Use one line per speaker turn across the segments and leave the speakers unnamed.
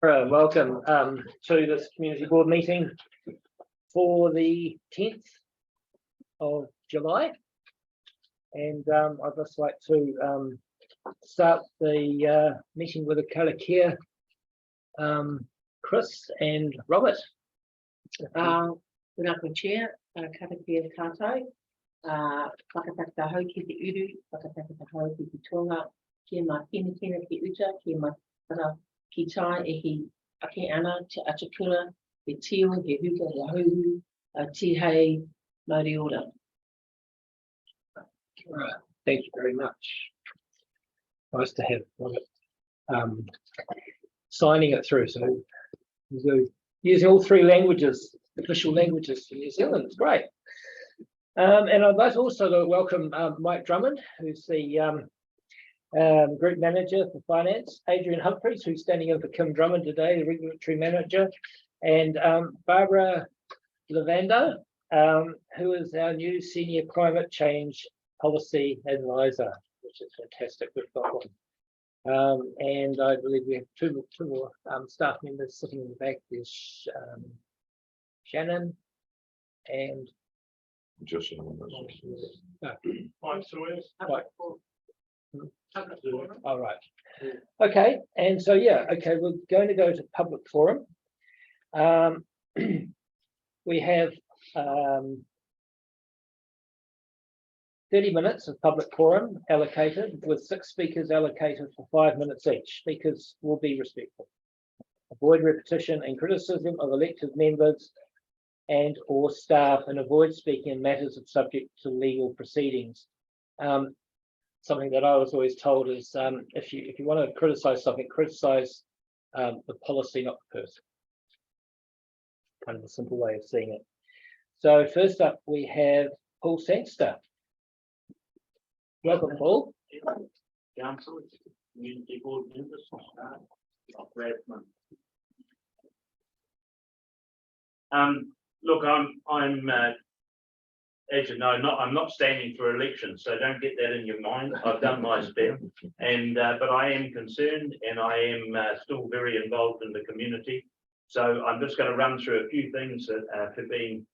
Welcome to this community board meeting for the 10th of July, and I'd just like to start the meeting with a karakia, Chris and Robert.
Good afternoon, Chair. Karakia tātou. Whakataka hau ki te uru, whakataka hau ki te tonga, kia mā kina ki uta, kia mā kara ki tai e hi ake ana, te atakura, he tio, he huka, he hauhu, te hei, mauri ora.
Right. Thank you very much. Nice to have Robert signing it through. So using all three languages, official languages in New Zealand, it's great. And I'd like also to welcome Mike Drummond, who's the Group Manager for Finance, Adrian Humphreys, who's standing in for Kim Drummond today, the Regulatory Manager, and Barbara Lavando, who is our new Senior Climate Change Policy Advisor, which is fantastic. We've got one. And I believe we have two more staff members sitting in the back. There's Shannon and
just
Mike Sawyers. All right. Okay, and so yeah, okay, we're going to go to public forum. We have 30 minutes of public forum allocated, with 6 speakers allocated for 5 minutes each. Speakers will be respectful. Avoid repetition and criticism of elected members and or staff, and avoid speaking in matters of subject to legal proceedings. Something that I was always told is if you want to criticize something, criticize the policy, not the person. Kind of a simple way of seeing it. So first up, we have Paul Sangster. Welcome, Paul.
Council, community board members, look, I'm as you know, I'm not standing for election, so don't get that in your mind. I've done my spell, and but I am concerned, and I am still very involved in the community. So I'm just going to run through a few things that have been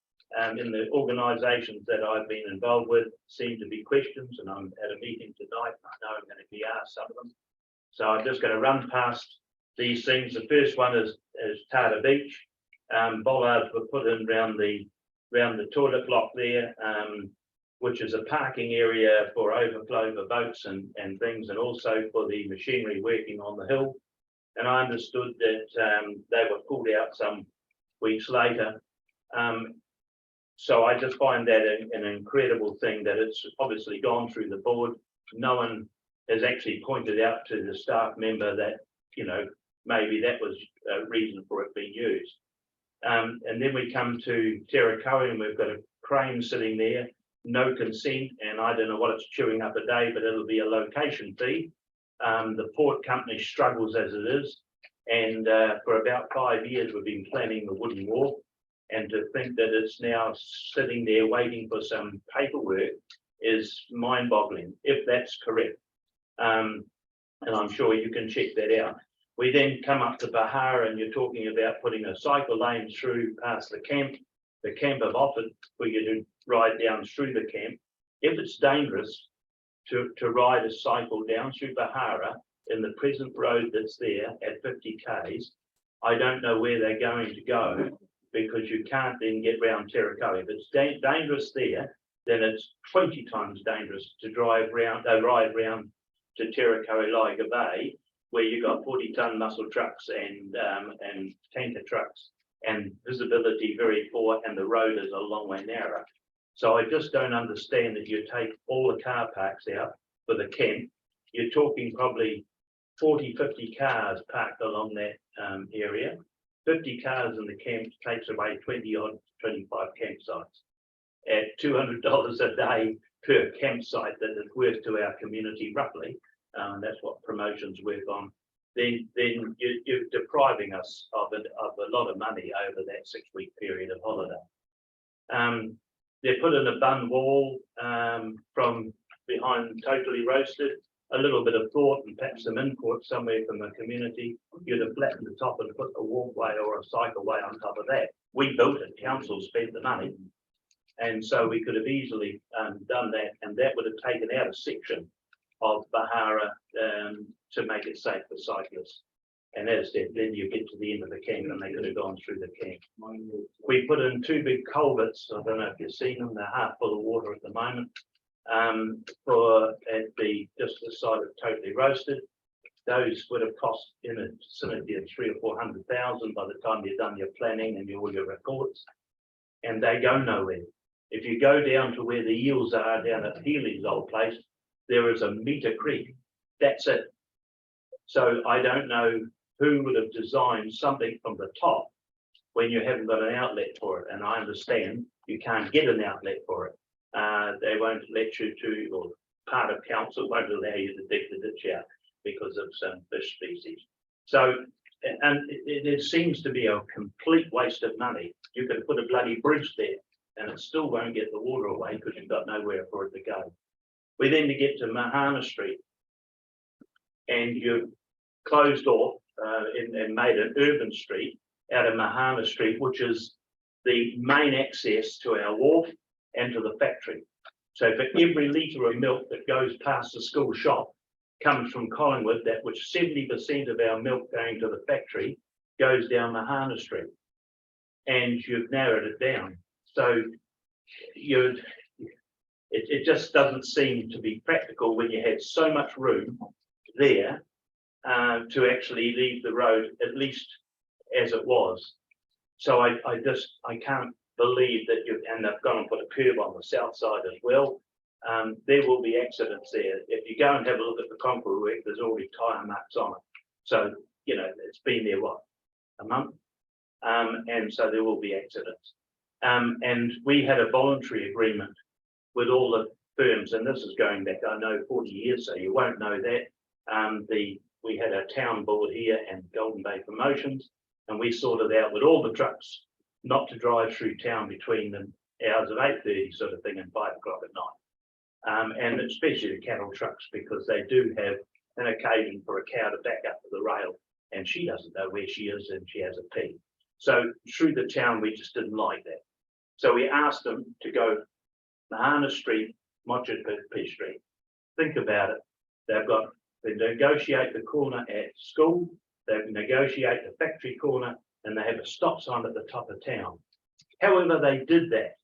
in the organisations that I've been involved with. Seem to be questions, and I'm at a meeting tonight. I know I'm going to be asked some of them, so I'm just going to run past these things. The first one is Tata Beach. Bollards were put in around the toilet block there, which is a parking area for overflow for boats and things, and also for the machinery working on the hill. And I understood that they were pulled out some weeks later. So I just find that an incredible thing that it's obviously gone through the board. No one has actually pointed out to the staff member that, you know, maybe that was a reason for it being used. And then we come to Terakoe, and we've got a crane sitting there, no consent, and I don't know what it's chewing up a day, but it'll be a location fee. The port company struggles as it is, and for about 5 years we've been planning the wooden wharf, and to think that it's now sitting there waiting for some paperwork is mind-boggling, if that's correct. And I'm sure you can check that out. We then come up to Bahara, and you're talking about putting a cycle lane through past the camp. The camp have offered for you to ride down through the camp. If it's dangerous to ride a cycle down through Bahara in the present road that's there at 50 k's, I don't know where they're going to go, because you can't then get round Terakoe. If it's dangerous there, then it's 20 times dangerous to ride round to Terakoe Liga Bay, where you got 40-ton muscle trucks and tanker trucks, and visibility very poor, and the road is a long way narrower. So I just don't understand that you take all the car parks out for the camp. You're talking probably 40-50 cars parked along that area. 50 cars in the camp takes away 20 odd, 25 campsites. At $200 a day per campsite that is worth to our community roughly, that's what promotions work on, then you're depriving us of a lot of money over that 6-week period of holiday. They put in a bun wall from behind Totally Roasted. A little bit of thought and perhaps some input somewhere from the community. You'd have flattened the top and put a walkway or a cycleway on top of that. We built it, council spent the money. And so we could have easily done that, and that would have taken out a section of Bahara to make it safe for cyclists. And as I said, then you get to the end of the camp and they could have gone through the camp. We put in 2 big culverts. I don't know if you've seen them, they're half full of water at the moment. For at the just the side of Totally Roasted. Those would have cost in a vicinity of 300,000 or 400,000 by the time you've done your planning and all your reports, and they go nowhere. If you go down to where the eels are down at Healy's old place, there is a meter creek. That's it. So I don't know who would have designed something from the top when you haven't got an outlet for it, and I understand you can't get an outlet for it. They won't let you to, or part of council won't allow you to dig the ditch out because of some fish species. So, and it seems to be a complete waste of money. You could put a bloody bridge there and it still won't get the water away because you've got nowhere for it to go. We then get to Mahana Street and you closed off and made an urban street out of Mahana Street, which is the main access to our wharf and to the factory. So for every litre of milk that goes past the school shop comes from Collingwood, that which 70% of our milk going to the factory goes down Mahana Street. And you've narrowed it down. So it just doesn't seem to be practical when you had so much room there to actually leave the road, at least as it was. So I can't believe that and they've gone and put a curb on the south side as well. There will be accidents there. If you go and have a look at the concrete work, there's already tyre marks on it. So, you know, it's been there, what, a month? And so there will be accidents. And we had a voluntary agreement with all the firms, and this is going back, I know, 40 years, so you won't know that. We had a town board here and Golden Bay Promotions, and we sorted out with all the trucks not to drive through town between the hours of 8:30 sort of thing and 5 o'clock at night. And especially the cattle trucks, because they do have an occasion for a cow to back up to the rail and she doesn't know where she is and she has a pee. So through the town, we just didn't like that. So we asked them to go Mahana Street, Mochapee Street. Think about it. They negotiate the corner at school, they negotiate the factory corner, and they have a stop sign at the top of town. However, they did that.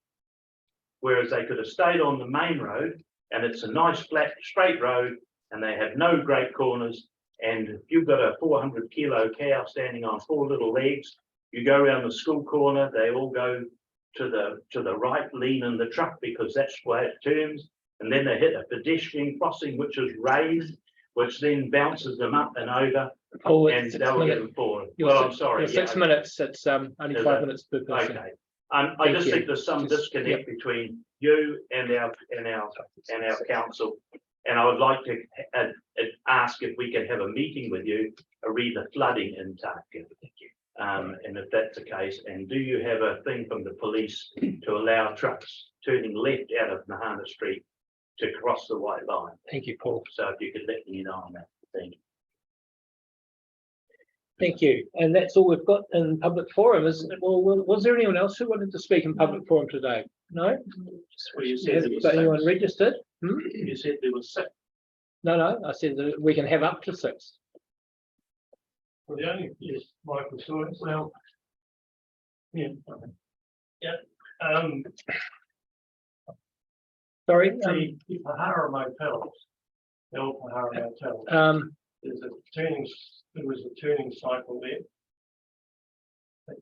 Whereas they could have stayed on the main road, and it's a nice flat straight road, and they have no great corners. And if you've got a 400-kilo cow standing on 4 little legs, you go around the school corner, they all go to the right, lean in the truck because that's where it turns, and then they hit a pedestrian crossing which is raised, which then bounces them up and over,
Paul,
and they'll get them forward.
You're
Well, I'm sorry.
6 minutes. It's only 5 minutes per person.
Okay. I just think there's some disconnect between you and our council, and I would like to ask if we can have a meeting with you, re the flooding in Tarkin. And if that's the case, and do you have a thing from the police to allow trucks turning left out of Mahana Street to cross the white line?
Thank you, Paul.
So if you could let me know on that. Thank you.
Thank you. And that's all we've got in public forum, isn't it? Well, was there anyone else who wanted to speak in public forum today? No?
Well, you said
Has
there was
anyone
6.
registered?
You said there was 6.
No, I said that we can have up to 6.
Well, the only is Michael Sawyer. Well, yeah,
Sorry.
the Pahara motels, the old Pahara motel. There was a turning cycle there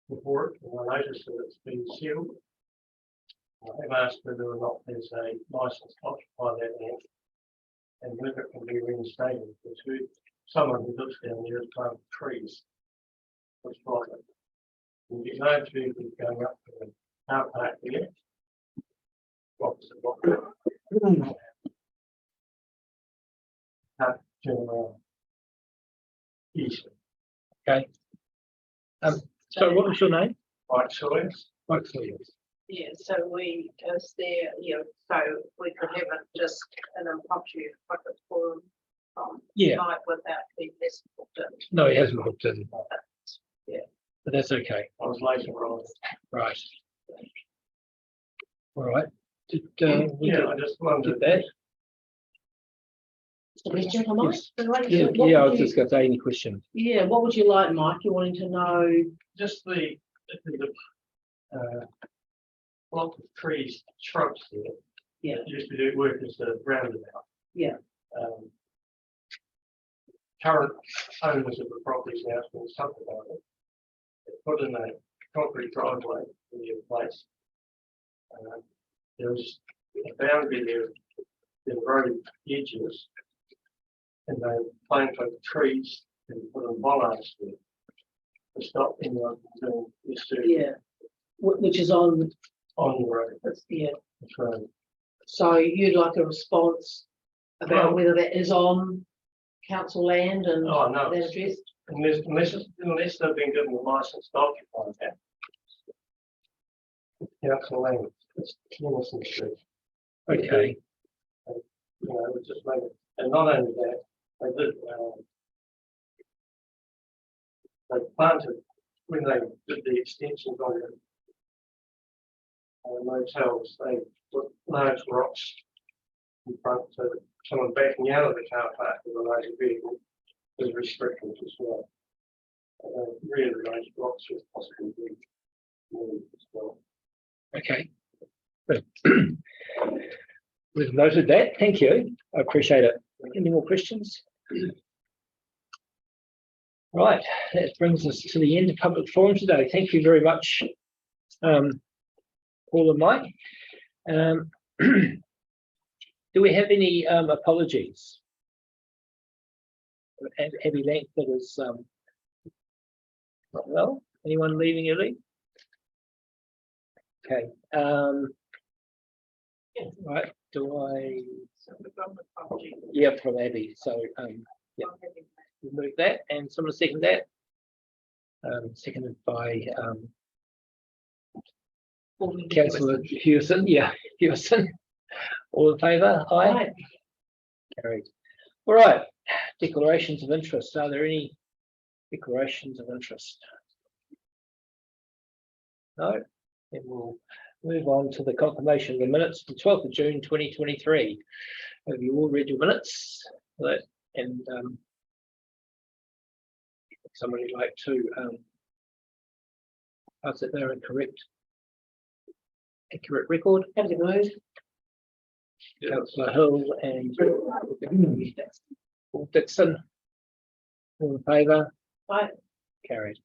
before it, and I noticed that it's been sealed. I have asked whether or not there's a license to occupy that land. and whether it can be reinstated, because someone who lives down there has planted trees. That's private. And you know, vehicles going up to the car park there. Opposite block. Turn around. East,
So what was your name?
right, so it's,
Mike Williams.
Yeah, so is there, so we could have it just an impromptu public forum
Yeah,
night without the festival.
no, he hasn't booked in.
Yeah.
But that's okay,
I was later on.
right. All right. Did, we
Yeah,
get-
I just
did
wondered.
that?
Question for Mike?
Yeah,
What
yeah, I
would
was
you-
just going to say any question.
Yeah, what would you like, Mike? You're wanting to know,
Just the block of trees, shrubs there.
Yeah.
Used to do work as a roundabout.
Yeah.
Current owners of the properties now doing something about it. They put in a concrete driveway in the place. There was a boundary there, the road edges. And they planted trees and put in bollards there. To stop anyone from doing this to
yeah, which is on,
on the road.
yeah,
So,
so you'd like a response about
Well-
whether that is on council land and
oh, no,
that address?
unless they've been given the license to occupy that. Council land, it's Tennyson Street,
Okay,
you know, it just made it, and not only that, they did, they planted, when they did the extensions on the motels, they put large rocks in front, so that someone backing out of the car park with a larger vehicle is restricted as well. Really large rocks should possibly be moved as well.
okay. Good. We've noted that. Thank you. I appreciate it. Any more questions? Right, that brings us to the end of public forum today. Thank you very much, Paul and Mike. Do we have any apologies? Abby Langford is not well. Anyone leaving early? Okay. Right. Do I? Yeah, from Abby. So yeah, we'll move that, and someone second that. Seconded by Councillor Hewson. Yeah, Hewson. All in favour? Aye.
Right.
Carried. All right. Declarations of interest. Are there any declarations of interest? No. Then we'll move on to the confirmation of the minutes for 12th of June 2023. Have you all read your minutes? And somebody would like to pass that they're accurate record.
Have a move.
Councillor Hill and Paul Dixon. All in favour?
Aye.
Carried.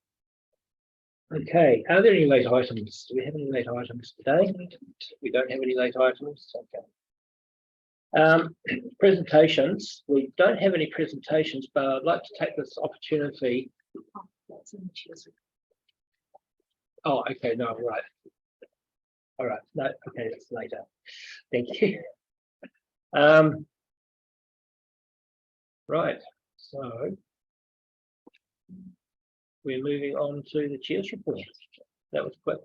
Okay, are there any late items? Do we have any late items today? We don't have any late items. Okay. Presentations. We don't have any presentations, but I'd like to take this opportunity. Oh, okay, no, right. All right, no, okay, that's later. Thank you. Right, so we're moving on to the chair's report. That was quick.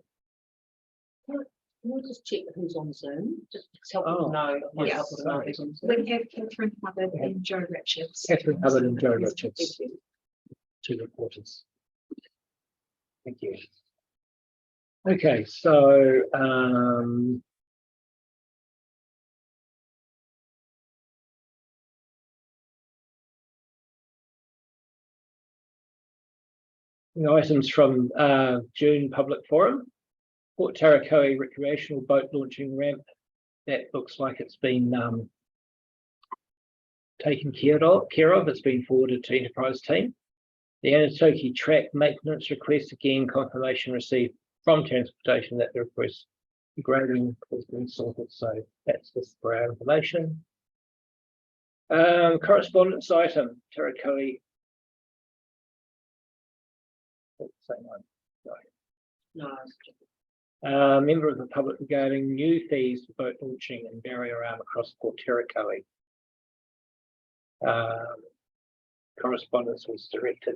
Can we just check who's on Zoom? Just help us
Oh,
know. might
yes,
help us know who's on Zoom.
We have Catherine Hubbard and Joe Richards.
Catherine Hubbard and Joe Richards, two reporters. Thank you. Okay, so the items from June public forum. Port Tarakoe recreational boat launching ramp. That looks like it's been taken care of. It's been forwarded to enterprise team. The Anatoki track maintenance request, again, confirmation received from transportation that the request grading has been sorted. So that's just for our information. Correspondence item, Terakali. Same one.
No,
Member of the public regarding new fees for boat launching and barrier arm across Port Terakali. Correspondence was directed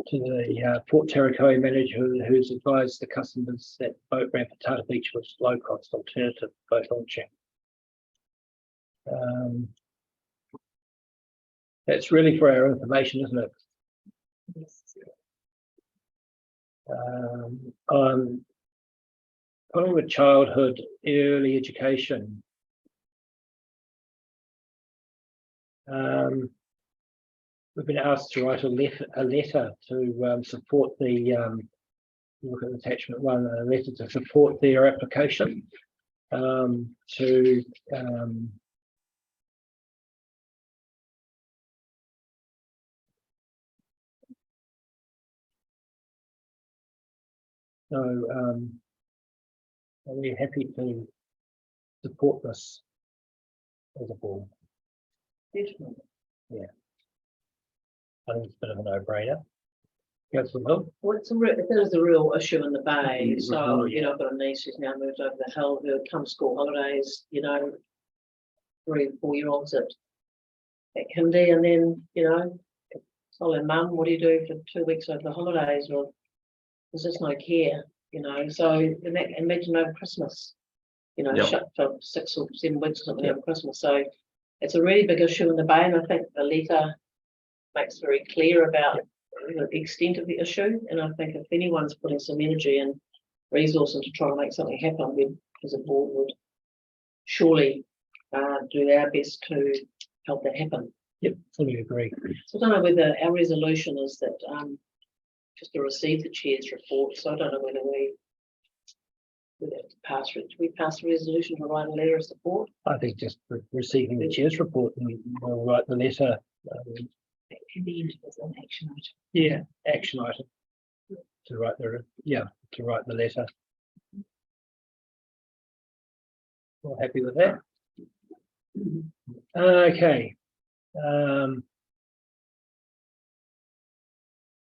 to the Port Terakali manager who's advised the customers that boat ramp at Tata Beach was low cost alternative boat launching. That's really for our information, isn't it? On following with childhood early education. We've been asked to write a letter to support the look at attachment 1, a letter to support their application to are we happy to support this as a board?
definitely.
I think it's a bit of a no-brainer. Councillor Hill?
Well, it is a real issue in the bay.
Mhm.
So, you know, I've got a niece who's now moved over the hill who come school holidays, you know, 3 and 4 year olds at kindy, and then, you know, tell their mum, what do you do for 2 weeks over the holidays? Well, there's just no care, you know. So imagine over Christmas, you know,
Yep.
shut for 6 or 7 weeks or something over Christmas. So it's a really big issue in the bay, and I think the letter makes very clear about the extent of the issue. And I think if anyone's putting some energy and resource into trying to make something happen, we as a board would surely do our best to help that happen.
Yep, fully agree.
So I don't know whether our resolution is that just to receive the chair's report. So I don't know whether we have to pass it. Do we pass the resolution to write a letter of support?
I think just receiving the chair's report, and we'll write the letter.
It can be entered as an action item.
Yeah, action item to write the letter. All happy with that? Okay. Now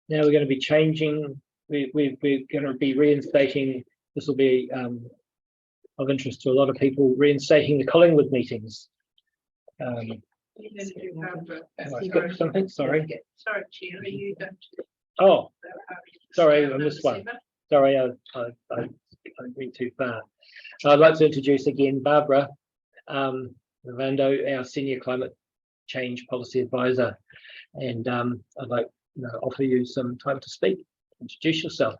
we're going to be changing. We're going to be reinstating. This will be of interest to a lot of people. Reinstating the Collingwood meetings. Have I skipped something? Sorry.
Sorry, Chair, are you going to?
Oh, sorry, I missed one. Sorry, I went too far. I'd like to introduce again Barbara Ravando, our Senior Climate Change Policy Advisor. And I'd like to offer you some time to speak. Introduce yourself.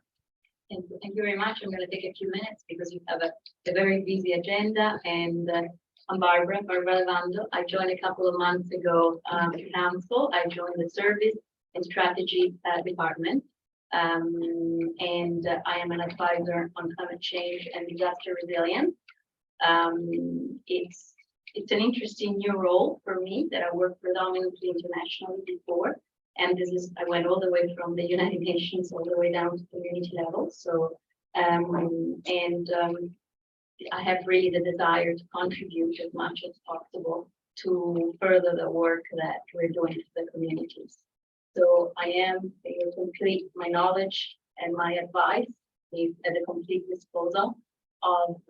Thank you very much. I'm going to take a few minutes because you have a very busy agenda. And I'm Barbara Ravando. I joined a couple of months ago council. I joined the Service and Strategy Department. And I am an advisor on climate change and disaster resilience. It's an interesting new role for me that I worked predominantly internationally before. And I went all the way from the United Nations all the way down to community level. So, I have really the desire to contribute as much as possible to further the work that we're doing to the communities. So I am my knowledge and my advice is at the complete disposal of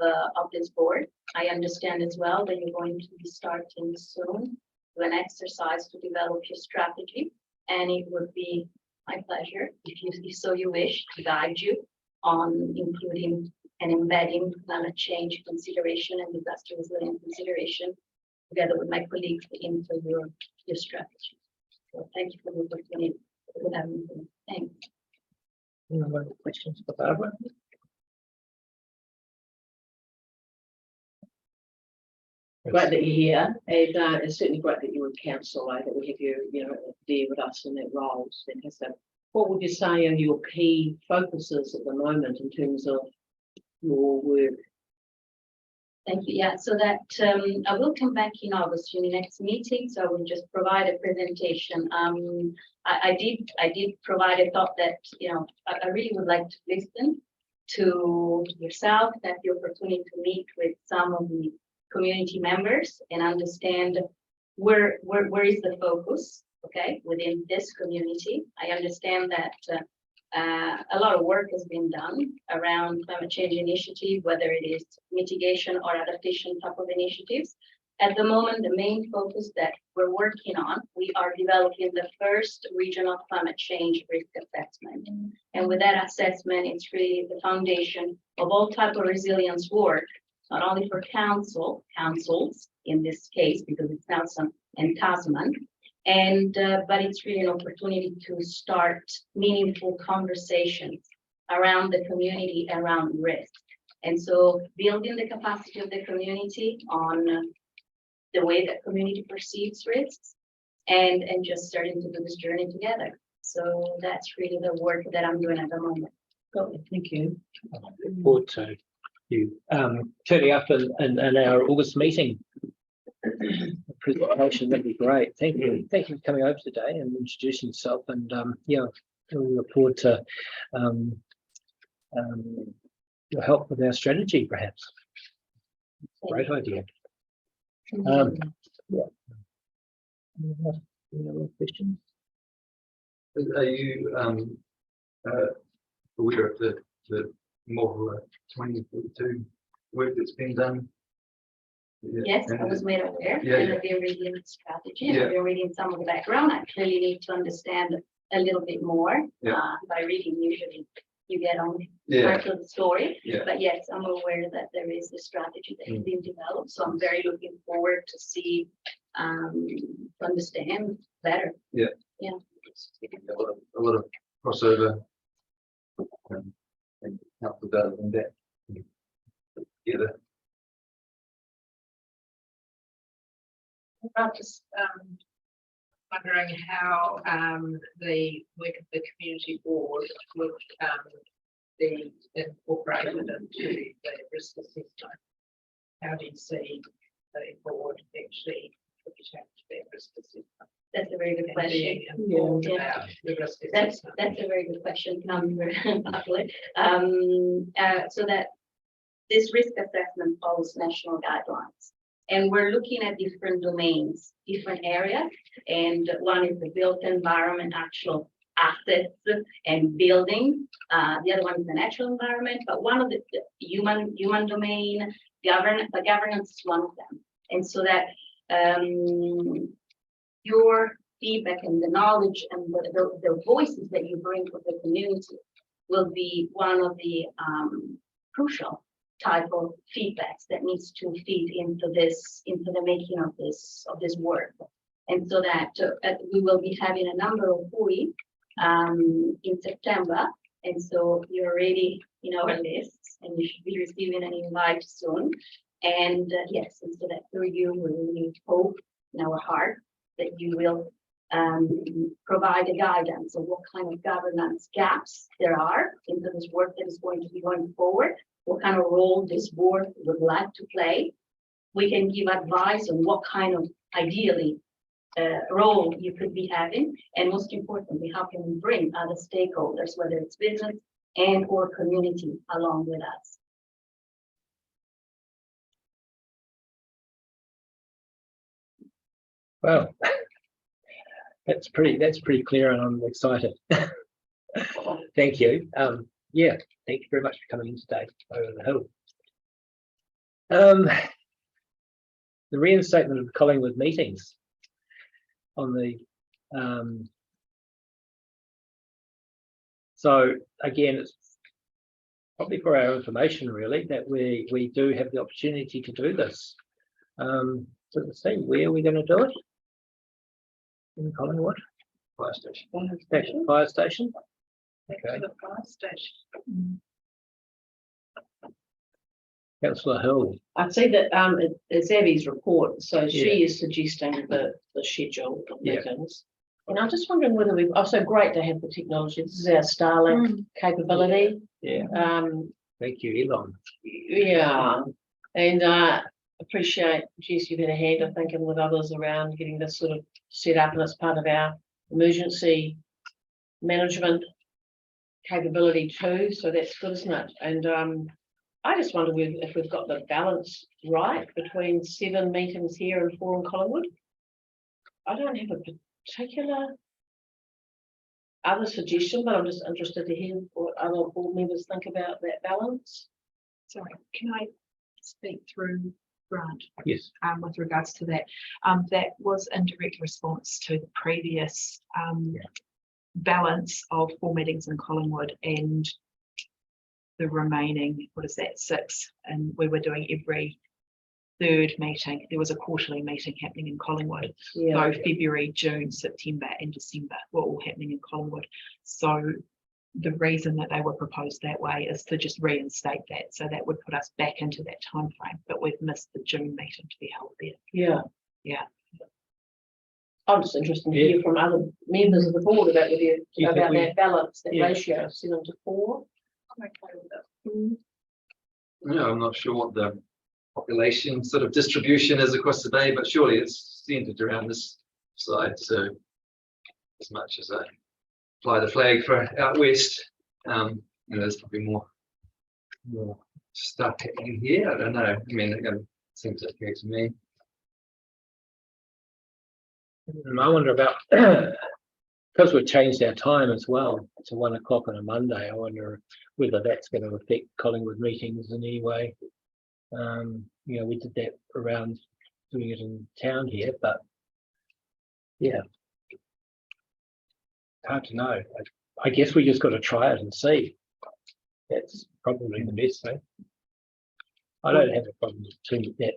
this board. I understand as well that you're going to be starting soon with an exercise to develop your strategy. And it would be my pleasure, if so you wish, to guide you on including and embedding climate change consideration and disaster resilience consideration together with my colleagues into your strategy. So thank you for the opportunity for having me. Thanks.
Any other questions for Barbara?
Great that you're here, and it's certainly great that you're in council, that we have you, there with us in that role. So what would you say are your key focuses at the moment in terms of your work?
Thank you. Yeah, so that I will come back in August in the next meeting. So I will just provide a presentation. I did provide a thought that I really would like to listen to yourself, have the opportunity to meet with some of the community members and understand where is the focus, okay, within this community. I understand that a lot of work has been done around climate change initiative, whether it is mitigation or adaptation type of initiatives. At the moment, the main focus that we're working on, we are developing the first regional climate change risk assessment. And with that assessment, it's really the foundation of all type of resilience work, not only for councils in this case, because it's Nelson and Tasman, but it's really an opportunity to start meaningful conversations around the community, around risk. And so building the capacity of the community on the way that community perceives risks, and just starting to do this journey together. So that's really the work that I'm doing at the moment.
Thank you.
I look forward to you turning up in our August meeting. Presentation, that'd be great. Thank you. Thank you for coming over today and introducing yourself. And yeah, we look forward to your help with our strategy, perhaps. Great idea. Yeah. Any other questions?
Are you aware of the more 2042 work that's been done?
Yes, I was made aware,
Yeah,
and
yeah.
I've been reading the strategy,
Yeah.
I've been reading some of the background. I clearly need to understand a little bit more.
Yeah.
By reading, usually you get only
Yeah,
part of the story.
yeah.
But yes, I'm aware that there is a strategy that has been developed, so I'm very looking forward to see, to understand better.
A lot of crossover. And help developing that together.
I'm just wondering how the work of the community board would be incorporated into the risk assessment. How do you see the board actually change their risk assessment?
That's a very good
And
question.
being informed
Yeah.
about the risk
That's
assessment?
a very good question. So that this risk assessment follows national guidelines. And we're looking at different domains, different areas. And one is the built environment, actual assets and building. The other one is the natural environment, but one of the human domain, the governance is one of them. And so that your feedback and the knowledge and the voices that you bring to the community will be one of the crucial type of feedbacks that needs to feed into the making of this work. And so that we will be having a number of WUI in September. And so you're already in our lists and you should be receiving an invite soon. And yes, and so that through you, we really hope in our heart that you will provide a guidance of what kind of governance gaps there are into this work that is going to be going forward, what kind of role this board would like to play. We can give advice on what kind of ideally role you could be having, and most importantly, how can we bring other stakeholders, whether it's business and or community, along with us.
Well, that's pretty clear, and I'm excited. Thank you. Yeah, thank you very much for coming in today over the hill. The reinstatement of Collingwood meetings on the so again, it's probably for our information really that we do have the opportunity to do this. So let's see, where are we going to do it? In Collingwood?
Fire station.
Fire station? Okay.
The fire station.
Councillor Hill.
I see that it's Abby's report, so she is suggesting the schedule of
Yeah.
meetings. And I'm just wondering whether we've also great to have the technology. This is our Starlink capability.
Yeah, thank you, Elon.
Yeah, and appreciate, Jess, you've had a hand, I think, and with others around getting this sort of set up, and it's part of our emergency management capability too. So that's good, isn't it? And I just wonder if we've got the balance right between 7 meetings here and 4 in Collingwood. I don't have a particular other suggestion, but I'm just interested to hear what other board members think about that balance.
Sorry, can I speak through Grant?
Yes.
With regards to that, that was in direct response to the previous balance of 4 meetings in Collingwood and the remaining, what is that, 6, and we were doing every 3rd meeting. There was a quarterly meeting happening in Collingwood.
Yeah,
So February, June, September and December were all happening in Collingwood. So the reason that they were proposed that way is to just reinstate that. So that would put us back into that time frame, but we've missed the June meeting to be held there.
yeah.
Yeah.
I'm just interested to hear from other members of the board about whether
you think
about
we-
that balance, that
Yeah.
ratio of 7 to 4.
I'm okay with that.
Yeah, I'm not sure what the population sort of distribution is across the bay, but surely it's centered around this side. So as much as I fly the flag for out west, there's probably more stuff happening here. I don't know. I mean, it seems okay to me.
I wonder about because we've changed our time as well to 1 o'clock on a Monday. I wonder whether that's going to affect Collingwood meetings in any way. We did that around doing it in town here, but yeah, hard to know. I guess we just got to try it and see. That's probably the best thing. I don't have a problem with that.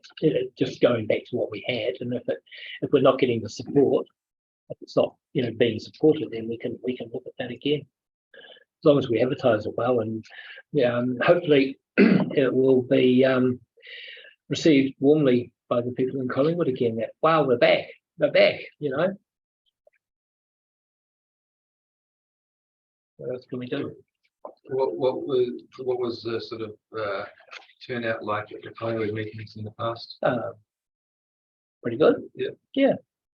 Just going back to what we had, and if we're not getting the support, if it's not being supported, then we can look at that again. As long as we advertise it well, and hopefully it will be received warmly by the people in Collingwood again. That wow, we're back. What else can we do?
What was the sort of turnout like at the Collingwood meetings in the past?
Pretty good.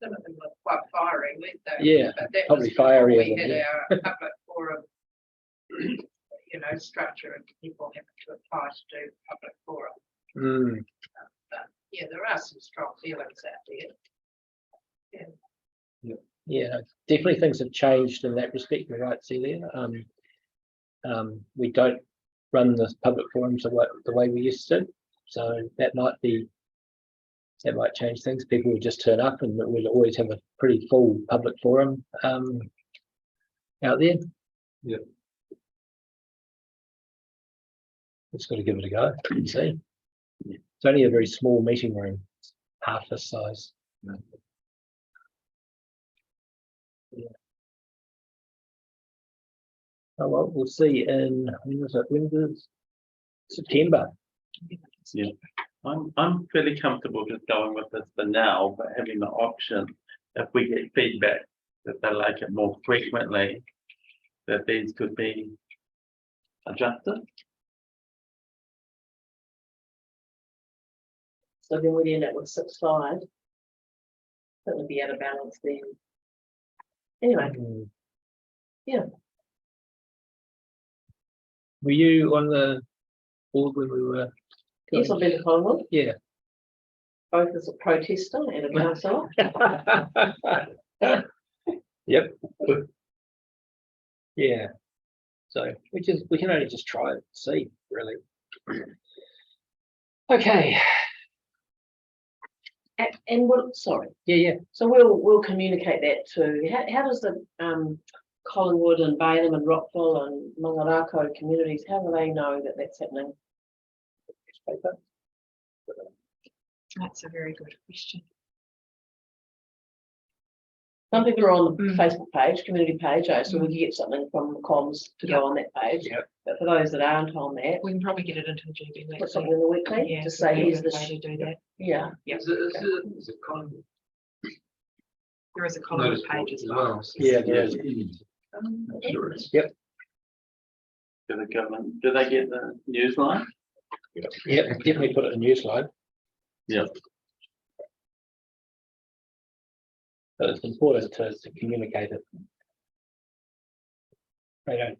Some of them were quite fiery, weren't they?
Yeah,
But that
probably
was before
fierier
we
than
had our public forum, structure and people having to apply to do public forum.
Mm.
But yeah, there are some strong feelings out there.
Yeah, definitely things have changed in that respect. You're right, Celia. We don't run the public forums the way we used to, so that might change things. People will just turn up, and we'll always have a pretty full public forum out there.
Yeah.
Just got to give it a go and see. It's only a very small meeting room, half this size. Yeah. Oh well, we'll see when was September.
Yeah, I'm fairly comfortable just going with this for now, but having the option, if we get feedback that they like it more frequently, that these could be adjusted.
So then we'd end up with 6-5. That would be out of balance then. Anyway, yeah.
Were you on the board when we were?
Yes, I've been to Collingwood,
Yeah.
both as a protester and a councillor.
Yep. Yeah. So we can only just try it and see, really. Okay.
And what, sorry,
Yeah.
so we'll communicate that too. How does the Collingwood and Baynham and Rockville and Mangarako communities, how do they know that that's happening?
That's a very good question.
Some people are on the Facebook page, community page, so we can get something from the comms to go on that page.
Yep.
But for those that aren't on that,
We can probably get it into the GB
put
weekly.
something in the weekly
Yeah,
to say here's
the
the,
way to do that.
yeah.
Is it Collingwood?
There is a Collingwood
Notice
page
board
as
as
well.
well.
Yeah, there is.
I'm sure it's.
Yep.
Do the government, do they get the newsline?
Yep. Definitely put it in newsline.
Yeah.
But it's important to communicate it. They don't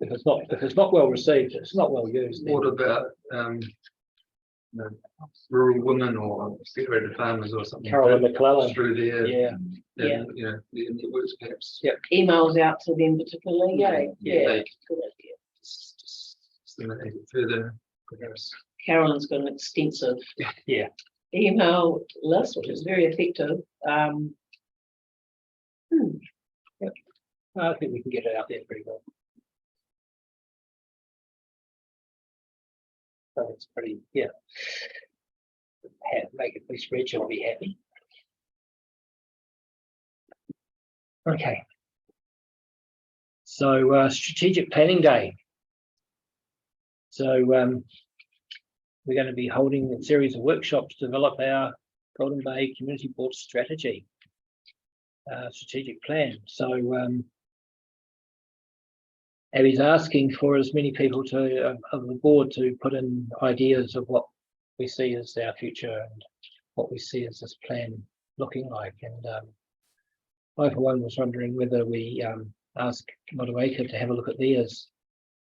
if it's not well received, it's not well used. then-
What about, you know, rural women or federated farmers or something?
Carolyn McClellan.
Through there.
Yeah,
Yeah.
You know, the networks perhaps.
Yeah.
Emails out to them particularly, yeah, yeah.
They
Good idea.
just disseminate it further, perhaps.
Carolyn's got an extensive.
Yeah.
Email list, which is very effective.
I think we can get it out there pretty well. So it's pretty, yeah. Make it, at least Rachel will be happy. Okay. So strategic planning day. So we're going to be holding a series of workshops to develop our Golden Bay Community Board strategy, strategic plan. So Abby's asking for as many people to of the board to put in ideas of what we see as our future and what we see as this plan looking like. And I, for one, was wondering whether we ask Motueka to have a look at theirs,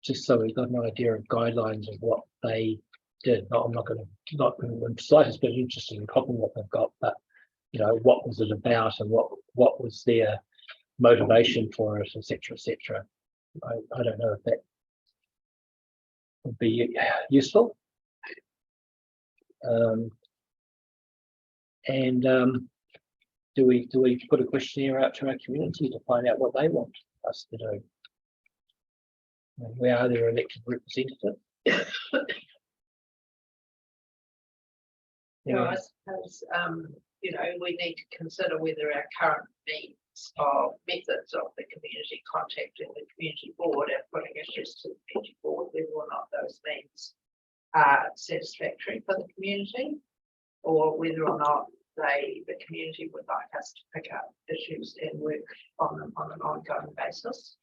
just so we've got an idea of guidelines of what they did. I'm not in the slightest bit interested in copying what they've got, but you know, what was it about and what was their motivation for it, etc., etc. I don't know if that would be useful. Do we put a questionnaire out to our community to find out what they want us to do? And we are their elected representative.
So I suppose, you know, we need to consider whether our current means of methods of the community contacting the community board and putting issues to the community board, whether or not those means are satisfactory for the community, or whether or not the community would like us to pick up issues and work on them on an ongoing basis.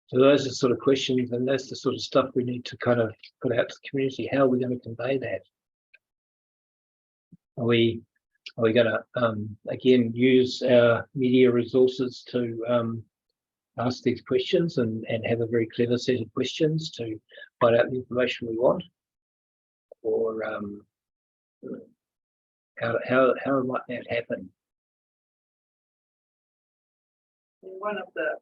So those are sort of questions, and that's the sort of stuff we need to kind of put out to the community. How are we going to convey that? Are we going to again use our media resources to ask these questions and have a very clever set of questions to find out the information we want, or how might that happen?
One of the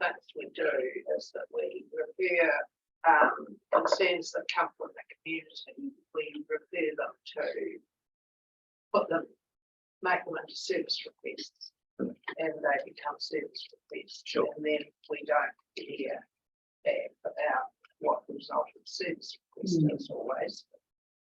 things we do is that we refer concerns that come from the community, we refer them to make them into service requests, and they become service requests.
Sure.
And then we don't hear back about what the result of the service request is always.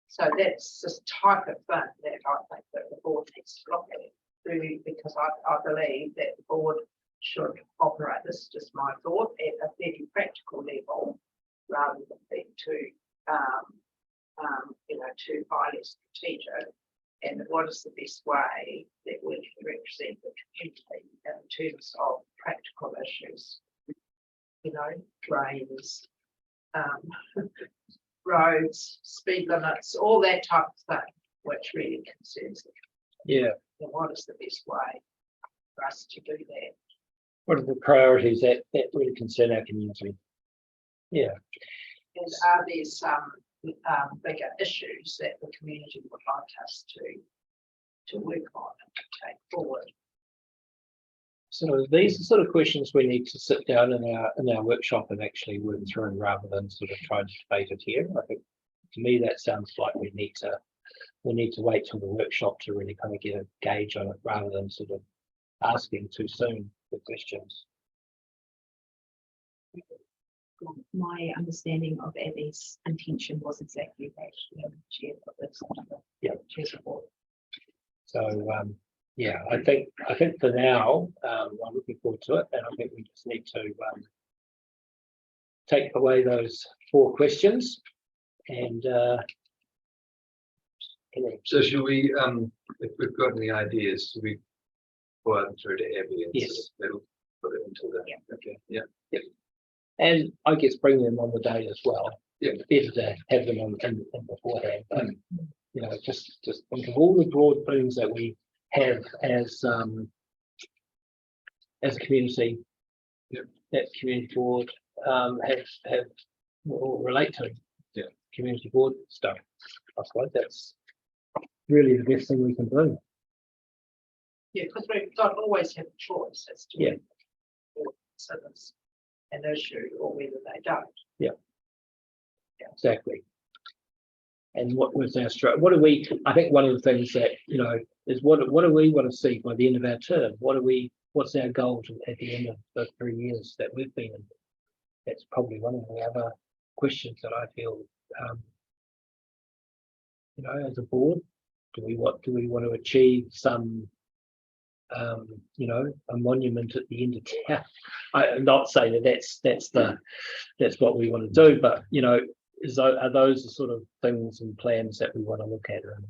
So that's this type of thing that I think that the board needs to look at, really, because I believe that the board should operate, this is just my thought, at a very practical level, rather than being too, you know, too highly strategic. And what is the best way that we can represent the community in terms of practical issues? You know, drains, roads, speed limits, all that type of thing, which really concerns the community.
Yeah.
And what is the best way for us to do that?
What are the priorities that really concern our community? Yeah.
And are there some bigger issues that the community would like us to work on and to take forward?
So these are sort of questions we need to sit down in our workshop and actually work through, rather than sort of trying to debate it here. I think, to me, that sounds like we need to wait till the workshop to really kind of get a gauge on it, rather than sort of asking too soon the questions.
My understanding of Abby's intention was exactly that. Chair put this on the chair's report.
So yeah, I think for now, I'm looking forward to it, and I think we just need to take away those 4 questions and
So should we, if we've got any ideas, should we fire them through to Abby and
Yes.
they'll put it into the, okay, yeah.
and I guess bring them on the day as well.
Yeah.
Better to have them on in beforehand, but you know, just think of all the broad things that we have as a community.
Yeah.
that community board have or relate to.
Yeah.
Community board stuff. I suppose that's really the best thing we can do.
Yeah, because we don't always have a choice as to.
Yeah.
whether it's an issue or whether they don't.
Exactly. And what was our what do we? I think one of the things that is what do we want to see by the end of our term? What's our goal at the end of the 3 years that we've been in? That's probably one of the other questions that I feel. As a board, do we want to achieve some, a monument at the end of town? I'm not saying that that's what we want to do, but are those the sort of things and plans that we want to look at? And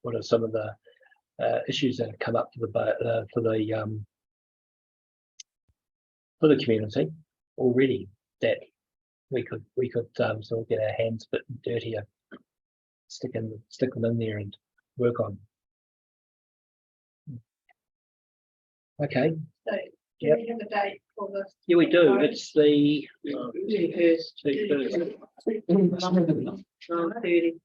what are some of the issues that have come up for the community already that we could sort of get our hands a bit dirtier, stick them in there and work on. Okay.
So, do
Yep.
we have a date for this?
Yeah, we do. It's the
9:30.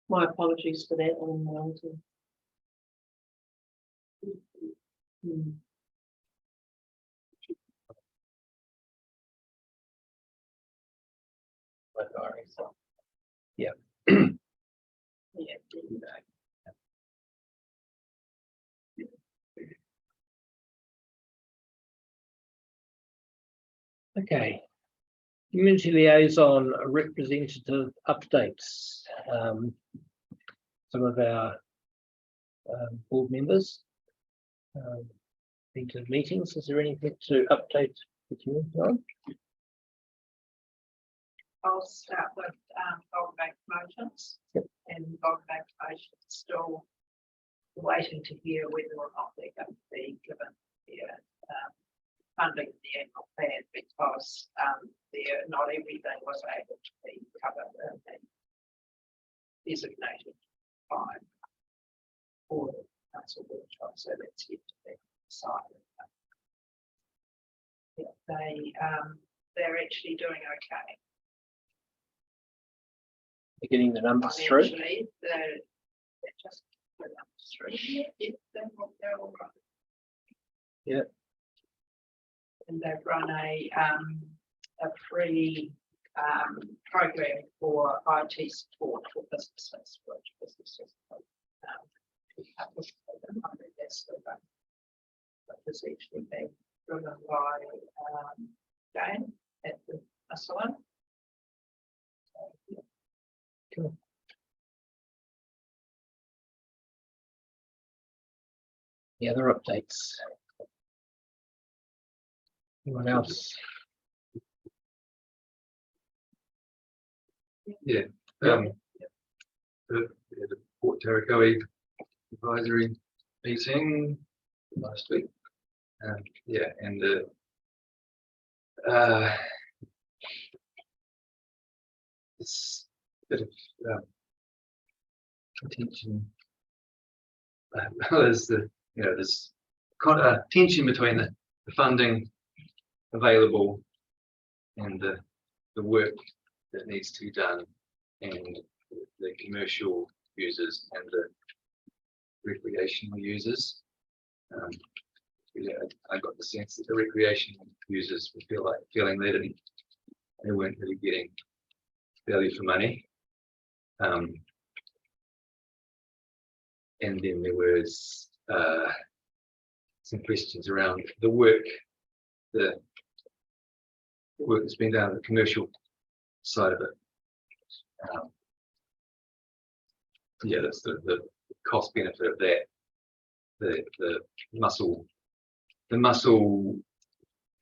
My apologies for that. On my own too.
Yeah.
Yeah.
Okay. Community liaison representative updates. Some of our board members been to meetings. Is there anything to update the community on?
I'll start with Golden Bay Promotions.
Yep.
And Golden Bay Promotions still waiting to hear whether or not they're going to be given their funding in the annual plan, because not everything was able to be covered in the designated time for the council workshop, so that's yet to be decided. Yeah, they're actually doing okay.
You're getting the numbers through.
Financially, they're just put up through. Yeah, they're all right.
Yeah.
And they've run a free program for IT support for businesses, which businesses that's the one that is actually being driven by Jane at the salon.
Cool. The other updates. Anyone else?
Yeah. The Port Tarakoe advisory meeting last week. Yeah, and it's a bit of contention. There's there's tension between the funding available and the work that needs to be done, and the commercial users and the recreational users. I got the sense that the recreational users would feeling they weren't really getting value for money. And then there was some questions around the work that's been done on the commercial side of it. Yeah, that's the cost benefit of that. The mussel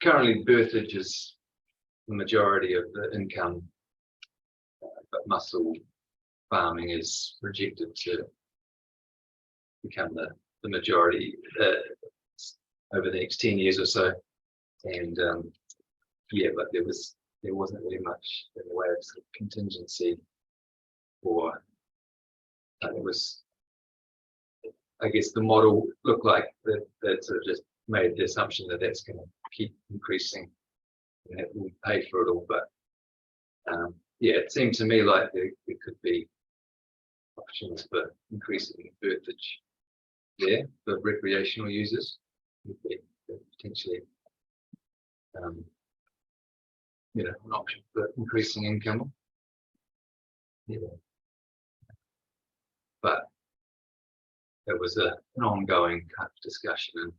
currently berthage is the majority of the income, but mussel farming is projected to become the majority over the next 10 years or so. And yeah, but there wasn't really much in the way of sort of contingency, or it was, I guess the model looked like that sort of just made the assumption that that's going to keep increasing and that will pay for it all. But yeah, it seemed to me like there could be options for increasing the berthage there for recreational users. Would be potentially, you know, an option for increasing income. Yeah. But there was an ongoing kind of discussion, and it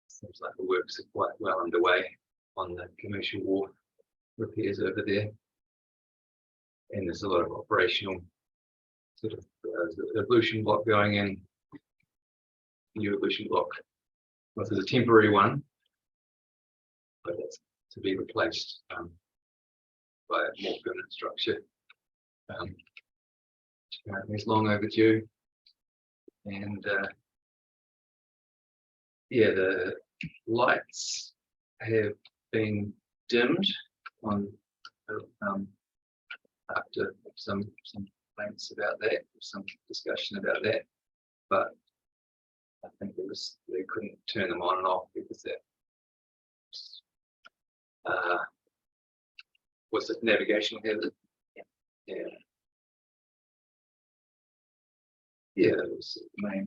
seems like the works are quite well underway on the commercial wharf repairs over there. And there's a lot of operational sort of ablution block going in, new ablution block. Well, there's a temporary one, but it's to be replaced by a more permanent structure. Apparently it's long overdue. And yeah, the lights have been dimmed on after some complaints about that, some discussion about that, but I think they couldn't turn them on and off because that was a navigational hazard. Yeah. Yeah, that was the main.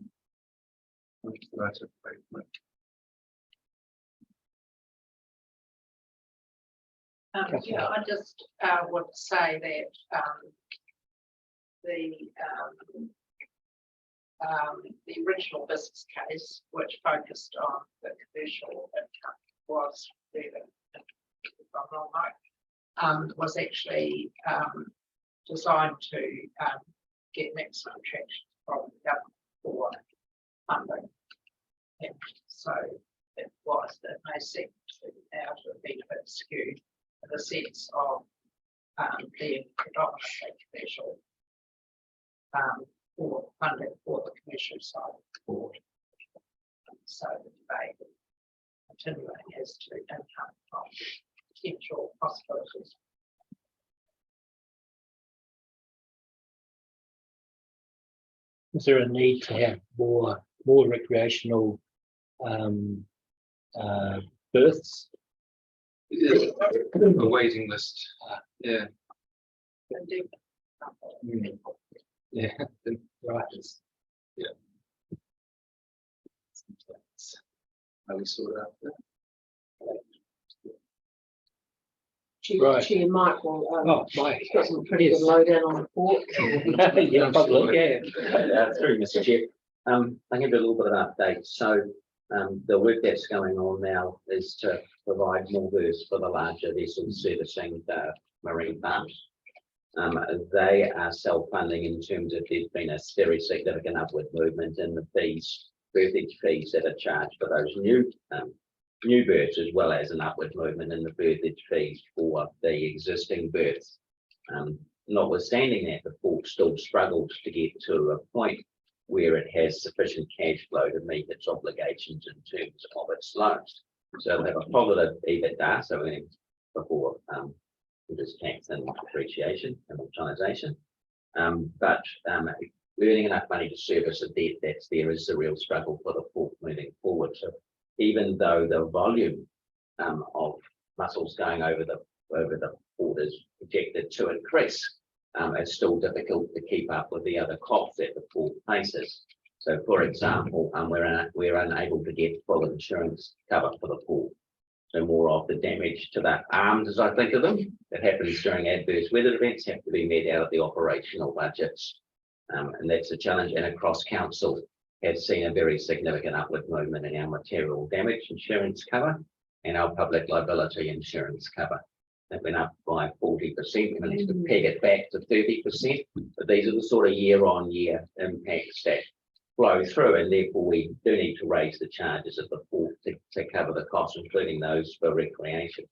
Yeah, I just would say that the original business case, which focused on the commercial income, was further, if I'm wrong, Mike, was actually designed to get maximum traction from the government for funding. And so it may seem to now to have been a bit skewed in the sense of being predominantly commercial for funding for the commercial side of the board. So the debate continuing as to income from potential possibilities.
Is there a need to have more recreational berths?
Yeah, a waiting list. Yeah. Yeah. Right. Yeah. How we sort it out there.
Right.
Chair Mike will,
Oh, Mike.
he's got some pretty good lowdown on the port.
Yeah, public, yeah.
Through Mr. Chair, I can do a little bit of an update. So the work that's going on now is to provide more berths for the larger vessels servicing the marine farms. They are self-funding in terms of there's been a very significant upward movement in the fees, berthage fees that are charged for those new berths, as well as an upward movement in the berthage fees for the existing berths. Notwithstanding that, the port still struggles to get to a point where it has sufficient cash flow to meet its obligations in terms of its loans. So they have a positive EBITDA, so before interest, tax and depreciation and amortization. But earning enough money to service a debt that's there is the real struggle for the port moving forward. So even though the volume of mussels going over the port is projected to increase, it's still difficult to keep up with the other costs that the port faces. So, for example, we're unable to get full insurance cover for the port. So more of the damage to the arms, as I think of them, that happens during adverse weather events have to be met out of the operational budgets. And that's a challenge. And across council has seen a very significant upward movement in our material damage insurance cover and our public liability insurance cover. They've been up by 40%. We managed to peg it back to 30%. But these are the sort of year-on-year impacts that flow through, and therefore we do need to raise the charges of the port to cover the costs, including those for recreation.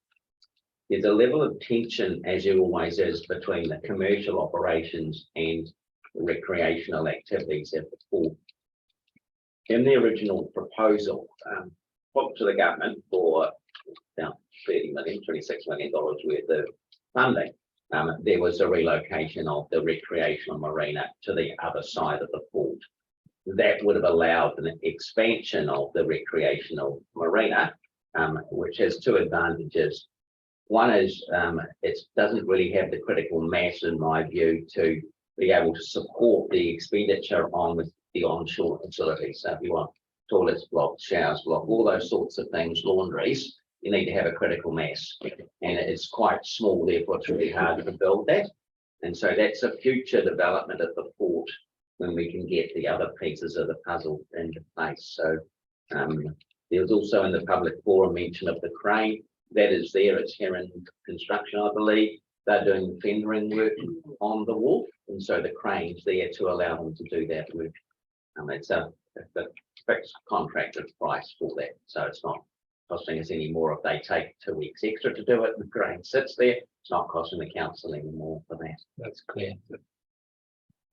There's a level of tension, as there always is, between the commercial operations and the recreational activities at the port. In the original proposal, put to the government for about $26 million worth of funding, there was a relocation of the recreational marina to the other side of the port. that would have allowed an expansion of the recreational marina, which has two advantages. One is it doesn't really have the critical mass, in my view, to be able to support the expenditure on the onshore facilities. So if you want toilets block, showers block, all those sorts of things, laundries, you need to have a critical mass. And it's quite small, therefore it's really hard to build that. And so that's a future development of the port when we can get the other pieces of the puzzle into place. So there was also in the public forum mention of the crane. That is there, it's here in construction, I believe. They're doing fendering work on the wharf, and so the crane's there to allow them to do that work. It's a fixed contracted price for that, so it's not costing us any more if they take 2 weeks extra to do it. The crane sits there, it's not costing the council any more for that.
That's clear.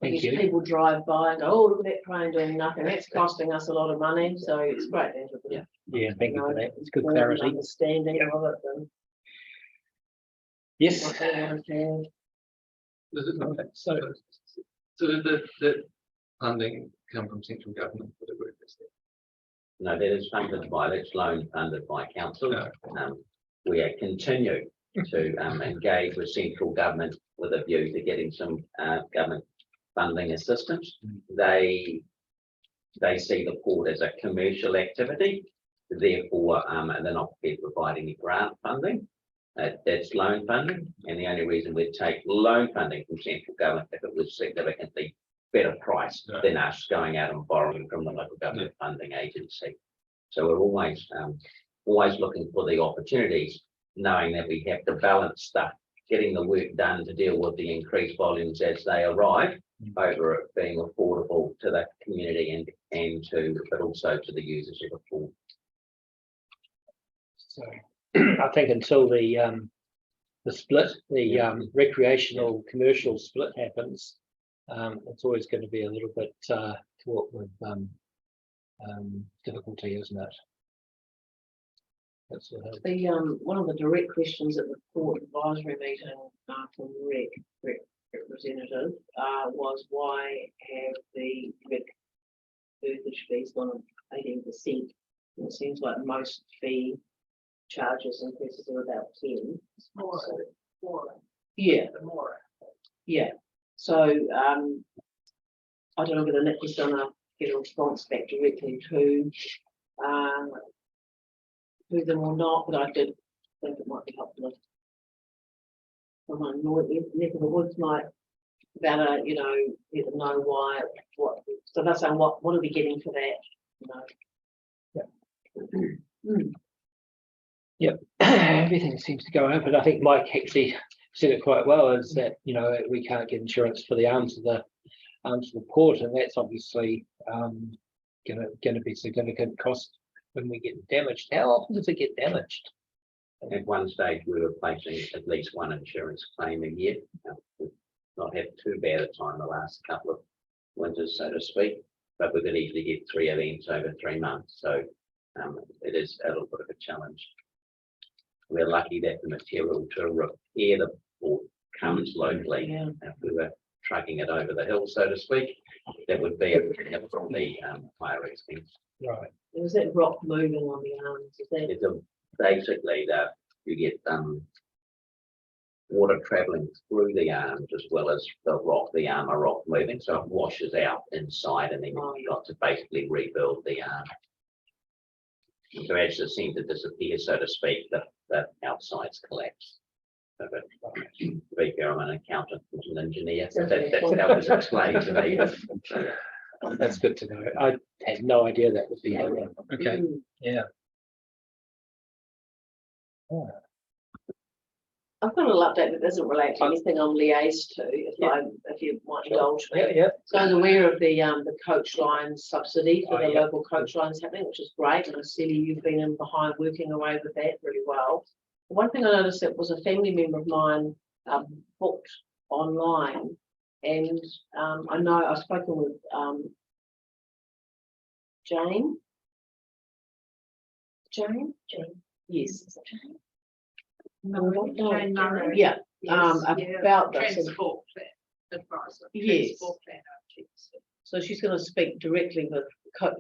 I
Thank
guess
you.
people drive by and go, oh, look at that crane doing nothing. That's costing us a lot of money. So it's great. to have a bit of,
Yeah, thank you for that. It's good
more
clarity.
Understanding of it than
Yes.
what they want to have.
So,
So did the funding come from central government for the work?
No, that is funded by, that's loan funded by council.
No.
We are continue to engage with central government with a view to getting some government funding assistance. They see the port as a commercial activity, therefore they're not prepared to provide any grant funding. That's loan funding, and the only reason we'd take loan funding from central government if it was significantly better price than us going out and borrowing from the local government funding agency. So we're always looking for the opportunities, knowing that we have to balance stuff, getting the work done to deal with the increased volumes as they arrive, over it being affordable to the community but also to the users of the port.
so I think until the split, the recreational commercial split happens, it's always going to be a little bit fraught with difficulty, isn't it? That's
One of the direct questions at the port advisory meeting from the rec representative was why have the rec berthage fees gone up 18%? It seems like most fee charges increases are about 10.
More.
Yeah,
More.
yeah. So I don't know whether Nick was gonna get a response back directly to them or not, but I did think it might be helpful if someone neck of the woods might better, let them know why, what, so they're saying, what are we getting for that,
Yep, everything seems to go up, and I think Mike actually said it quite well, is that, we can't get insurance for the arms of the port, and that's obviously gonna be significant cost when we get damaged. How often does it get damaged?
At one stage, we were placing at least one insurance claim a year. We've not had too bad a time the last couple of winters, so to speak, but we could easily get 3 events over 3 months. So it is a little bit of a challenge. We're lucky that the material to repair the port comes locally.
Yeah.
If we were trucking it over the hill, so to speak, that would be significantly higher expense.
Right.
Was that rock moving on the arms? Is that
It's basically that you get water traveling through the arms as well as the armor rock moving, so it washes out inside, and then you've got to basically rebuild the arm. So as it seems to disappear, so to speak, the outsides collapse. So, but to be fair, I'm an accountant, not an engineer, so that's how it was explained to me.
That's good to know. I had no idea that would be happening. Okay, yeah. Oh,
I've got a little update that doesn't relate to anything I'm liaised to, if you might indulge me.
yeah.
So I was aware of the coach line subsidy for
Oh,
the
yeah.
local coach lines happening, which is great. And I see you've been in behind working away with that really well. One thing I noticed that was a family member of mine booked online, and I know I've spoken with Jane. Yes. Yeah. About this.
Transport plan advisor.
Yes.
Transport plan,
So she's going to speak directly with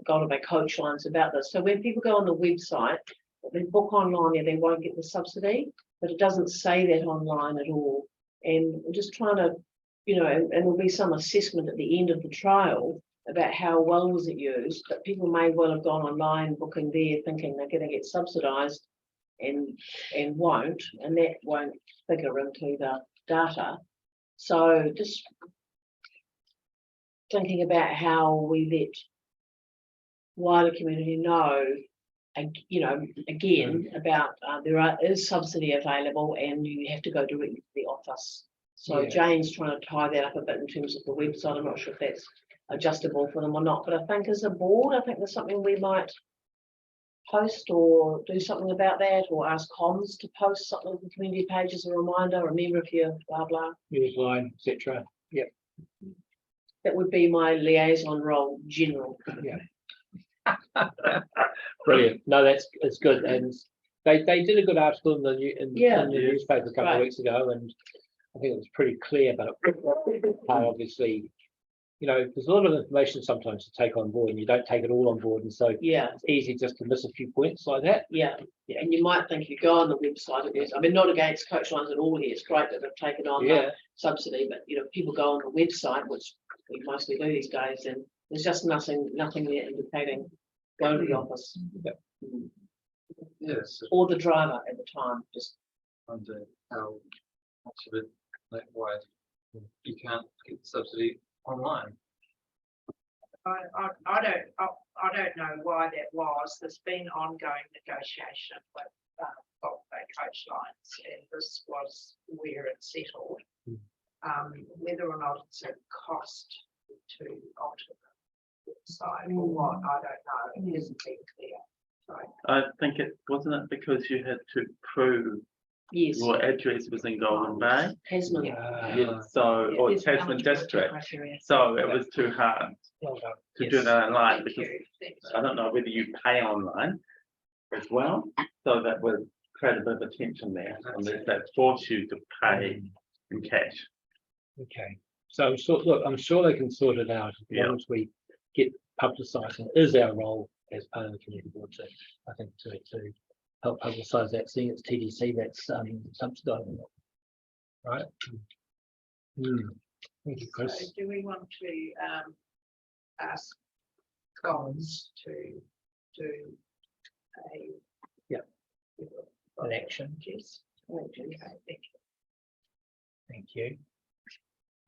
Golden Bay Coach Lines about this. So when people go on the website, they book online, they won't get the subsidy, but it doesn't say that online at all. And we're just trying to, and there'll be some assessment at the end of the trial about how well was it used, but people may well have gone online booking there thinking they're going to get subsidised and won't, and that won't figure into the data. So just thinking about how we let wider community know, again, about there is subsidy available and you have to go directly to the office. So
Yeah.
Jane's trying to tie that up a bit in terms of the website. I'm not sure if that's adjustable for them or not, but I think as a board, I think there's something we might post or do something about that, or ask comms to post something on the community page as a reminder. Remember if you're blah blah.
Newsline, etc. Yep.
That would be my liaison role, general.
Brilliant. No, it's good, and they did a good article in the
Yeah.
newspaper a couple
Right.
of weeks ago, and I think it was pretty clear about how obviously, there's a lot of information sometimes to take on board, and you don't take it all on board, and so
Yeah,
it's easy just to miss a few points like that.
yeah. And you might think if you go on the website, it is. I mean, not against Coach Lines at all here. It's great that they've taken on
Yeah.
the subsidy, but people go on the website, which we mostly do these days, and there's just nothing there indicating go to the office.
Yep.
Yes,
Or the driver at the time, just
wonder how much of it, like why you can't get the subsidy online.
I don't know why that was. There's been ongoing negotiation with Golden Bay Coach Lines, and this was where it settled. Whether or not it's a cost to alter the website or what, I don't know. It isn't been clear. Right.
I think it wasn't because you had to prove
yes.
your address was in Golden Bay.
Tasman.
Yeah, so,
Yeah,
or
there's
Tasman
eligibility
district,
criteria.
so it was too hard
Well done.
to do
Yes.
that online
Thank
because
you. Thanks.
I don't know whether you pay online as well, so that would create a bit of attention there, unless they force you to pay in cash.
Okay. So look, I'm sure they can sort it out as
Yeah.
long as we get publicised, and it is our role as part of the community board to, I think, to help publicise that, seeing it's TDC that's subsidising it. Right. Thank you,
So
Chris.
do we want to ask comms to do a?
Yep. An action.
Yes. Okay, thank you.
Thank you.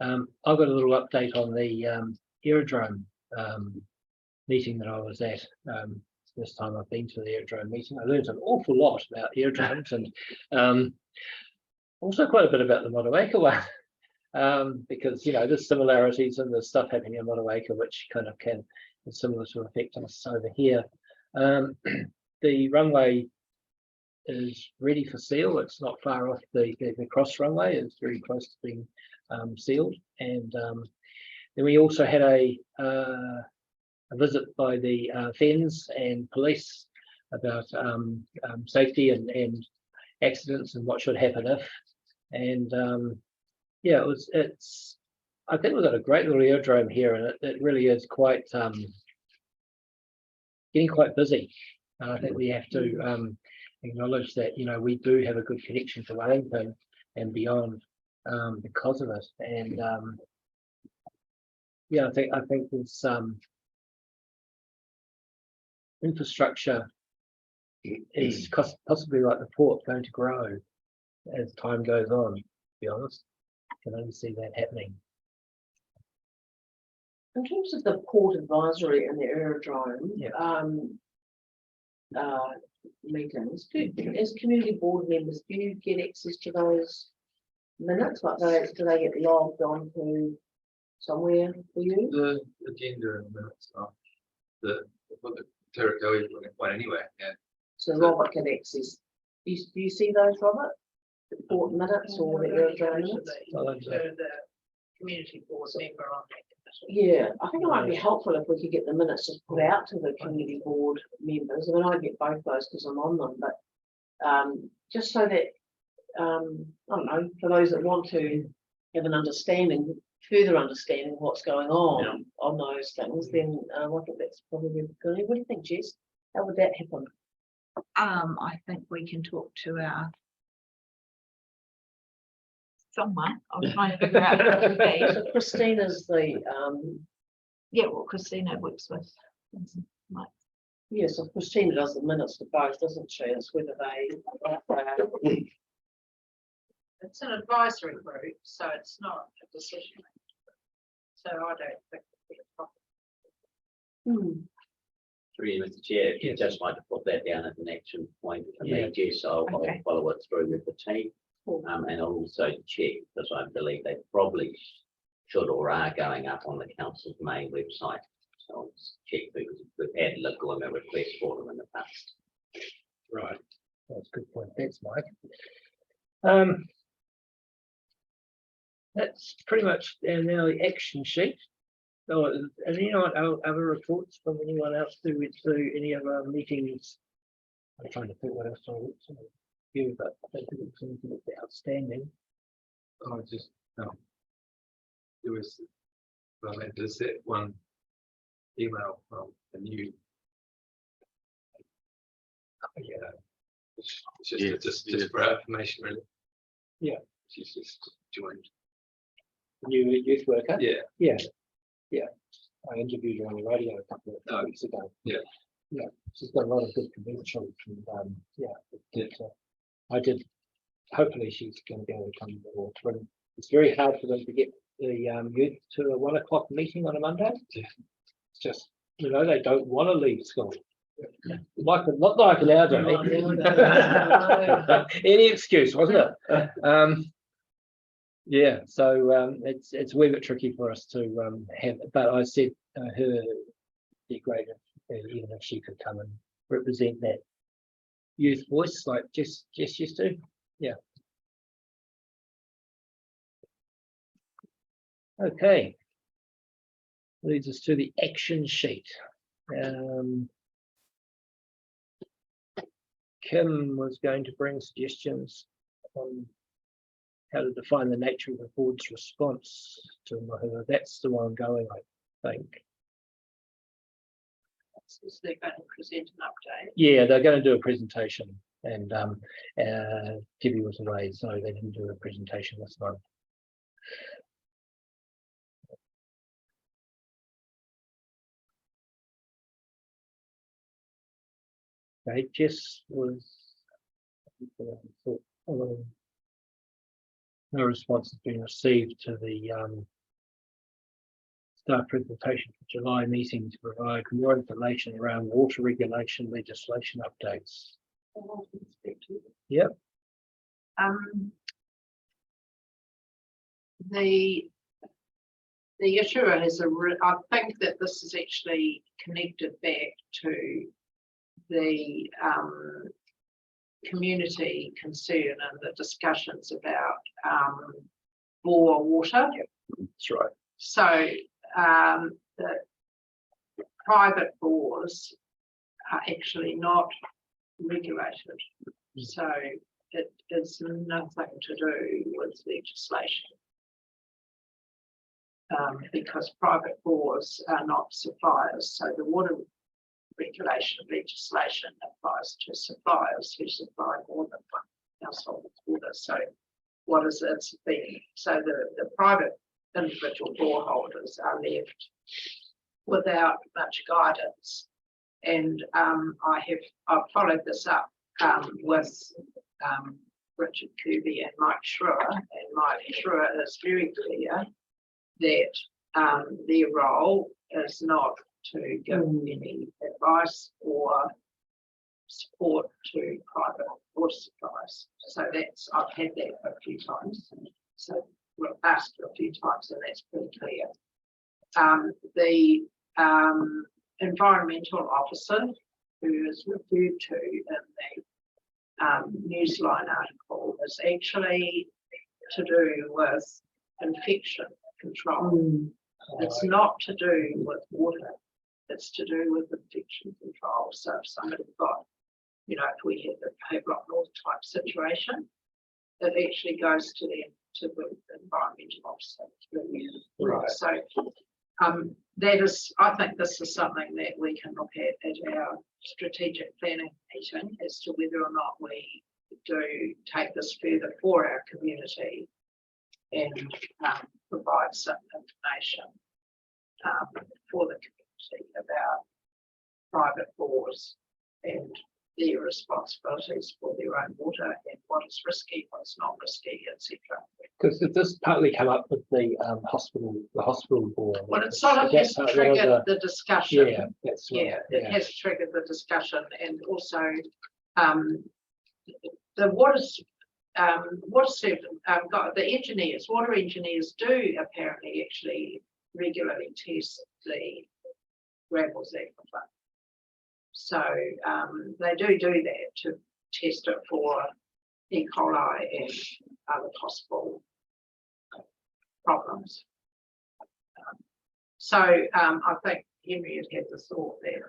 I've got a little update on the aerodrome meeting that I was at. This time I've been to the aerodrome meeting. I learned an awful lot about aerodromes and also quite a bit about the Motueka one, because there's similarities and there's stuff happening in Motueka which kind of can have similar to affect us over here. The runway is ready for seal. It's not far off the cross runway. It's very close to being sealed, and then we also had a visit by the FENS and police about safety and accidents and what should happen if. And yeah, it's I think we've got a great little aerodrome here, and it really is quite getting quite busy. And I think we have to acknowledge that we do have a good connection to Wellington and beyond because of it. And yeah, I think there's infrastructure is possibly like the port going to grow as time goes on. To be honest, I can only see that happening.
In terms of the port advisory and the aerodrome, meetings, as community board members, do you get access to those minutes? Like do they get logged onto somewhere for you?
The agenda and minutes of the Terracotta one anyway, yeah.
So Robert can access. Do you see those, Robert? The port minutes or the aerodrome minutes?
The community board member on that.
Yeah, I think it might be helpful if we could get the minutes just put out to the community board members. I mean, I get both those because I'm on them, but just so that I don't know, for those that want to have an understanding further understanding of what's going on those things, then I think that's probably good. What do you think, Jess? How would that happen?
I think we can talk to our someone. I'm trying to figure out who it would be.
So Christina's the
Yeah, well, Christina works with.
yes, so Christina does the minutes for both, doesn't she? It's whether they
It's an advisory group, so it's not a decision. So I don't think it'd be a problem.
Through you, Mr. Chair, if you
Yes.
just like to put that down as an action point for
Yeah.
me, Jess, I'll
Okay.
follow it through with the team.
Cool.
And I'll also check, because I believe they probably should or are going up on the council's main website. So I'll check, because we've had legitimate requests for them in the past.
Right. That's a good point. Thanks, Mike. That's pretty much now the action sheet. So, has anyone other reports from anyone else who went through any of our meetings? I'm trying to think what else I went through, but I don't think it's anything that's outstanding.
I just, there was, well, there's that one email from the new. Yeah. It's just for information, really.
Yeah.
She's just joined.
New youth worker.
Yeah.
Yeah. I interviewed her on the radio a couple of weeks ago.
Yeah.
Yeah, she's got a lot of good credentials and, I did, hopefully she's going to be able to come to all three. It's very hard for them to get the youth to a 1 o'clock meeting on a Monday.
Yeah.
It's just, they don't want to leave school. Like, not like an any excuse, wasn't it? Yeah, so it's a wee bit tricky for us to have, but I said her be great even if she could come and represent that youth voice like Jess used to. Yeah. Okay. Leads us to the action sheet. Kim was going to bring suggestions on how to define the nature of the board's response to Mahua. That's the one going, I think.
Is they're going to present an update.
Yeah, they're going to do a presentation, and Gibby was away, so they didn't do a presentation this month. Okay, Jess was. No response has been received to the staff presentation for July meeting to provide more information around water regulation legislation updates. Yep.
The issue is I think that this is actually connected back to the community concern and the discussions about bore water.
That's right.
So the private bores are actually not regulated. So it is nothing to do with legislation. Because private bores are not suppliers. So the water regulation legislation applies to suppliers who supply more than one household with water. So what is it being? So the private individual bore holders are left without much guidance. And I've followed this up with Richard Kirby and Mike Schrewer, and Mike Schrewer is very clear that their role is not to give any advice or support to private water supplies. So I've had that a few times. So we've asked a few times, and that's pretty clear. The environmental officer, who is referred to in the Newsline article, is actually to do with infection control. It's not to do with water. It's to do with infection control. So if somebody got, if we had the Havelock North type situation, it actually goes to to the environmental officer.
Right.
So, that is, I think this is something that we can look at our strategic planning meeting as to whether or not we do take this further for our community and provide some information for the community about private bores and their responsibilities for their own water and what is risky, what's not risky, etc.
Because this partly come up with the hospital board.
Well, it sort of has triggered the discussion.
Yeah, that's right.
Yeah, it has triggered the discussion, and also the water water engineers do apparently actually regularly test the Gravels aquifer. So they do that to test it for E. coli and other possible problems. So I think Henry had the thought that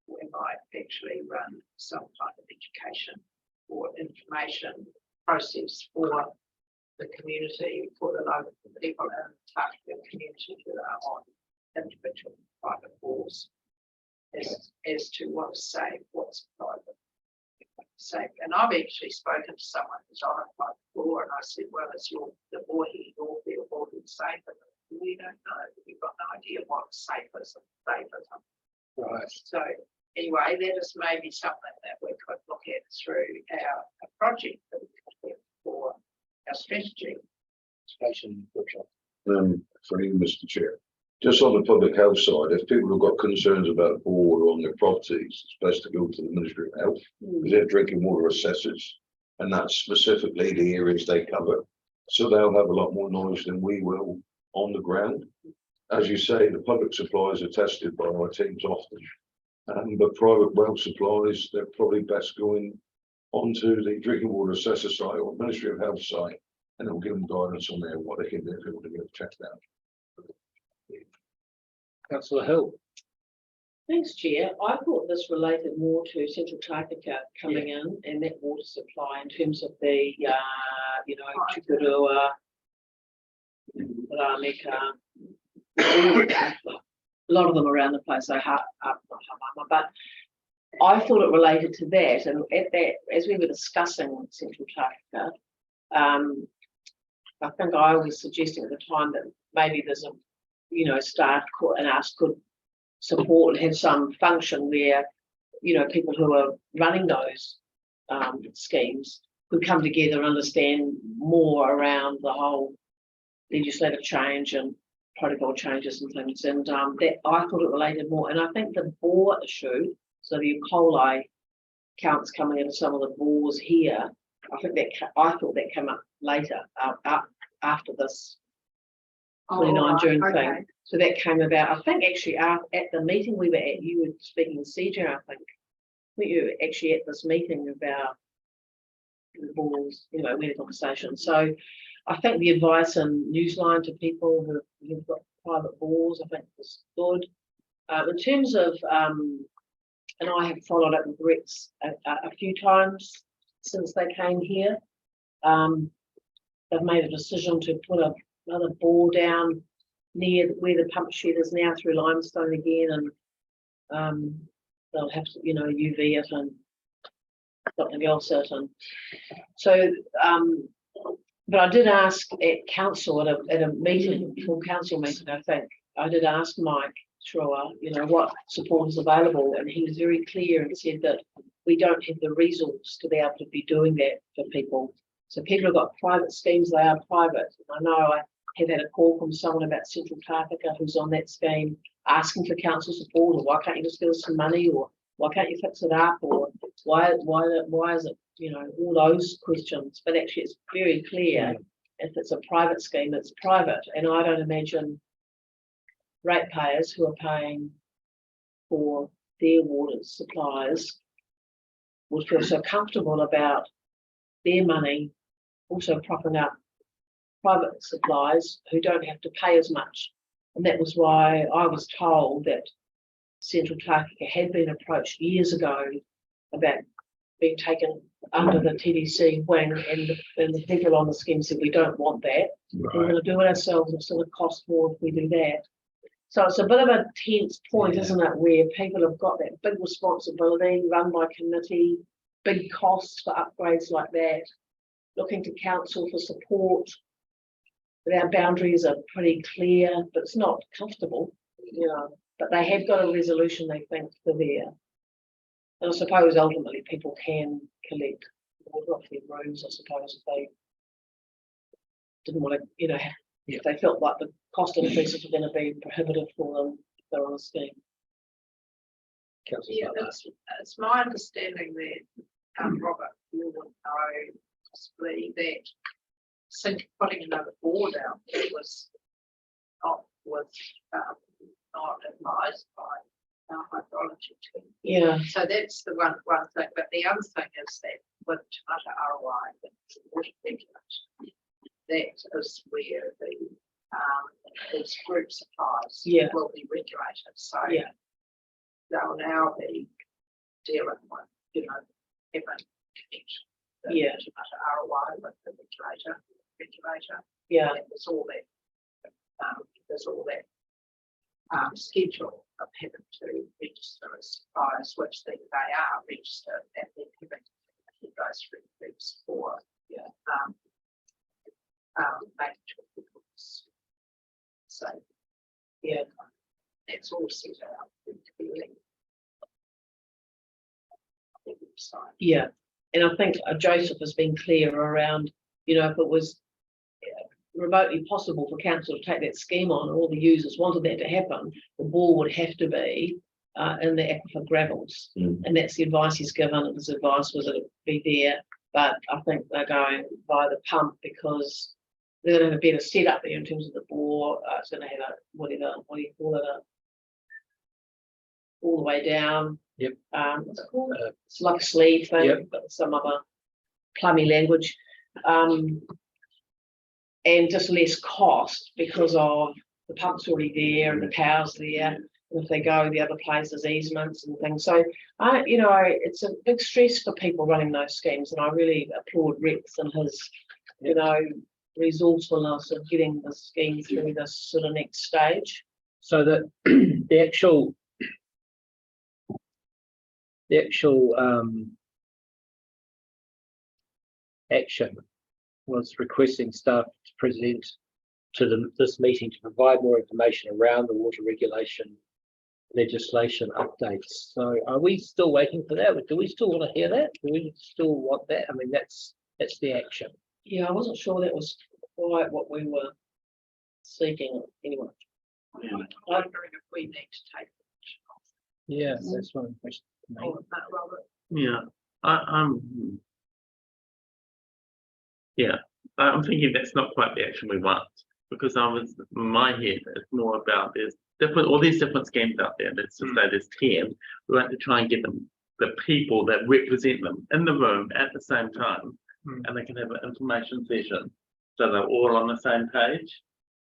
we might actually run some kind of education or information process for the community, for the local people and the community who are on individual private bores as to what's safe, what's private. Safe. And I've actually spoken to someone who's on a private bore, and I said, well, it's the bore here, your field bore is safe, and we don't know. We've got no idea what's safe is and safe isn't.
Right.
So anyway, that is maybe something that we could look at through a project that we could have for our strategy.
Station workshop.
For you, Mr. Chair. Just on the public health side, if people have got concerns about a board on their properties, it's best to go to the Ministry of Health, because they're drinking water assessors, and that's specifically the areas they cover. So they'll have a lot more knowledge than we will on the ground. As you say, the public supplies are tested by our teams often, but private well supplies, they're probably best going onto the drinking water assessor site or Ministry of Health site, and it'll give them guidance on there what they can do if they want to get checked out.
Councillor Hill.
Thanks, Chair. I thought this related more to Central Taipaka coming in and that water supply in terms of the, Chukurua, Rameka, a lot of them around the place, so but I thought it related to that. And at that, as we were discussing Central Taipaka, I think I was suggesting at the time that maybe there's a staff and us could support and have some function where, people who are running those schemes could come together and understand more around the whole legislative change and protocol changes and things. And that I thought it related more. And I think the bore issue, so the E. coli counts coming into some of the bores here, I thought that came up later, after this 29 June thing. So that came about, I think actually at the meeting we were at, you were speaking to CJ, I think you were actually at this meeting about the balls, we had a conversation. So I think the advice and newsline to people who've got private balls, I think was good. In terms of, and I have followed up with Rex a few times since they came here. They've made a decision to put another bore down near where the pump shed is now through limestone again, and they'll have to, UV it and something else it. And so, but I did ask at council at a meeting, full council meeting, I think, I did ask Mike Schroer, what support is available, and he was very clear and said that we don't have the resource to be able to be doing that for people. So people have got private schemes, they are private. I know I have had a call from someone about Central Taipaka who's on that scheme asking for council support, or why can't you just give us some money, or why can't you fix it up, or why is it, all those questions. But actually it's very clear if it's a private scheme, it's private. And I don't imagine ratepayers who are paying for their water supplies would feel so comfortable about their money also propping up private supplies who don't have to pay as much. And that was why I was told that Central Taipaka had been approached years ago about being taken under the TDC when, and the people on the scheme said, we don't want that. We're gonna do it ourselves, it's gonna cost more if we do that. So it's a bit of a tense point, isn't it, where people have got that big responsibility, run by committee, big costs for upgrades like that, looking to council for support. But our boundaries are pretty clear, but it's not comfortable, you know, but they have got a resolution they think for there. And I suppose ultimately people can collect water off their rooms, I suppose, if they didn't want to, you know, if they felt like the cost increases were going to be prohibitive for them if they're on a scheme.
Yeah, it's my understanding that, Robert, you would know possibly that putting another board out there was not advised by our hydrology team.
Yeah,
So that's the one thing, but the other thing is that with Te Mata ROI, the water regulation, that is where these group supplies
Yeah.
will be regulated, so
Yeah.
they'll now be dealing with, you know, having connection.
Yeah.
Te Mata ROI with the regulator.
yeah,
And there's all that schedule of having to register as suppliers, which they are registered, and then having to go through groups for making sure people's so
yeah,
that's all set out in the website.
yeah. And I think Joseph has been clear around, you know, if it was remotely possible for council to take that scheme on and all the users wanted that to happen, the ball would have to be in the aquifer gravels. And that's the advice he's given, and his advice was that it be there, but I think they're going by the pump because they're going to have a better setup there in terms of the bore. It's going to have a, what do you call it, all the way down.
Yep.
What's it called? It's like a sleeve thing,
Yep.
but some other plummy language. And just less cost because of the pump's already there and the power's there. And if they go the other places, easements and things. So you know, it's a big stress for people running those schemes, and I really applaud Rex and his, you know, resourcefulness of getting the scheme through this sort of next stage.
So that the actual action was requesting staff to present to this meeting to provide more information around the water regulation legislation updates. So are we still waiting for that? Do we still want to hear that? Do we still want that? I mean, that's the action.
Yeah, I wasn't sure that was quite what we were seeking anyway.
I'm wondering if we need to take action on
Yeah, that's one question.
that. Or not, Robert.
Yeah, I'm thinking that's not quite the action we want, because in my head, it's more about all these different schemes out there. Let's just say there's 10. We want to try and get the people that represent them in the room at the same time, and they can have an information session so they're all on the same page.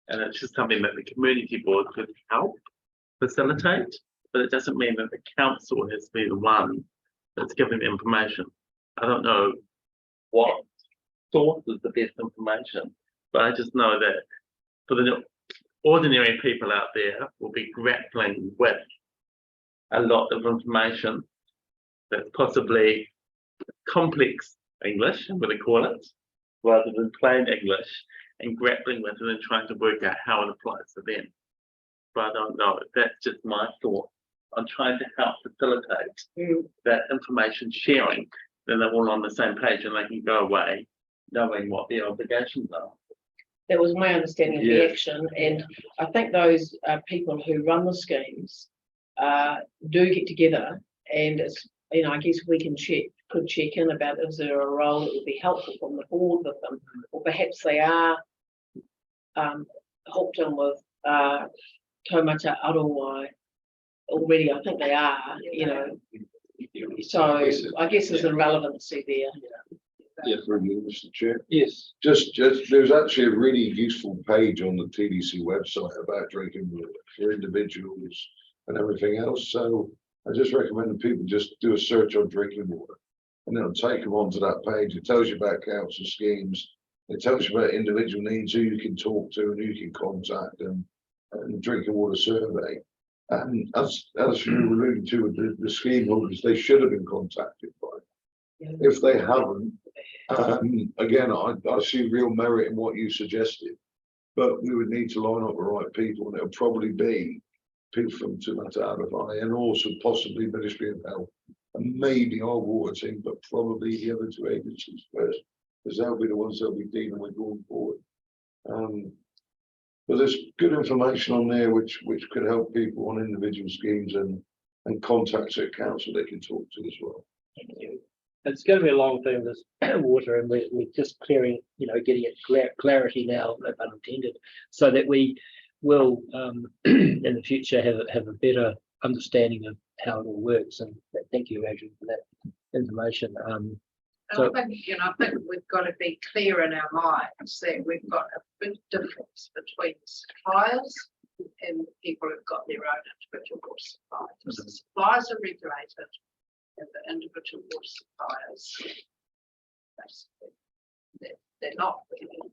And it's just something that the community board could help facilitate, but it doesn't mean that the council has to be the one that's giving the information. I don't know what source is the best information, but I just know that for the ordinary people out there will be grappling with a lot of information that's possibly complex English, I'm going to call it, rather than plain English, and grappling with it and trying to work out how it applies to them. But I don't know, that's just my thought. I'm trying to help facilitate that information sharing, then they're all on the same page and they can go away knowing what their obligations are.
That was my understanding of the action, and I think those people who run the schemes do get together, and it's, you know, I guess we could check in about, is there a role that would be helpful from the board with them, or perhaps they are hooked in with Taumata Arowai already. I think they are, you know. So I guess there's a relevancy there.
Yeah, for you, Mr. Chair.
Yes.
Just, there's actually a really useful page on the TDC website about drinking water for individuals and everything else. So I just recommend that people just do a search on drinking water. and it'll take them onto that page. It tells you about council schemes. It tells you about individual needs, who you can talk to and who you can contact, and drinking water survey. And as you were alluding to with the scheme holders, they should have been contacted by. If they haven't, again, I see real merit in what you suggested, but we would need to line up the right people, and it'll probably be people from Tumatarabai and also possibly Ministry of Health and maybe our water team, but probably the other two agencies first, because they'll be the ones they'll be dealing with going forward. But there's good information on there which could help people on individual schemes and contacts at council they can talk to as well.
Thank you. It's going to be a long thing, this water, and we're just clearing, getting it clarity now, if unintended, so that we will in the future have a better understanding of how it all works. And thank you, Adrian, for that information. So-
I think we've got to be clear in our minds that we've got a big difference between suppliers and people who've got their own individual water suppliers. The suppliers are regulated, and the individual water suppliers, basically, they're not really.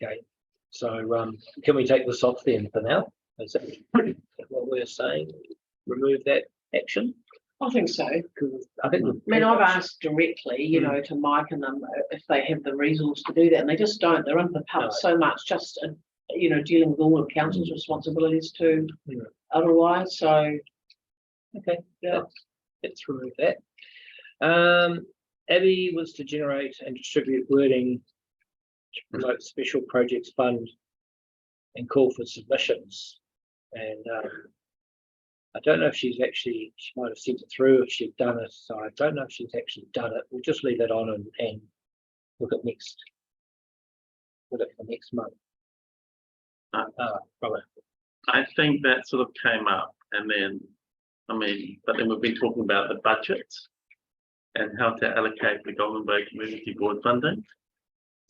Okay, so can we take this off then for now? Is that what we're saying? Remove that action?
I think so.
Because I think
I've asked directly, to Mike and them if they have the resource to do that, and they just don't. They're in the pub so much, just dealing with all of council's responsibilities too. Otherwise, so
okay, yeah, let's remove that. Abby was to generate and distribute wording to promote special projects fund and call for submissions. And I don't know if she might have sent it through if she'd done it. So I don't know if she's actually done it. We'll just leave it on and look at for next month. Robert.
I think that sort of came up, and then, but then we've been talking about the budget and how to allocate the Golden Bay Community Board funding.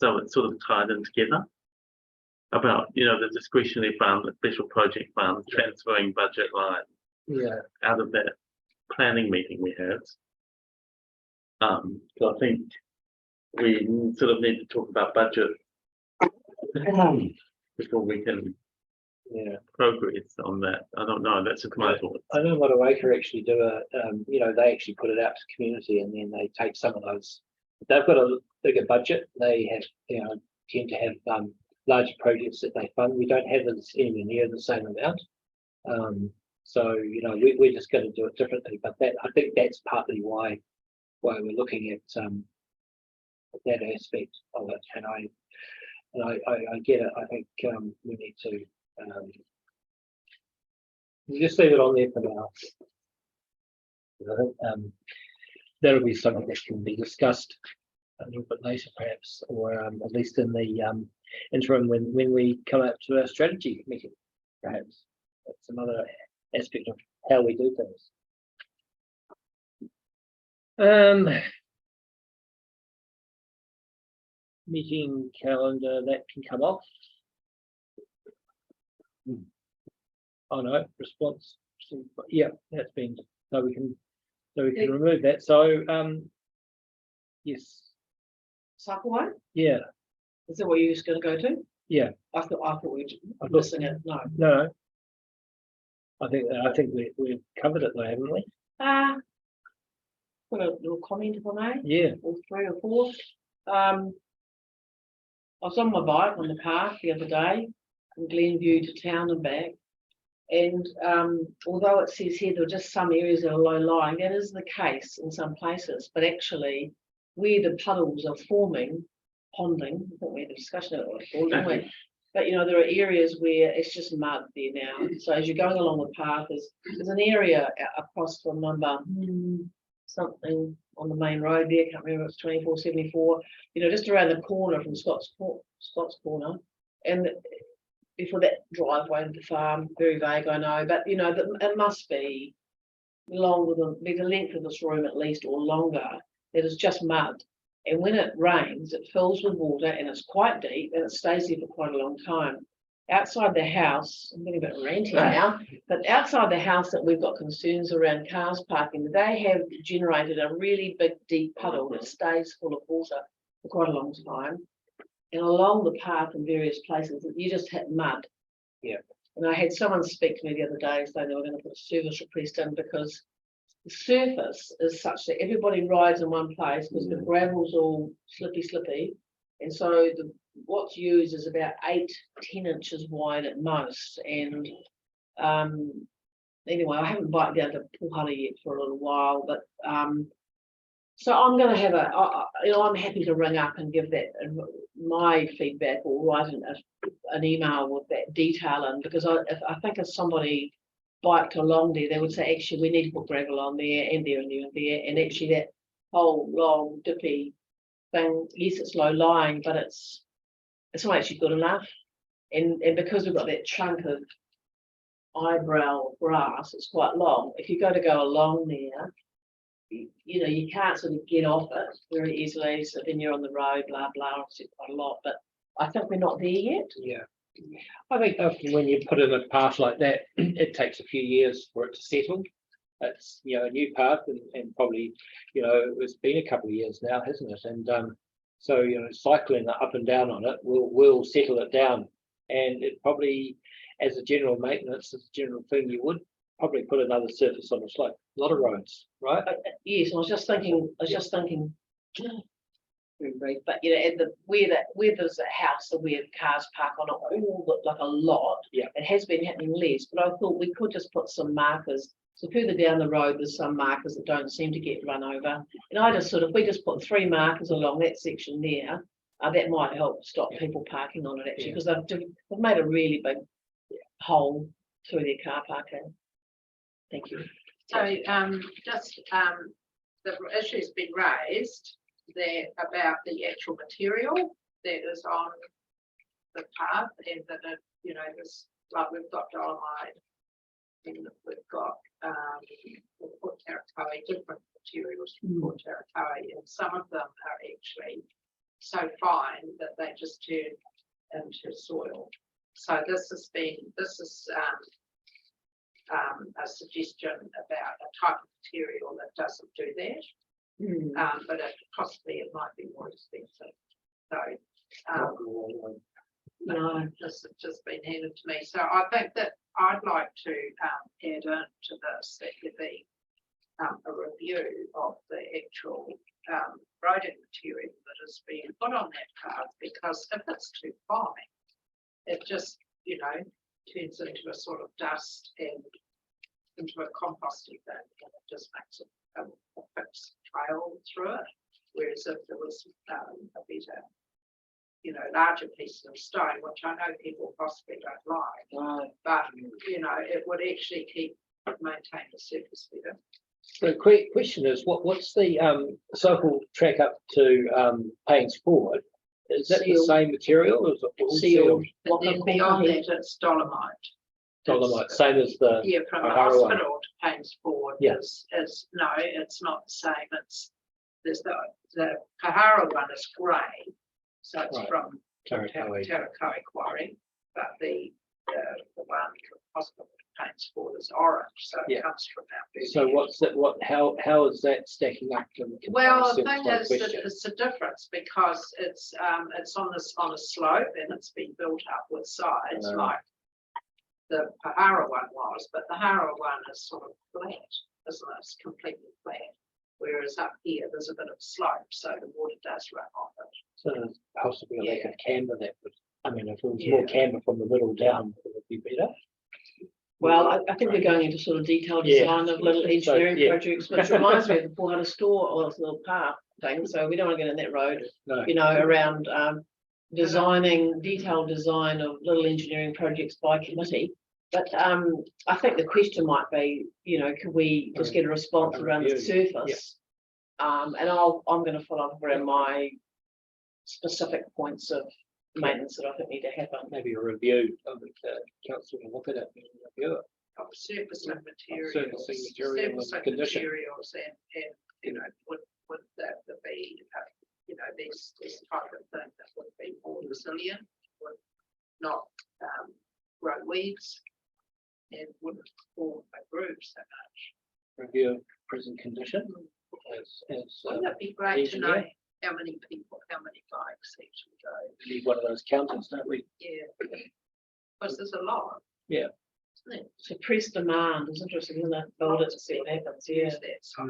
So it's sort of tied in together about, the discretionary fund, the special project fund, transferring budget line out of that planning meeting we had. So I think we sort of need to talk about budget before we can progress on that. I don't know, that's just my thought.
I know Motueka actually do they actually put it out to community, and then they take some of those. They've got a bigger budget. They have, tend to have larger projects that they fund. We don't have anywhere near the same amount. So we're just going to do it differently. But I think that's partly why we're looking at that aspect of it. And I get it. I think we need to just leave it on there for now. I think that'll be something that can be discussed a little bit later, perhaps, or at least in the interim when we come up to our strategy meeting, perhaps. That's another aspect of how we do things. Meeting calendar, that can come off. Oh no, response. Yeah, that's been, so we can remove that. So yes.
cycle one?
Yeah.
Is that what you're just going to go to?
Yeah.
I thought we were missing it. No.
No. I think we've covered it though, haven't we?
Put a little comment if I may.
Yeah.
Or 3 or 4. I was on my bike on the path the other day from Glenview to town and back. And although it says here there are just some areas that are low lying, that is the case in some places. But actually, where the puddles are forming, ponding, I think we had a discussion about what it's called, didn't we? But there are areas where it's just mud there now. So as you're going along the path, there's an area across from number something on the main road there. I can't remember. It's 2474. Just around the corner from Scott's Corner, and before that driveway to the farm. Very vague, I know, but it must be longer than the length of this room at least, or longer. It is just mud. And when it rains, it fills with water and it's quite deep and it stays there for quite a long time. outside the house, I'm getting a bit ranty now, but outside the house that we've got concerns around cars parking, they have generated a really big deep puddle that stays full of water for quite a long time. And along the path in various places, you just hit mud.
Yeah.
And I had someone speak to me the other day saying they were going to put a service request in because the surface is such that everybody rides in one place because the gravel's all slippy. And so what's used is about 8-10 inches wide at most. And anyway, I haven't biked down to Puhara yet for a little while, but so I'm going to have I'm happy to ring up and give that my feedback or write an email with that detail in, because I think if somebody biked along there, they would say, actually, we need to put gravel on there and there and there and there. And actually that whole long dippy thing, yes, it's low lying, but it's not actually good enough. And because we've got that chunk of eyebrow grass, it's quite long. If you go along there, you know, you can't sort of get off it very easily. So then you're on the road, blah, blah, obviously quite a lot, but I think we're not there yet.
Yeah. I think often when you put in a path like that, it takes a few years for it to settle. It's, you know, a new path and probably, you know, it's been a couple of years now, hasn't it? And so, you know, cycling up and down on it will settle it down. And it probably, as a general maintenance, as a general thing, you would probably put another surface on the slope. A lot of roads, right?
Yes, I was just thinking, very brief, but you know, at where there's a house or where cars park on it, all look like a lot.
Yeah.
It has been happening less, but I thought we could just put some markers. So further down the road, there's some markers that don't seem to get run over. And I just if we just put 3 markers along that section there, that might help stop people parking on it actually, because they've made a really big hole through their car parking. Thank you.
So the issue's been raised there about the actual material that is on the path, and that it, you know, this, like we've got dolomite and we've got port terracotta, different materials from port terracotta, and some of them are actually so fine that they just turn into soil. So this is a suggestion about a type of material that doesn't do that. But possibly it might be more expensive. So no, this has just been handed to me. So I think that I'd like to add in to this that there be a review of the actual roading material that is being put on that path, because if it's too fine, it just, you know, turns into a sort of dust and into a composting bin, and it just makes it a fixed trail through it. Whereas if there was a better, you know, larger piece of stone, which I know people possibly don't like, but you know, it would actually maintain the surface better.
The question is, what's the cycle track up to Paynes Ford? Is that the same material, or is it all sealed?
And then beyond that, it's dolomite.
Dolomite, same as the
From the
Pahara one.
hospital to Paynes Ford is no, it's not the same. There's the Pahara one is grey, so it's from Terracotta Quarry, but the one from hospital to Paynes Ford is orange, so it comes from that.
So what's that? How is that stacking up to?
Well, the thing is that it's a difference because it's on a slope and it's been built up with sides like the Pahara one was, but the Pahara one is sort of flat, isn't it? It's completely flat. Whereas up here, there's a bit of slope, so the water does run off it.
So there's possibly a lack of camber that would, I mean, if it was more camber from the middle down, it would be better.
Well, I think we're going into sort of detailed design of little engineering projects, which reminds me of the Puhara store or this little park thing. So we don't want to get in that road, you know, around detailed design of little engineering projects by committee. But I think the question might be, you know, could we just get a response around the surface? And I'm going to follow up around my specific points of maintenance that I think need to happen.
Maybe a review of the council can look at it and review it.
Of surfacing materials,
Surfacing material and condition.
materials, and you know, would that be you know, this type of thing that would be more resilient, would not weeds. And wouldn't form a group so much.
Review of present condition.
Wouldn't it be great to know
engineer.
how many people, how many bikes each would go?
We need one of those counters, don't we?
Yeah. Because there's a lot.
Yeah.
Isn't it?
So press demand is interesting, isn't it? Build it to see what happens, yeah.
Use that side.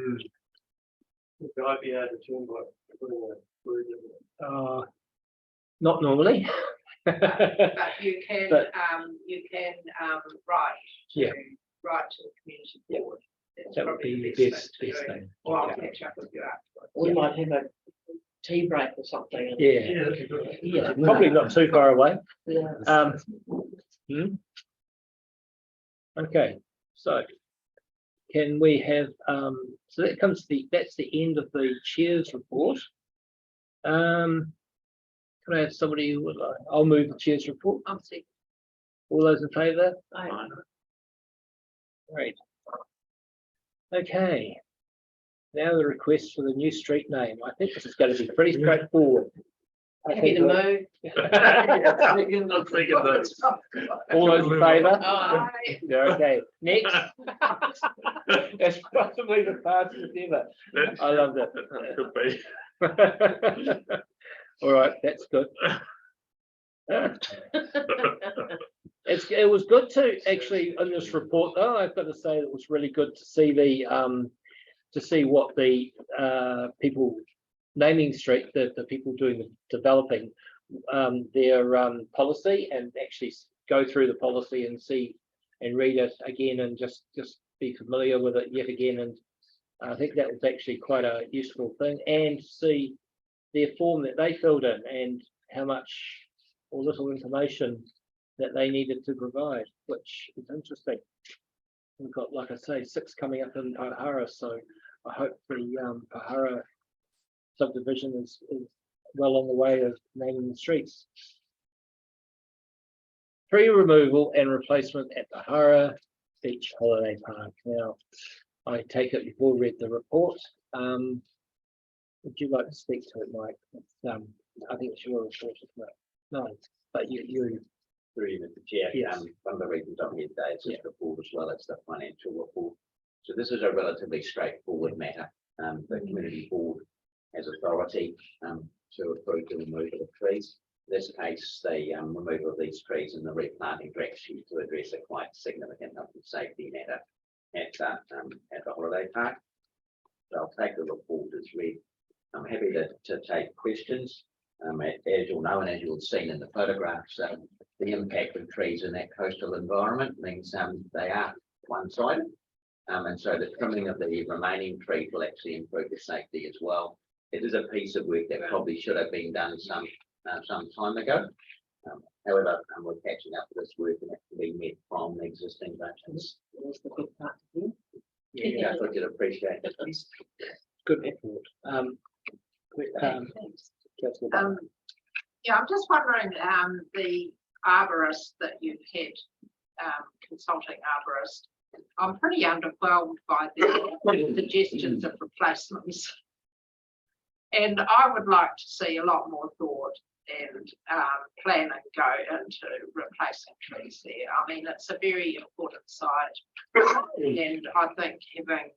Would I be able to invite, bring a word in?
Not normally.
But you can,
But-
write. to-
Yeah.
Write to the community
Yeah.
board. That's
That would
probably
be
the
the best
to do.
thing.
Or I'll
Yeah.
catch up with you afterwards.
We might have a tea break or something. and-
Yeah,
Yeah, that'd be good.
Yeah.
probably not too far away.
Yeah.
Okay, so can we have, so that comes to that's the end of the chair's report. Can I have somebody who would like, I'll move the chair's report.
I'm sick.
All those in favour?
I-
Great. Okay. Now the request for the new street name. I think this is going to be pretty straightforward. I
Happy
think
to
we'll-
move.
Not thinking those.
All those in favour?
Oh,
Yeah, okay, next. That's possibly the fastest ever. I loved it.
Could be.
All right, that's good. It was good to actually, in this report though, I've got to say it was really good to see to see what the people naming street, the people doing the developing their policy, and actually go through the policy and see and read it again and just be familiar with it yet again. And I think that was actually quite a useful thing, and see their form that they filled in and how much or little information that they needed to provide, which is interesting. We've got, like I say, 6 coming up in Pohara, so I hope the Pohara subdivision is well on the way of naming the streets. Tree removal and replacement at Pohara Beach Holiday Park. Now, I take it you've all read the report. Would you like to speak to it, Mike? It's, I think it's your report, isn't it? No, but you.
Through you, Mr. Chair.
Yes.
One of the reasons I'm here today is this
Yeah.
report as well as the financial report. So this is a relatively straightforward matter. The community board has authority to approve the removal of trees. In this case, the removal of these trees and the replanting direction to address a quite significant health and safety matter at the holiday park. So I'll take the report as read. I'm happy to take questions. As you'll know, and as you'll have seen in the photographs, the impact of trees in that coastal environment means they are one-sided. And so the trimming of the remaining trees will actually improve the safety as well. It is a piece of work that probably should have been done some time ago. However, we're catching up with this work and it can be met from the existing budgets.
that's the good part. Yeah.
Yeah, I thought you'd appreciate it.
Good report. Councillor Butler.
Yeah, I'm just wondering, the arborist that you've had, consulting arborist, I'm pretty underwhelmed by the suggestions of replacements. And I would like to see a lot more thought and planning go into replacing trees there. I mean, it's a very important site. And I think having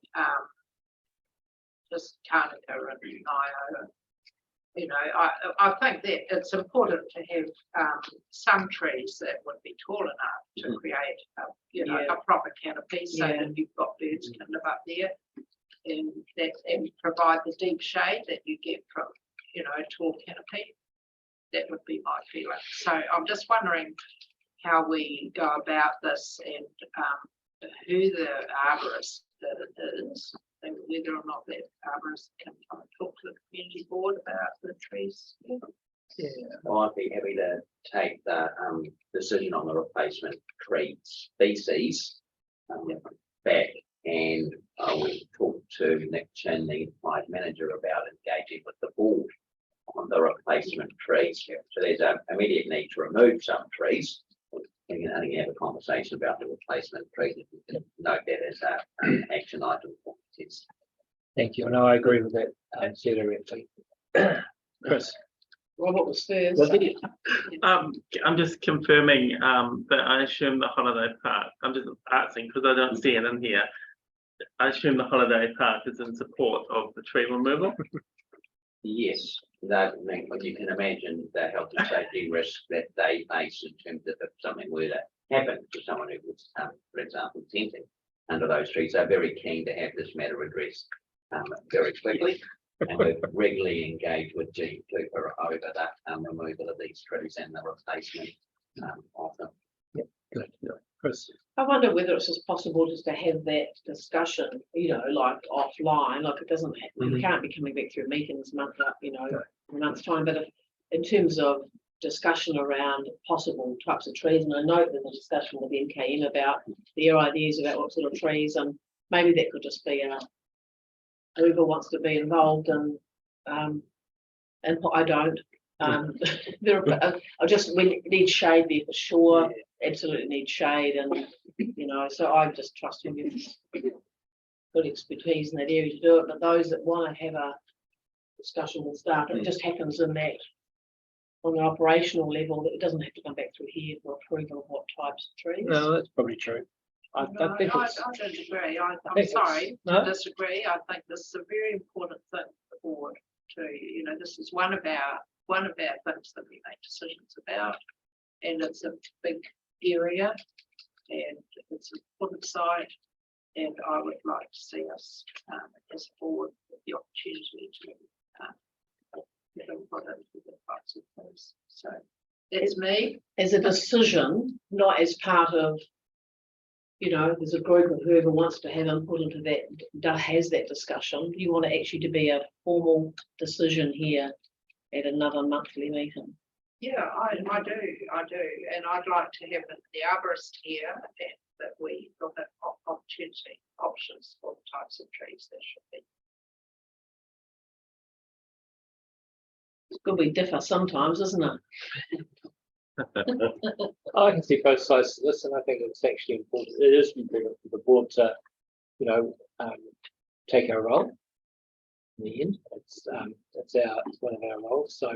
just Kānaka and Ngaio, you know, I think that it's important to have some trees that would be tall enough to create a proper canopy so
Yeah.
that you've got birds can live up there and provide the deep shade that you get from a tall canopy. That would be my feeling. So I'm just wondering how we go about this and who the arborist that it is, and whether or not that arborist can come and talk to the community board about the trees.
Well, I'd be happy to take the decision on the replacement tree species back, and I will talk to Nick Chin, the applied manager, about engaging with the board on the replacement trees. So there's an immediate need to remove some trees. We can only have a conversation about the replacement trees. If you can note that as an action item for this.
Thank you. No, I agree with that. Actually. Chris.
Robert was first.
Well, did you?
I'm just confirming, that I assume the holiday park, I'm just asking because I don't see it in here. I assume the holiday park is in support of the tree removal.
Yes, that, but you can imagine the health and safety risk that they face in terms of if something were to happen to someone who was, for example, tenting under those trees. They're very keen to have this matter addressed very quickly. And we're regularly engaged with G Cooper over the removal of these trees and the replacement of them.
Good. Chris.
I wonder whether it's just possible just to have that discussion, you know, like offline, like it doesn't, we can't be coming back through meetings month up, you know, in a month's time, but if, in terms of discussion around possible types of trees, and I know there's a discussion with NKM about their ideas about what sort of trees, and maybe that could just be whoever wants to be involved and I don't. We need shade there for sure. Absolutely need shade, and you know, so I just trust him with good expertise in that area to do it. But those that want to have a discussion with staff, it just happens in that on an operational level that it doesn't have to come back through here for approval of what types of trees.
No, that's probably true. I
No,
think
I
it's,
don't agree. I'm
think it's-
sorry
no?
to disagree. I think this is a very important thing for the board to, you know, this is one of our things that we make decisions about. And it's a big area and it's an important site. And I would like to see us as a board with the opportunity to input into the types of things. So that's me.
As a decision, not as part of, you know, there's a group of whoever wants to have input into that, has that discussion. You want it actually to be a formal decision here at another monthly meeting.
Yeah, I do, and I'd like to have the arborist here and that we look at opportunity options for the types of trees that should be.
It's good we differ sometimes, isn't it?
I can see both sides to this, and I think it's actually important. It is important for the board to, you know, take our role. In the end, it's one of our roles. So,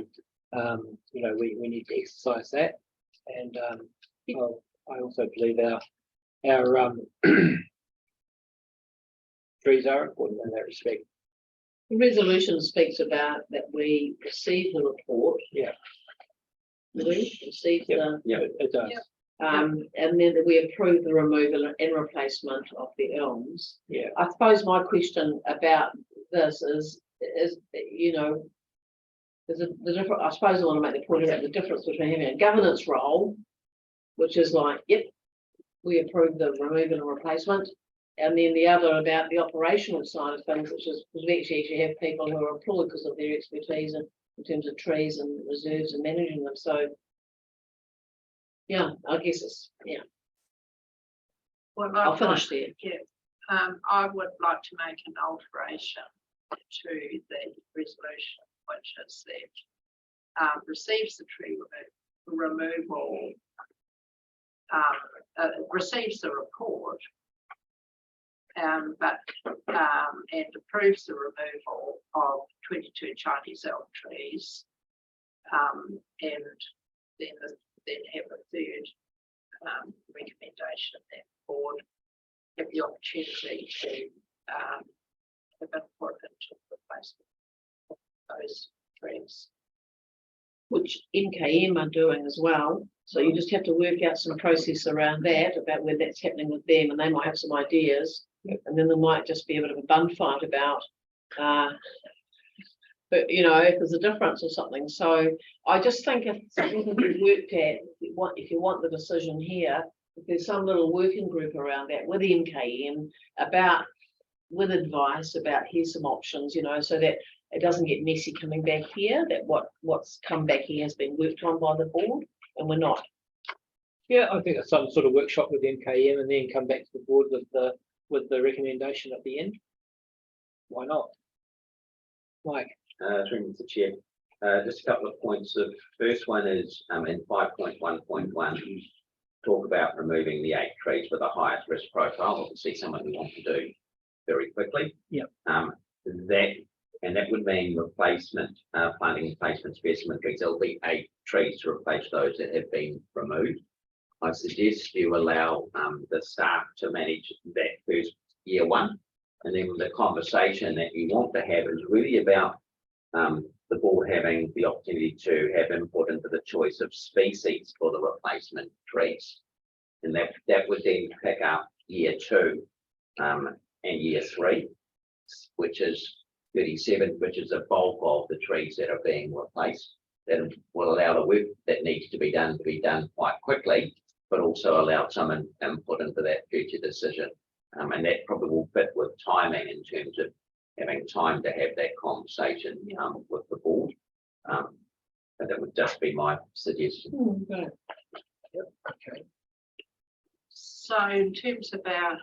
you know, we need to exercise that, and I also believe our trees are important in that respect.
The resolution speaks about that we receive the report.
Yeah.
We receive the.
Yeah, it does.
Yep.
And then we approve the removal and replacement of the elms.
Yeah.
I suppose my question about this is, you know, there's the different, I suppose I want to make the point about the difference between having a governance role, which is like, yep, we approve the removal and replacement. And then the other about the operational side of things, which is because we actually have people who are employed because of their expertise in terms of trees and reserves and managing them. So, yeah, I guess it's, yeah,
Well,
I'll finish there.
Yeah, I would like to make an alteration to the resolution, which is that receives the tree removal, receives the report, and approves the removal of 22 Chinese elm trees, and then have a third recommendation that the board have the opportunity to have input into the replacement of those trees.
Which NKM are doing as well. So you just have to work out some process around that, about where that's happening with them, and they might have some ideas. And then there might just be a bit of a bun fight about, but you know, if there's a difference or something. So I just think if something can be worked at, if you want the decision here, if there's some little working group around that with NKM about, with advice about here's some options, you know, so that it doesn't get messy coming back here, that what's come back here has been worked on by the board, and we're not.
Yeah, I think it's some sort of workshop with NKM, and then come back to the board with the recommendation at the end. Why not? Mike.
Through Mr. Chair, just a couple of points. The first one is in 5.1.1, talk about removing the 8 trees with the highest risk profile. Obviously, something we want to do very quickly.
Yeah.
That And that would mean replacement, planting replacement specimen trees. There'll be 8 trees to replace those that have been removed. I suggest you allow the staff to manage that first year one. And then the conversation that you want to have is really about the board having the opportunity to have input into the choice of species for the replacement trees. And that would then pick up year 2 and year 3, which is 37, which is the bulk of the trees that are being replaced. That will allow the work that needs to be done quite quickly, but also allow some input into that future decision. And that probably will fit with timing in terms of having time to have that conversation with the board. And that would just be my suggestion.
Okay.
So in terms of our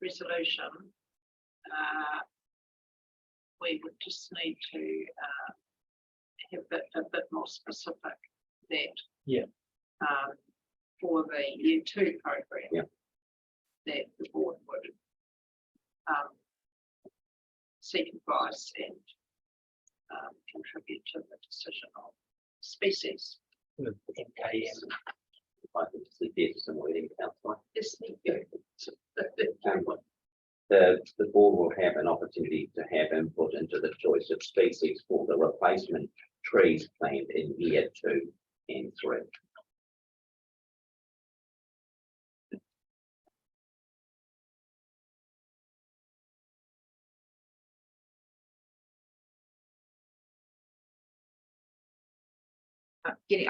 resolution, we would just need to have it a bit more specific that.
Yeah.
For the year 2 program.
Yeah.
That the board would seek advice and contribute to the decision of species.
With NKM.
If I could suggest some wording, councillor.
Yes, thank you.
The board will have an opportunity to have input into the choice of species for the replacement trees planted in year 2 and 3.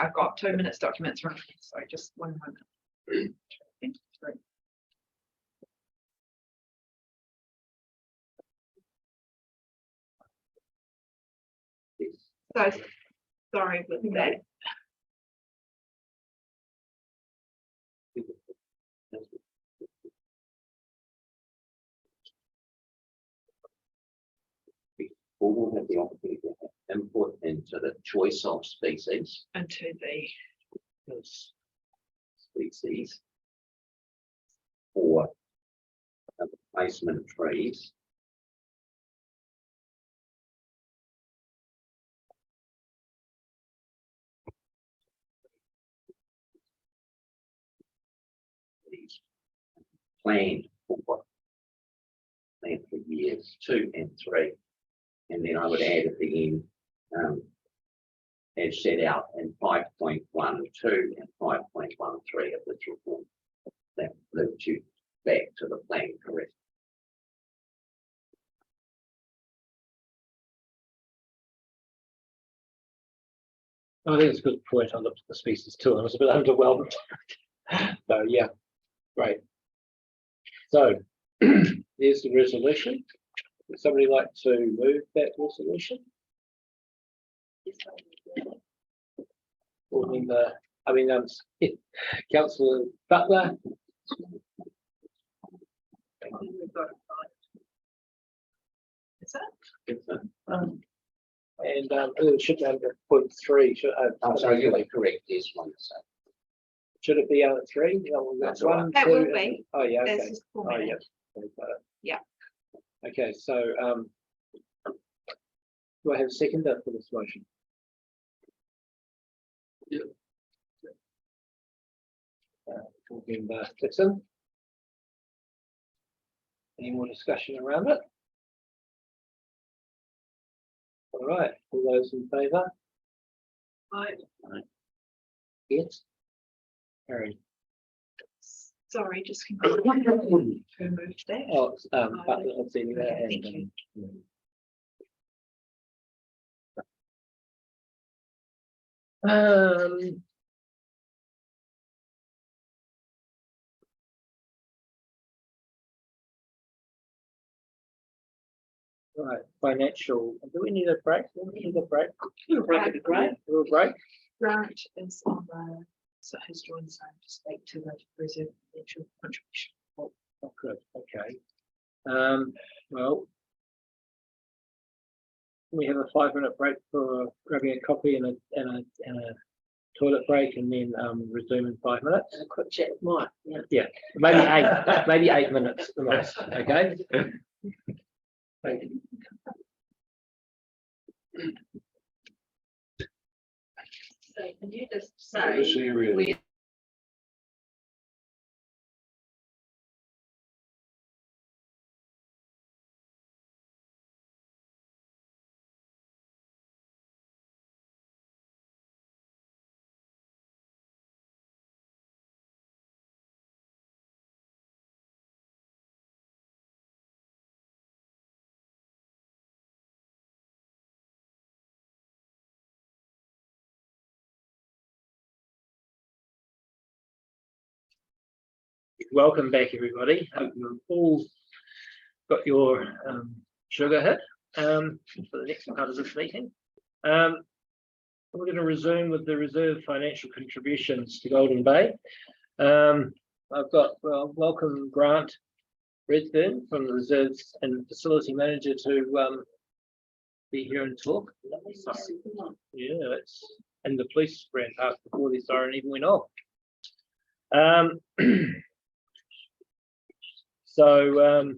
I've got 2 minutes documents from, so just 1 moment. So, sorry with that.
Board will have the opportunity to have input into the choice of species.
Into the
Species for replacement trees. Planned for years 2 and 3. And then I would add at the end, as set out in 5.12 and 5.13 of this report, that moves you back to the plan, correct?
I think it's a good point. I looked at the species too, and I was a bit underwhelmed. So yeah, great. So there's the resolution. Would somebody like to move that resolution? Or Councillor Butler.
Is that?
And it should be under point 3.
I'm sorry, you were correct, yes, one, so.
Should it be under 3?
That's
One,
right.
That
2,
will
and-
be.
Oh, yeah,
That's
okay.
just 4
Oh, yeah.
minutes. Yeah.
Okay, so do I have a seconder for this motion?
Yeah.
Member Dixon. Any more discussion around it? All right, all those in favour? Yes. Carried.
Sorry, just can who moved that?
Oh, Butler, I've seen that.
Okay, thank
and, right, financial, do we need a break? Do we need a break?
Break it, great.
A little break?
Grant is on the, so has joined so to speak to the reserve financial contribution.
Oh, good, okay. Well, we have a 5-minute break for grabbing a coffee and a toilet break, and then resume in 5 minutes.
And a quick chat, Mike, yeah.
Yeah, maybe 8 minutes the most, okay? Thank you.
So can you just
This
say,
area.
we-
Welcome back, everybody. Hope you've all got your sugar hit for the next part of this meeting. We're going to resume with the reserve financial contributions to Golden Bay. I've got welcome Grant Redfern from the Reserves and Facility Manager to be here and talk. Sorry. Yeah, it's and the police ran past before the siren even went off. So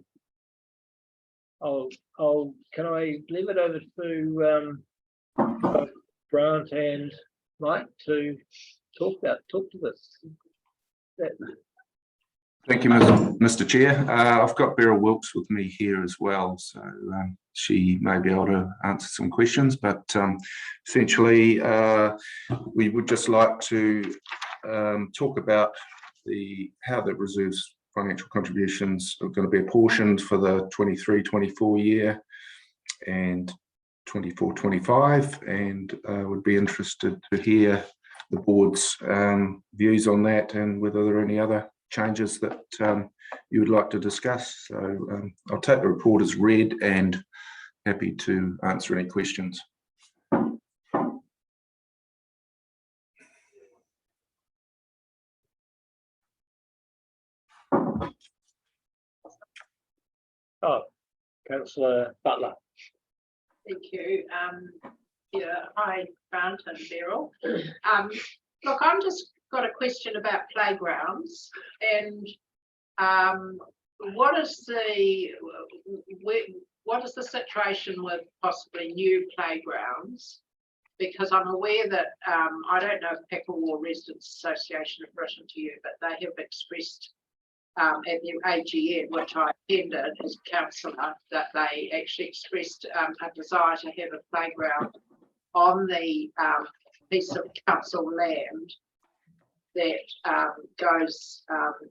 can I leave it over to Grant and Mike to talk to this?
Thank you, Mr. Chair. I've got Beryl Wilkes with me here as well, so she may be able to answer some questions, but essentially we would just like to talk about how the reserves financial contributions are going to be apportioned for the 23-24 year and 24-25, and would be interested to hear the board's views on that and whether there are any other changes that you would like to discuss. So I'll take the report as read and happy to answer any questions.
Oh, Councillor Butler.
thank you. Yeah, hi, Grant and Beryl. Look, I'm just got a question about playgrounds and what is the situation with possibly new playgrounds? Because I'm aware that I don't know if Pekawar Residents Association have written to you, but they have expressed at the AGM, which I attended as a councillor, that they actually expressed a desire to have a playground on the piece of council land that goes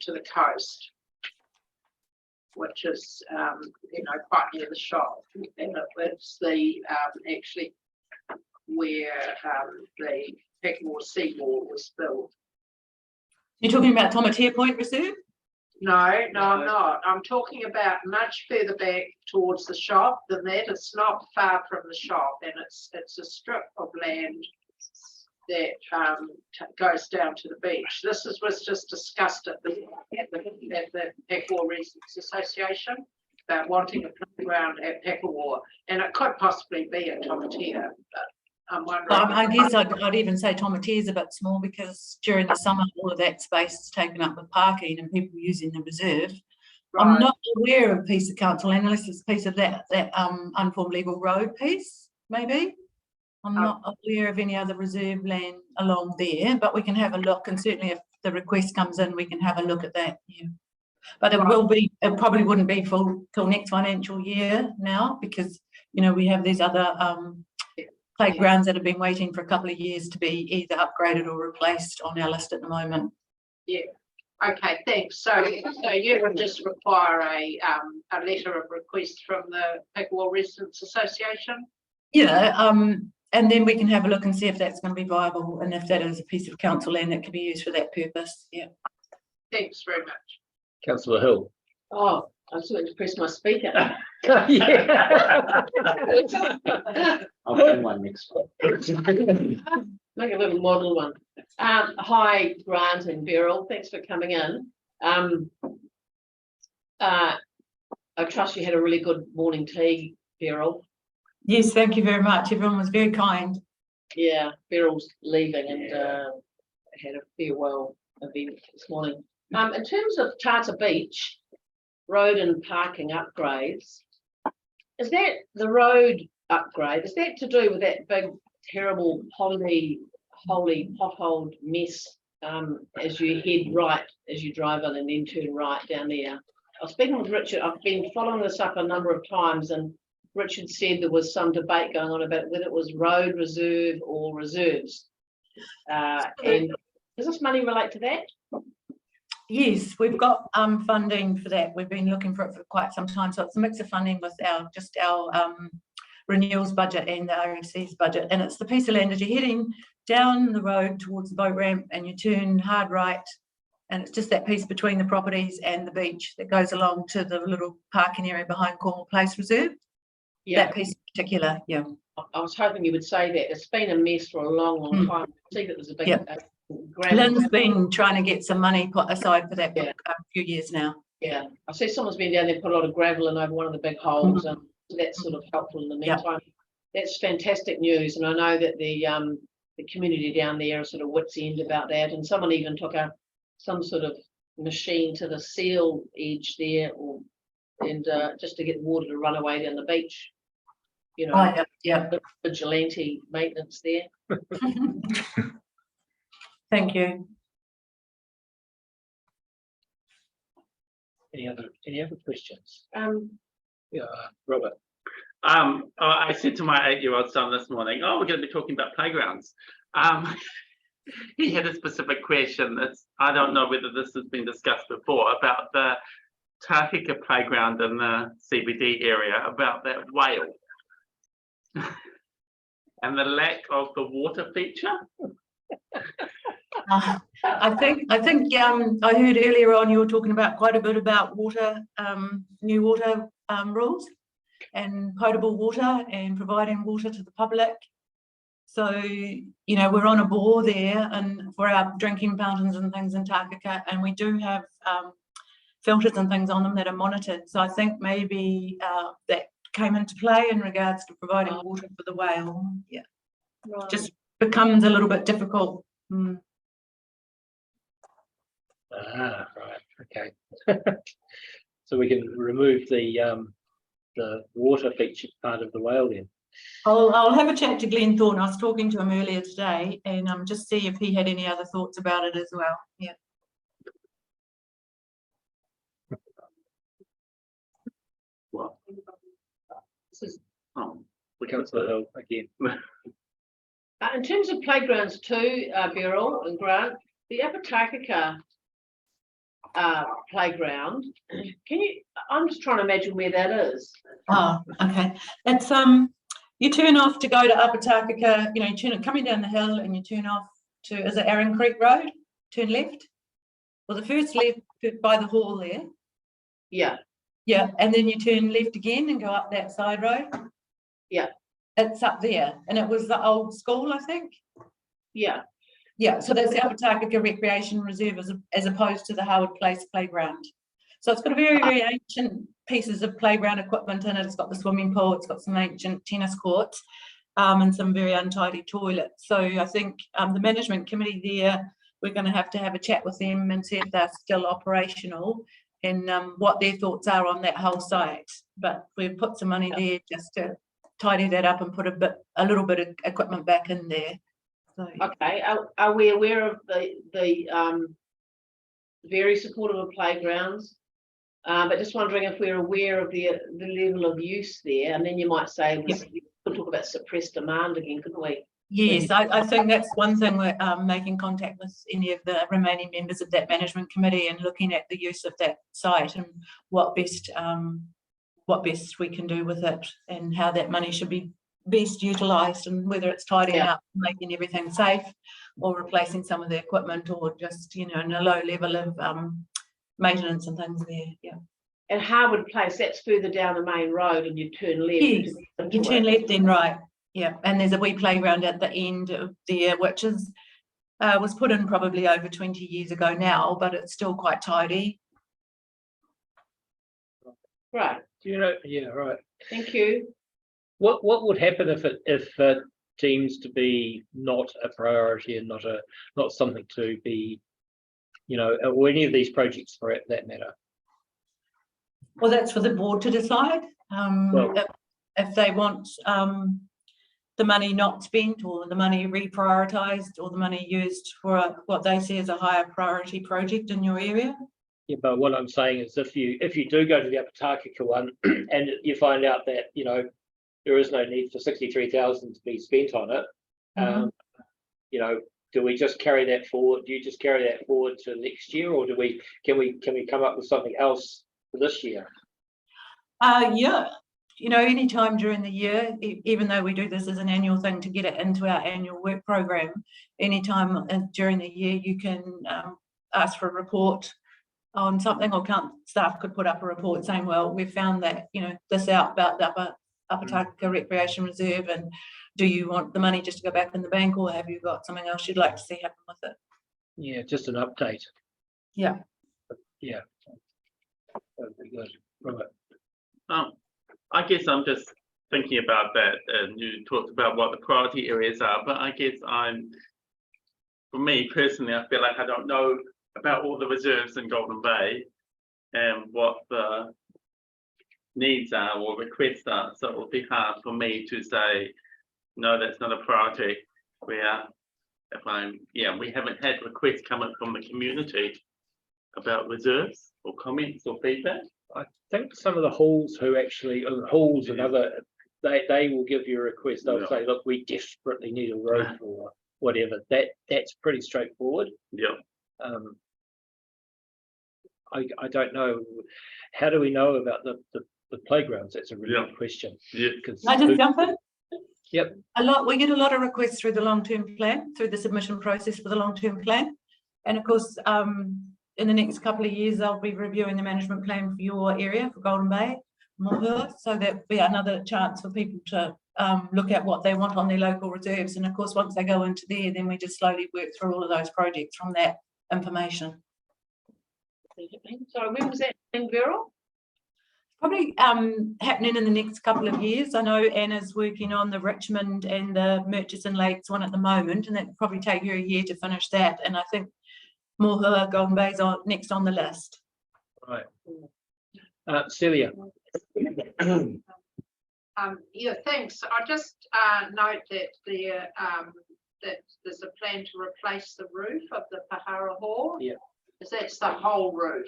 to the coast, which is quite near the shop, and it's the actually where the Pekawar seawall was built.
You're talking about Tomatea Point Reserve?
No, I'm not. I'm talking about much further back towards the shop than that. It's not far from the shop, and it's a strip of land that goes down to the beach. This was just discussed at the Pekawar Residents Association about wanting a playground at Pekawar, and it could possibly be at Tomatea, but I'm wondering.
I guess I'd even say Tomatea is a bit small because during the summer all of that space is taken up with parking and people using the reserve. Right. I'm not aware of a piece of council land unless it's a piece of that unformed legal road piece, maybe. I'm not aware of any other reserve land along there, but we can have a look, and certainly if the request comes in, we can have a look at that. Yeah. But it will be, it probably wouldn't be till next financial year now, because we have these other playgrounds that have been waiting for a couple of years to be either upgraded or replaced on our list at the moment.
Yeah. Okay, thanks. So you would just require a letter of request from the Pekawar Residents Association?
Yeah, and then we can have a look and see if that's going to be viable and if that is a piece of council land that can be used for that purpose. Yeah.
Thanks very much.
Councillor Hill.
Oh, I was going to press my speaker.
Yeah.
I'll bring one next one.
Make a little model one. Hi, Grant and Beryl. Thanks for coming in. I trust you had a really good morning tea, Beryl.
Yes, thank you very much. Everyone was very kind.
Yeah, Beryl's leaving and had a farewell event this morning. In terms of Tata Beach road and parking upgrades, is that the road upgrade, is that to do with that big, terrible holy potholed mess as you head right, as you drive in and then turn right down there? I was speaking with Richard, I've been following this up a number of times, and Richard said there was some debate going on about whether it was road reserve or reserves. And does this money relate to that?
Yes, we've got funding for that. We've been looking for it for quite some time. So it's a mix of funding with our renewals budget and the REC's budget. And it's the piece of land as you're heading down the road towards the boat ramp and you turn hard right. And it's just that piece between the properties and the beach that goes along to the little parking area behind Cornwall Place Reserve.
Yeah,
That piece in particular, yeah.
I was hoping you would say that. It's been a mess for a long time. I see that there's a big
Yep.
gravel.
Lynn's been trying to get some money put aside for that for
Yeah.
a few years now.
Yeah, I see someone's been down there, put a lot of gravel in over one of the big holes, and that's sort of helpful in the
Yeah.
meantime. That's fantastic news, and I know that the community down there are sort of wits end about that, and someone even took some sort of machine to the seal edge there, and just to get water to run away down the beach. You know,
Oh, yeah,
vigilante maintenance there.
yeah. Thank you.
Any other questions?
Yeah,
Robert.
I said to my 8-year-old son this morning, oh, we're going to be talking about playgrounds. He had a specific question that's, I don't know whether this has been discussed before, about the Tākeka playground in the CBD area, about that whale. And the lack of the water feature.
I think I heard earlier on you were talking about quite a bit about water, new water rules and potable water and providing water to the public. So, you know, we're on a bore there and for our drinking fountains and things in Tākeka, and we do have filters and things on them that are monitored. So I think maybe that came into play in regards to providing water for the whale. Yeah,
right.
just becomes a little bit difficult.
Right, okay. So we can remove the water feature part of the whale then.
I'll have a chat to Glenn Thorne. I was talking to him earlier today, and just see if he had any other thoughts about it as well. Yeah.
Well,
This is
Councillor Hill again.
in terms of playgrounds too, Beryl and Grant, the Upper Tākeka playground. I'm just trying to imagine where that is.
Oh, okay. It's you turn off to go to Upper Tākeka, you know, you turn coming down the hill and you turn off to, is it Arran Creek Road? Turn left. Well, the first left by the hall there.
Yeah,
Yeah, and then you turn left again and go up that side road.
Yeah.
It's up there, and it was the old school, I think.
yeah.
Yeah, so that's the Upper Tākeka Recreation Reserve as opposed to the Howard Place Playground. So it's got a very ancient pieces of playground equipment in it. It's got the swimming pool, it's got some ancient tennis courts, and some very untidy toilets. So I think the management committee there, we're going to have a chat with them and see if they're still operational and what their thoughts are on that whole site. But we've put some money there just to tidy that up and put a little bit of equipment back in there. So,
Okay, are we aware of the very supportive of playgrounds? But just wondering if we're aware of the level of use there, and then you might say we could talk about suppressed demand again, couldn't we?
yes, I think that's one thing we're making contact with any of the remaining members of that management committee and looking at the use of that site and what best we can do with it and how that money should be best utilised, and whether it's tidying up, making everything safe, or replacing some of the equipment, or just, you know, in a low level of maintenance and things there. Yeah.
And Harwood Place, that's further down the main road, and you turn left.
Yes, you turn left then right. Yeah, and there's a wee playground at the end of there, which is was put in probably over 20 years ago now, but it's still quite tidy.
Right.
Do you know? Yeah, right.
Thank you.
What would happen if it seems to be not a priority and not something to be, you know, or any of these projects for that matter?
Well, that's for the board to decide. if they want the money not spent or the money reprioritised or the money used for what they see as a higher priority project in your area.
Yeah, but what I'm saying is if you do go to the Apatakaka one and you find out that, you know, there is no need for 63,000 to be spent on it, you know, do we just carry that forward? Do you just carry that forward to next year, or can we come up with something else for this year?
Yeah, you know, anytime during the year, even though we do this as an annual thing to get it into our annual work program, anytime during the year you can ask for a report on something, or staff could put up a report saying, well, we've found that, you know, this out about the Apatakaka Recreation Reserve, and do you want the money just to go back in the bank, or have you got something else you'd like to see happen with it?
Yeah, just an update.
Yeah.
Yeah. That'd be good. Right.
I guess I'm just thinking about that, and you talked about what the priority areas are, but I guess for me personally, I feel like I don't know about all the reserves in Golden Bay and what the needs are or requests are. So it will be hard for me to say, no, that's not a priority. We haven't had requests coming from the community about reserves or comments or feedback.
I think some of the halls halls and other, they will give you a request. They'll say, look, we desperately need a road or whatever. That's pretty straightforward.
Yeah.
I don't know. How do we know about the playgrounds? That's a really good question.
Yeah.
Can I just jump in?
Yep.
We get a lot of requests through the long-term plan, through the submission process for the long-term plan. And of course, in the next couple of years, I'll be reviewing the management plan for your area, for Golden Bay, Mohua, so that'll be another chance for people to look at what they want on their local reserves. And of course, once they go into there, then we just slowly work through all of those projects from that information.
So when was that in Beryl?
Probably happening in the next couple of years. I know Anna's working on the Richmond and the Murchison Lakes one at the moment, and that'll probably take her a year to finish that. And I think Mohua, Golden Bay's next on the list.
Right. Celia.
Yeah, thanks. I just note that that there's a plan to replace the roof of the Pahara Hall.
Yeah.
That's the whole roof.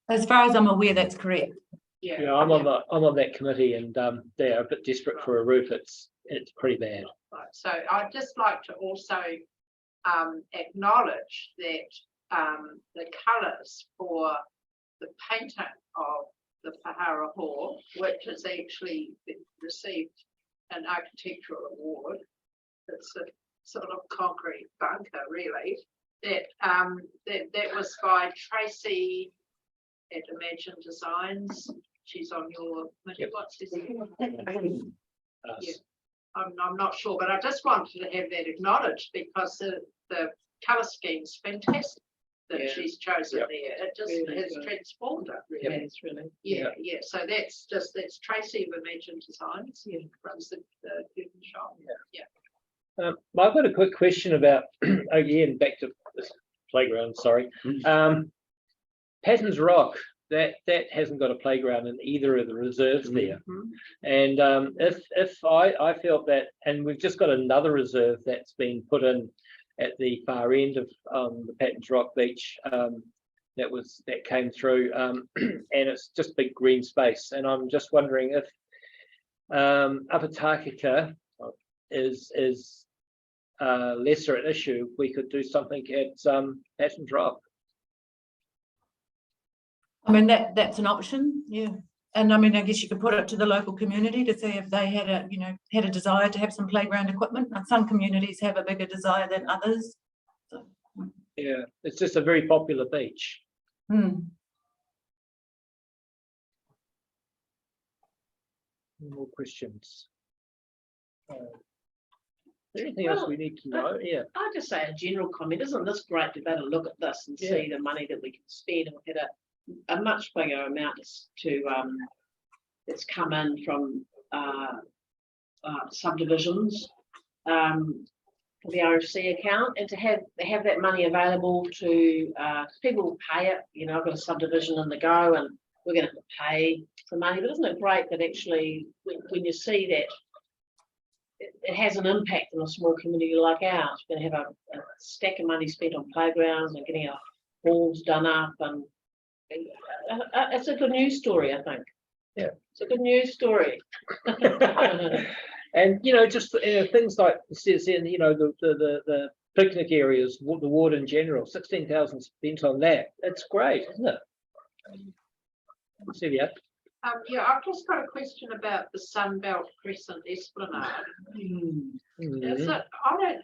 As far as I'm aware, that's correct.
Yeah, I'm on that committee, and they're a bit desperate for a roof. It's pretty bad.
Right. So I'd just like to also acknowledge that the colours for the painting of the Pahara Hall, which has actually received an architectural award, it's a sort of concrete bunker, really. That was by Tracy at Imagine Designs. She's on your committee. What's his name? Yeah. I'm not sure, but I just wanted to have that acknowledged because the colour scheme's fantastic that she's chosen there. It just has transformed it, really.
It's really.
Yeah. So that's Tracy of Imagine Designs. Yeah, runs the curtain shop. Yeah.
I've got a quick question about again back to this playground. Sorry, Patton's Rock. That hasn't got a playground in either of the reserves there. And if I felt that, and we've just got another reserve that's been put in at the far end of the Patton's Rock Beach that came through, and it's just big green space. And I'm just wondering if Apatakaka is lesser an issue. We could do something at Patton's Rock.
I mean, that's an option, yeah. And I mean, I guess you could put it to the local community to see if they had a desire to have some playground equipment. And some communities have a bigger desire than others. So.
Yeah, it's just a very popular beach. More questions? Is there anything else we need to know? Yeah.
I'll just say a general comment. Isn't this great to be able to look at this and see the money that we can spend, and we had a much bigger amount that's come in from subdivisions for the RFC account, and to have that money available to people pay it. You know, I've got a subdivision in the go, and we're gonna have to pay some money, but isn't it great that actually, when you see that it has an impact on a small community like ours, we're gonna have a stack of money spent on playgrounds and getting our halls done up, and it's a good news story, I think.
Yeah.
It's a good news story.
And, you know, just things like it says in, you know, the picnic areas, the ward in general, 16,000 spent on that. That's great, isn't it? Celia.
Yeah, I've just got a question about the Sunbelt Crescent Esplanade. Is it, I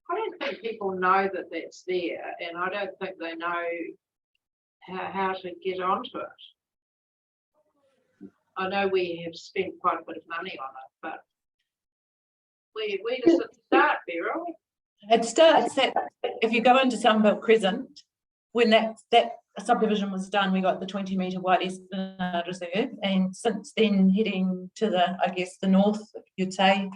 don't think people know that that's there, and I don't think they know how to get onto it. I know we have spent quite a bit of money on it, but where does it start, Beryl?
It starts at, if you go into Sunbelt Crescent, when that subdivision was done, we got the 20-metre wide Esplanade Reserve, and since then heading to the, I guess, the north, you'd say,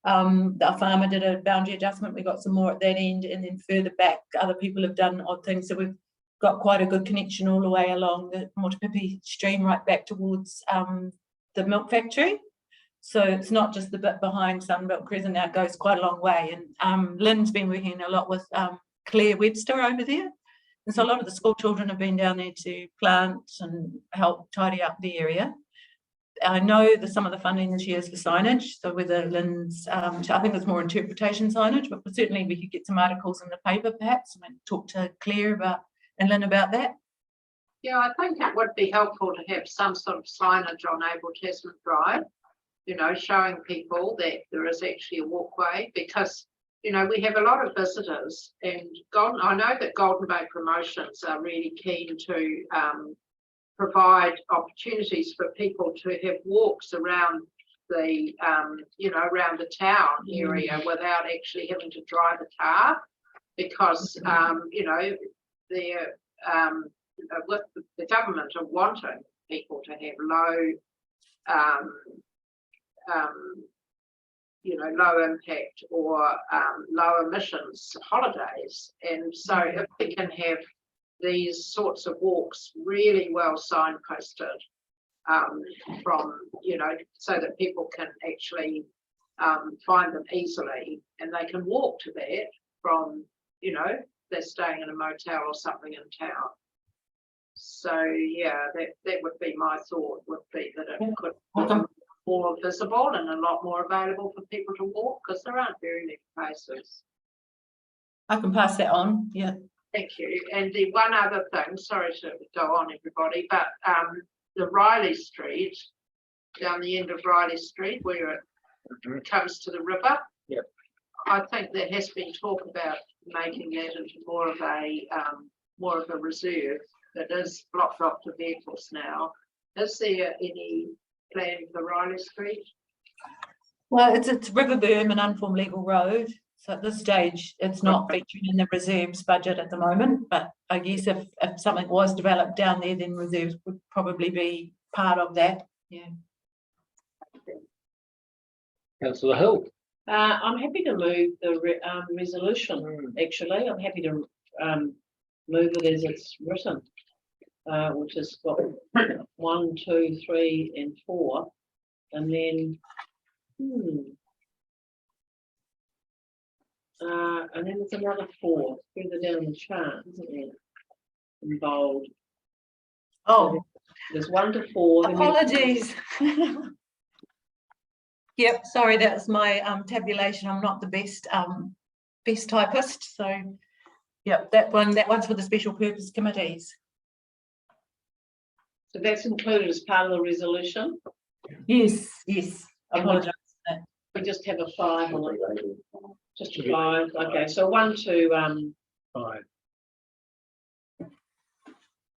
our farmer did a boundary adjustment, we got some more at that end, and then further back, other people have done odd things, so we've got quite a good connection all the way along the Motupipi stream right back towards the milk factory. So it's not just the bit behind Sunbelt Crescent, now it goes quite a long way. And Lynn's been working a lot with Claire Webster over there. And so a lot of the school children have been down there to plant and help tidy up the area. I know that some of the funding this year is for signage. So whether Lynn's, I think it's more interpretation signage, but certainly we could get some articles in the paper perhaps and talk to Claire and Lynn about that.
Yeah, I think it would be helpful to have some sort of signage on Abel Tasman Drive, you know, showing people that there is actually a walkway, because, you know, we have a lot of visitors, and I know that Golden Bay Promotions are really keen to provide opportunities for people to have walks around the, you know, around the town area without actually having to drive a car, because, you know, they're, with the government are wanting people to have low, you know, low impact or low emissions holidays. And so if we can have these sorts of walks really well signposted from, you know, so that people can actually find them easily, and they can walk to that from, you know, they're staying in a motel or something in town. So yeah, that would be my thought, would be that it could be more visible and a lot more available for people to walk, because there aren't very many places.
I can pass that on, yeah.
Thank you. And the one other thing, sorry to go on everybody, but the Riley Street, down the end of Riley Street where it comes to the river.
Yep.
I think there has been talk about making that into more of a reserve that is blocked off to vehicles now. Is there any plan for Riley Street?
Well, it's River Berm, an unformed legal road. So at this stage, it's not featuring in the reserves budget at the moment, but I guess if something was developed down there, then reserves would probably be part of that, yeah.
Councillor Hill.
I'm happy to move the resolution, actually. I'm happy to move it as it's written, which has got 1, 2, 3 and 4. And then, and then there's another 4 further down the chart, isn't there? In bold.
Oh,
there's 1 to 4.
apologies. Yep, sorry, that was my tabulation. I'm not the best best typist, so yep, that one's for the special purpose committees.
So that's included as part of the resolution.
Yes, I
And
apologise.
we just have a 5 on it. Just a 5. Okay, so 1 to
5.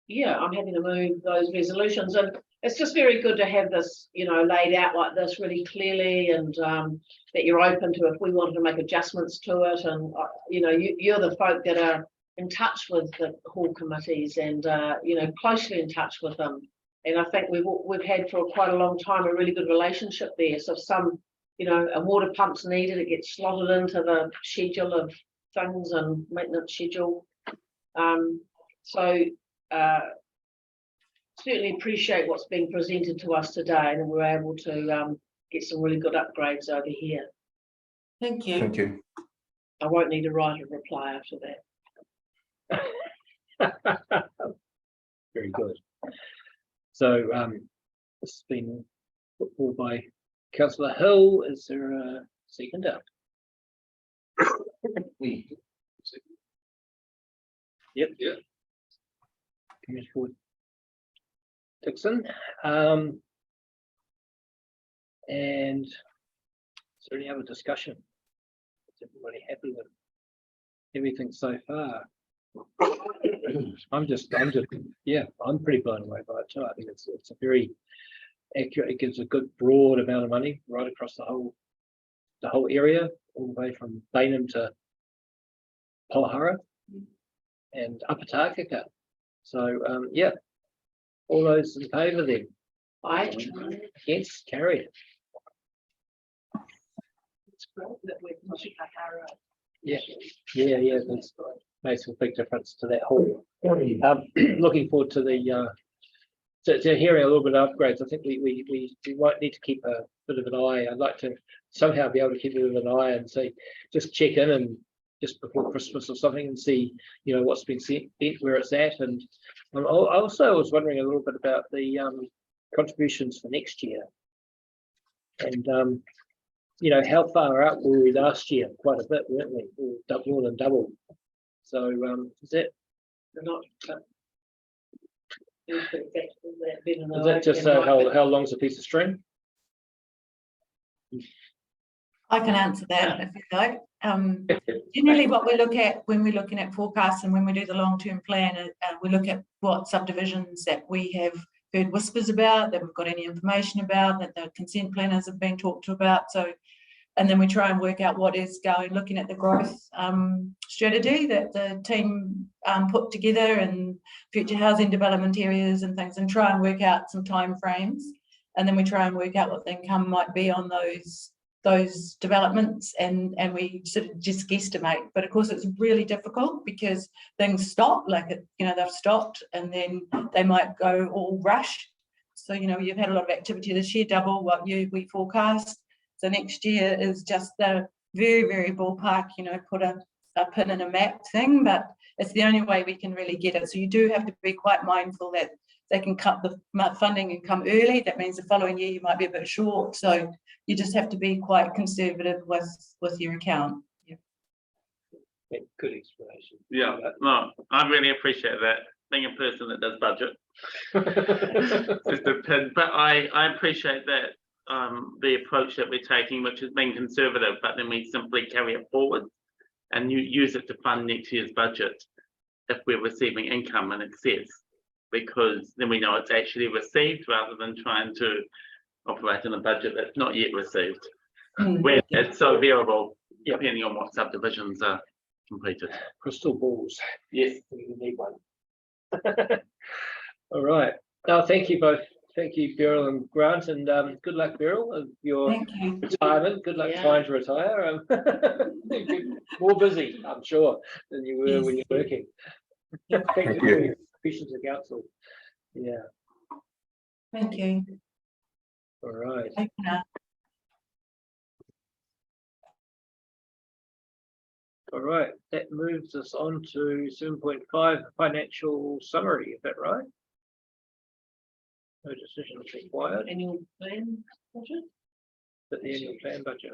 Yeah, I'm happy to move those resolutions, and it's just very good to have this, you know, laid out like this really clearly, and that you're open to if we wanted to make adjustments to it, and you know, you're the folk that are in touch with the hall committees and you know, closely in touch with them, and I think we've had for quite a long time a really good relationship there. So if some, you know, a water pump's needed, it gets slotted into the schedule of things and maintenance schedule. certainly appreciate what's being presented to us today, and we're able to get some really good upgrades over here.
Thank you.
Thank you.
I won't need to write a reply after that.
Very good. So this has been put forward by Councillor Hill. Is there a seconder? Yep.
Yeah.
Commissioner Dixon. And is there any other discussion? Is everybody happy with everything so far? I'm pretty blown away by it too. I think it's a very accurate, it gives a good broad amount of money right across the whole area, all the way from Bainham to Polahara and Upper Takaka. So yeah, all those in favour then?
Aye.
Yes, carry it.
It's great that we're pushing our
Yeah, that's makes a big difference to that whole. Looking forward to the to hearing a little bit of upgrades. I think we might need to keep a bit of an eye. I'd like to somehow be able to keep a bit of an eye and say, just check in and just before Christmas or something and see, you know, what's been sent, where it's at. And I also was wondering a little bit about the contributions for next year. And you know, how far out were we last year? Quite a bit, weren't we? We were more than double. So is that just how long's a piece of string?
I can answer that if you like. Generally, what we look at when we're looking at forecasts and when we do the long-term plan, we look at what subdivisions that we have heard whispers about, that we've got any information about, that the consent planners have been talked to about. So, and then we try and work out what is going, looking at the growth strategy that the team put together and future housing development areas and things, and try and work out some time frames. And then we try and work out what the income might be on those developments, and we sort of just guesstimate. But of course it's really difficult because things stop, like they've stopped and then they might go all rush. So you've had a lot of activity this year, double what we forecast. So next year is just the very, very ballpark, put a pin in a map thing, but it's the only way we can really get it. So you do have to be quite mindful that they can cut the funding and come early. That means the following year you might be a bit short. So you just have to be quite conservative with your account. Yeah.
Good explanation.
Yeah, no, I really appreciate that. Being a person that does budget, just a pin. But I appreciate that the approach that we're taking, which is being conservative, but then we simply carry it forward and you use it to fund next year's budget if we're receiving income in excess, because then we know it's actually received rather than trying to operate in a budget that's not yet received, where it's so variable depending on what subdivisions are completed.
Crystal balls.
Yes,
we need one. All right. Now, thank you both. Thank you, Beryl and Grant, and good luck, Beryl, with your retirement. Good luck trying to retire. You're more busy, I'm sure, than you were when you're working. Thank you for your contribution to council. Yeah.
Thank you.
All right.
Thank you.
All right. That moves us on to 7.5 financial summary. Is that right? No decisions required.
Annual plan budget?
But the annual plan budget.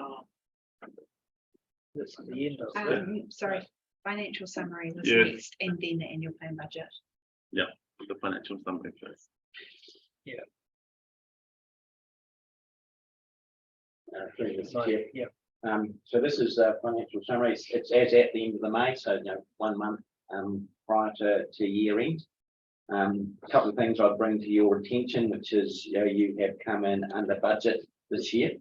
That's the end of it.
Sorry, financial summary was
Yeah.
next, and then the annual plan budget.
Yeah, the financial summary first.
Yeah.
Through Mr. Chair.
Yeah.
So this is a financial summary. It's as at the end of the May, so 1 month prior to year end. A couple of things I'd bring to your attention, which is you have come in under budget this year,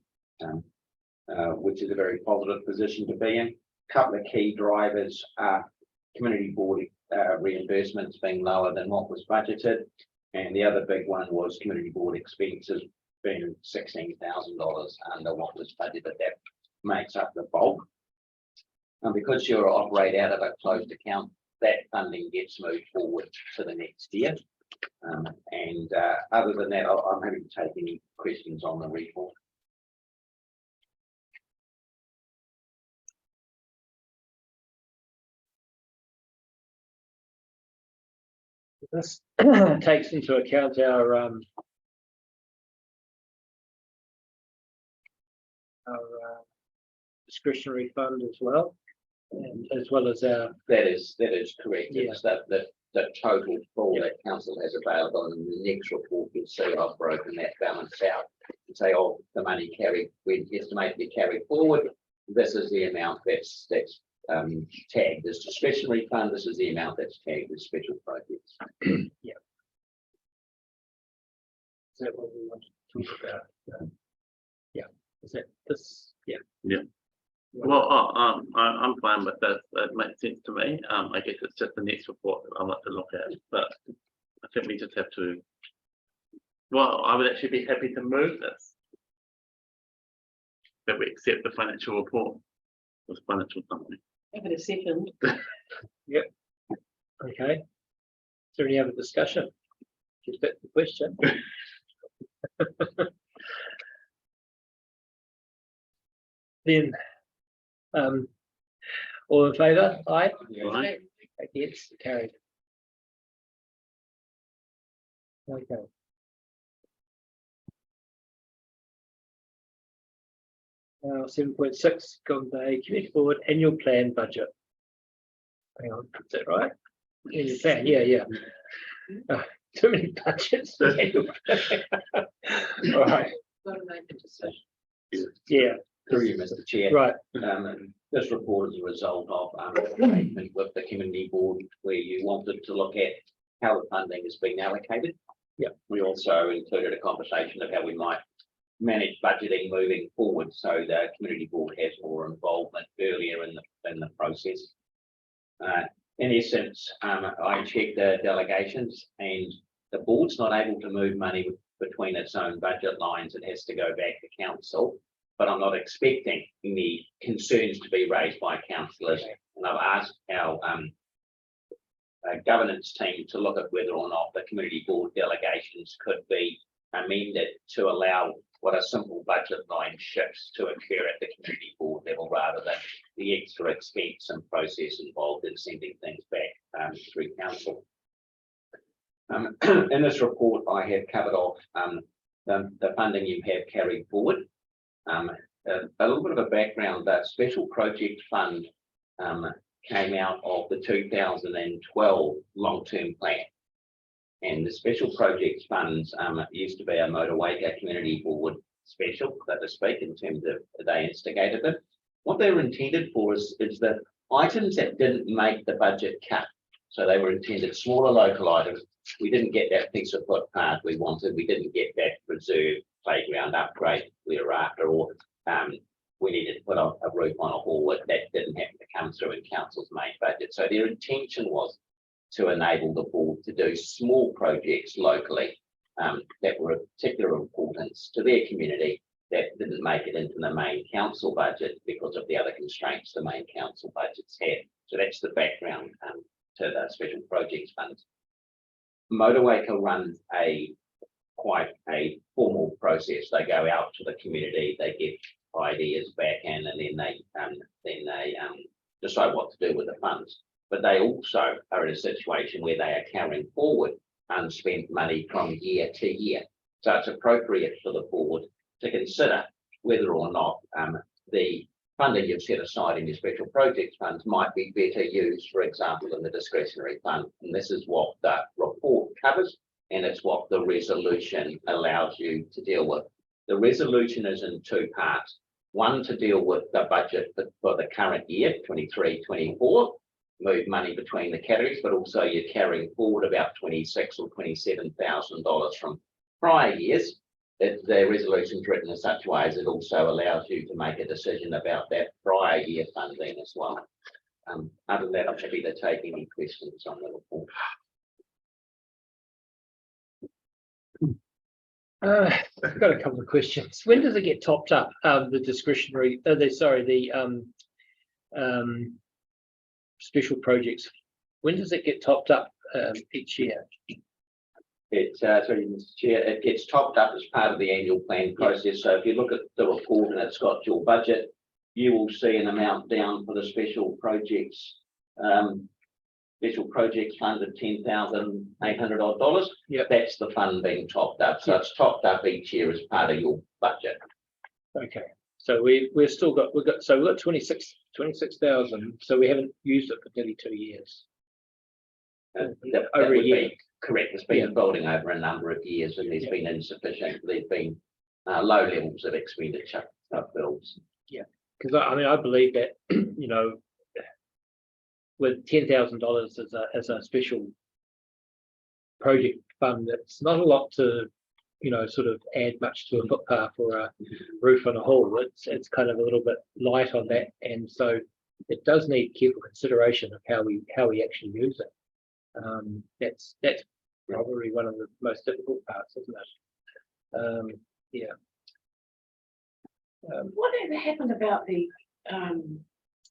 which is a very positive position to be in. A couple of key drivers are community board reimbursements being lower than what was budgeted, and the other big one was community board expenses being $16,000 under what was budgeted. That makes up the bulk. And because you operate out of a closed account, that funding gets moved forward to the next year. And And other than that, I'm happy to take any questions on the report.
This takes into account our discretionary fund as well, and as well as our,
That is correct.
Yeah.
It's the total pool that council has available, and in the next report, you'll see I've broken that balance out and say, oh, the money carried, we estimate to be carried forward. This is the amount that's tagged as discretionary fund. This is the amount that's tagged as special projects.
is that what we want to talk about? Yeah, is that this? Yeah.
Well, I'm fine with this. It makes sense to me. I guess it's just the next report that I want to look at, but I think we just have to. Well, I would actually be happy to move this. That we accept the financial report with financial company.
Give it a second.
Okay. Is there any other discussion? Just that's the question. Then, all in favour? Aye.
Right.
Against, carried. Okay. Now, 7.6, Golden Bay Community Board Annual Plan Budget. Hang on, is that right? Annual plan, yeah. Too many budgets. Annual plan. All right,
Gotta make a decision.
yeah,
Through you, Mr. Chair.
right,
This report is a result of arrangement with the community board, where you wanted to look at how the funding is being allocated.
Yeah.
We also included a conversation of how we might manage budgeting moving forward, so the community board has more involvement earlier in the process. In essence, I checked the delegations, and the board's not able to move money between its own budget lines. It has to go back to council. But I'm not expecting any concerns to be raised by councillors. And I've asked our governance team to look at whether or not the community board delegations could be amended to allow what are simple budget line shifts to occur at the community board level, rather than the extra expense and process involved in sending things back through council. In this report, I have covered off the funding you have carried forward. A little bit of a background, that special project fund came out of the 2012 long-term plan. And the special projects funds used to be a Motueka Community Board special, so to speak, in terms of they instigated it. What they were intended for is the items that didn't make the budget cut. So they were intended smaller local items. We didn't get that piece of footpath we wanted. We didn't get that reserve playground upgrade we were after, or we needed to put a roof on a hall that didn't happen to come through in council's main budget. So their intention was to enable the board to do small projects locally that were of particular importance to their community that didn't make it into the main council budget because of the other constraints the main council budgets had. So that's the background to the special projects funds. Motueka runs quite a formal process. They go out to the community, they get ideas back in, and then they decide what to do with the funds. But they also are in a situation where they are carrying forward unspent money from year to year. So it's appropriate for the board to consider whether or not the funding you've set aside in your special projects funds might be better used, for example, in the discretionary fund. And this is what the report covers, and it's what the resolution allows you to deal with. The resolution is in two parts. One, to deal with the budget for the current year, 23-24, move money between the categories, but also you're carrying forward about $26,000 or $27,000 from prior years. The resolution is written in such a way as it also allows you to make a decision about that prior year funding as well. Other than that, I'm happy to take any questions on the report.
I've got a couple of questions. When does it get topped up? The discretionary, the special projects. When does it get topped up each year?
Sorry, Mr. Chair, it gets topped up as part of the annual plan process. So if you look at the report and it's got your budget, you will see an amount down for the special projects. Special projects fund of $10,800 odd.
Yep.
That's the fund being topped up. So it's topped up each year as part of your budget.
Okay, so we've still got, we've got 26,000, so we haven't used it for nearly 2 years.
That
Over a
would
year.
be correct. It's been
Yeah.
building over a number of years and there's
Yeah.
been insufficient, there's been low levels of expenditure of bills.
Because I mean, I believe that, you know, with $10,000 as a special project fund, it's not a lot to, you know, sort of add much to a footpath or a roof on a hall. It's kind of a little bit light on that, and so it does need careful consideration of how we actually use it. That's probably one of the most difficult parts, isn't it? Yeah.
Whatever happened about the,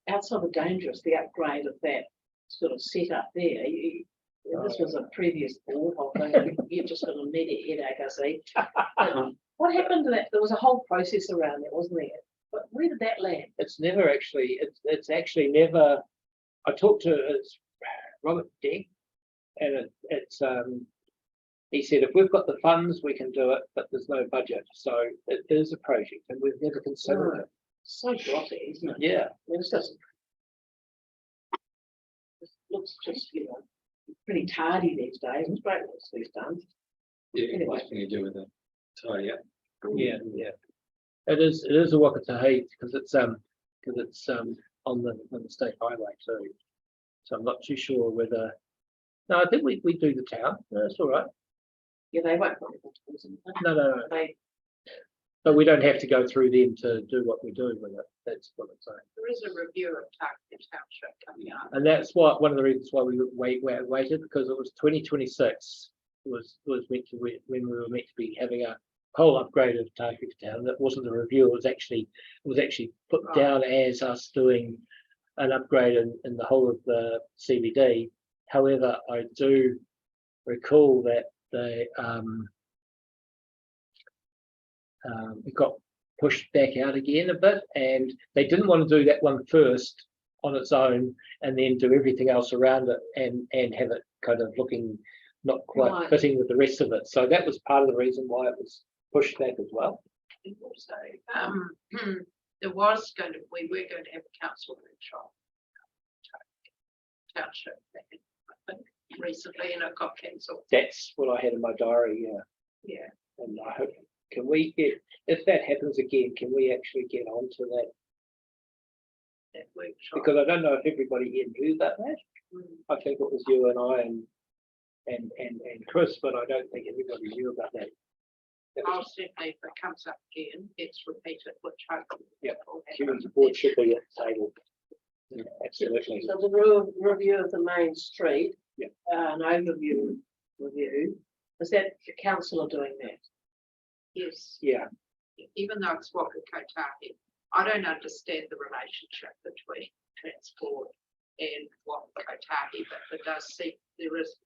outside the dangerous, the upgrade of that sort of setup there? This was a previous board, you just got a immediate headache, I see. But what happened to that? There was a whole process around that, wasn't there? But where did that land?
It's never actually, it's actually never, I talked to Robert Degg, and he said, if we've got the funds, we can do it, but there's no budget. So it is a project and we've never considered it.
So grotty, isn't it?
Yeah.
I mean, it doesn't. It looks just, you know, pretty tardy these days. It's great when it's done.
Yeah,
Anyway.
what can you do with it? Tidy up.
Yeah, yeah. It is a Wakatahi because it's on the state highway too. So I'm not too sure whether, no, I think we do the town. No, that's all right.
Yeah, they won't. Want it,
No.
They,
But we don't have to go through them to do what we're doing with it. That's what I'm saying.
There is a review of Target Township coming up.
And that's why one of the reasons why we waited, because it was 2026 was meant to when we were meant to be having a whole upgrade of Target Town. That wasn't a review. It was actually put
Right.
down as us doing an upgrade in the whole of the CBD. However, I do recall that it got pushed back out again a bit, and they didn't want to do that one first on its own and then do everything else around it and have it kind of looking not quite
Right.
fitting with the rest of it. So that was part of the reason why it was pushed back as well.
And also, we were going to have a council workshop. Township, I think, recently, and it got cancelled.
That's what I had in my diary, yeah.
Yeah.
And I hope, can we get, if that happens again, can we actually get onto that?
That workshop.
Because I don't know if everybody here knew about that. I think it was you and I and Chris, but I don't think everybody knew about that. That
I'll
was-
certainly, if it comes up again, it's repeated, which hopefully.
Yeah.
will happen.
Human support should be at the table. Yeah, absolutely.
so the review of the main street.
Yeah.
An overview review. Is that the councillor doing that?
Yes,
Yeah,
even though it's Waka Kotahi, I don't understand the relationship between transport and Waka Kotahi, but there does seem, there is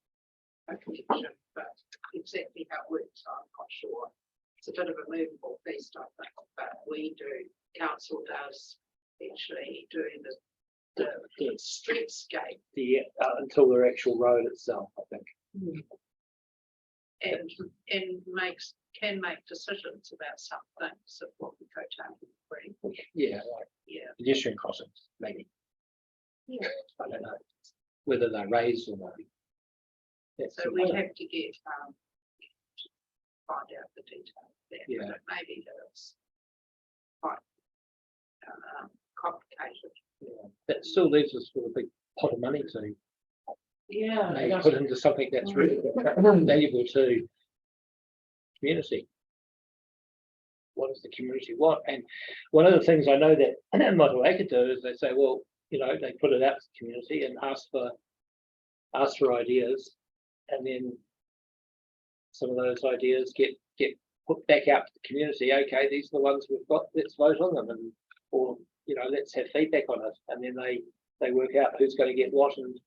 a connection, but exactly how it works, I'm not sure. It's a bit of a movable feast, I think, but we do, council does actually do the streetscape
until the actual road itself, I think.
and can make decisions about some things of what we Kotahi.
Yeah, like
Yeah.
pedestrian crossings, maybe.
Yeah.
I don't know whether they're raised or not. That's
So
the
we
point.
have to get, find out the details there,
Yeah.
but maybe that's quite complicated.
Yeah. That still leaves us with a big pot of money to
Yeah.
maybe
that's-
put into something that's really valuable to community. What does the community want? And one of the things I know that Motueka do is they say, well, you know, they put it out to the community and ask for ideas, and then some of those ideas get put back out to the community. Okay, these are the ones we've got. Let's vote on them, and or you know, let's have feedback on it, and then they work out who's going to get what. And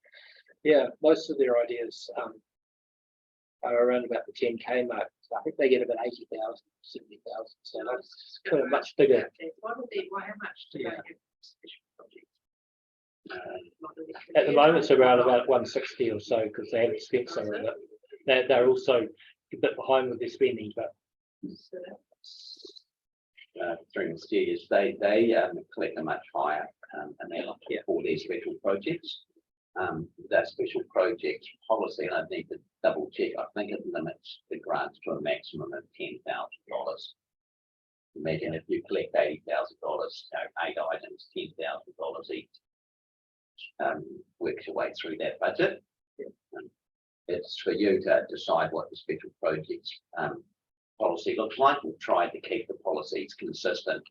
yeah, most of their ideas are around about the 10K mark. So I think they get about 80,000, 70,000. So that's kind of much bigger.
What would they, how much do they have? Special projects?
At the moment, it's around about 160 or so because they haven't spent some of it. They're also a bit behind with their spending, but
Through the years, they collect a much higher amount for their special projects. That special projects policy, and I need to double check, I think it limits the grants to a maximum of $10,000. Imagine if you collect $80,000, 8 items, $10,000 each. Works your way through that budget. It's for you to decide what the special projects policy looks like. We've tried to keep the policies consistent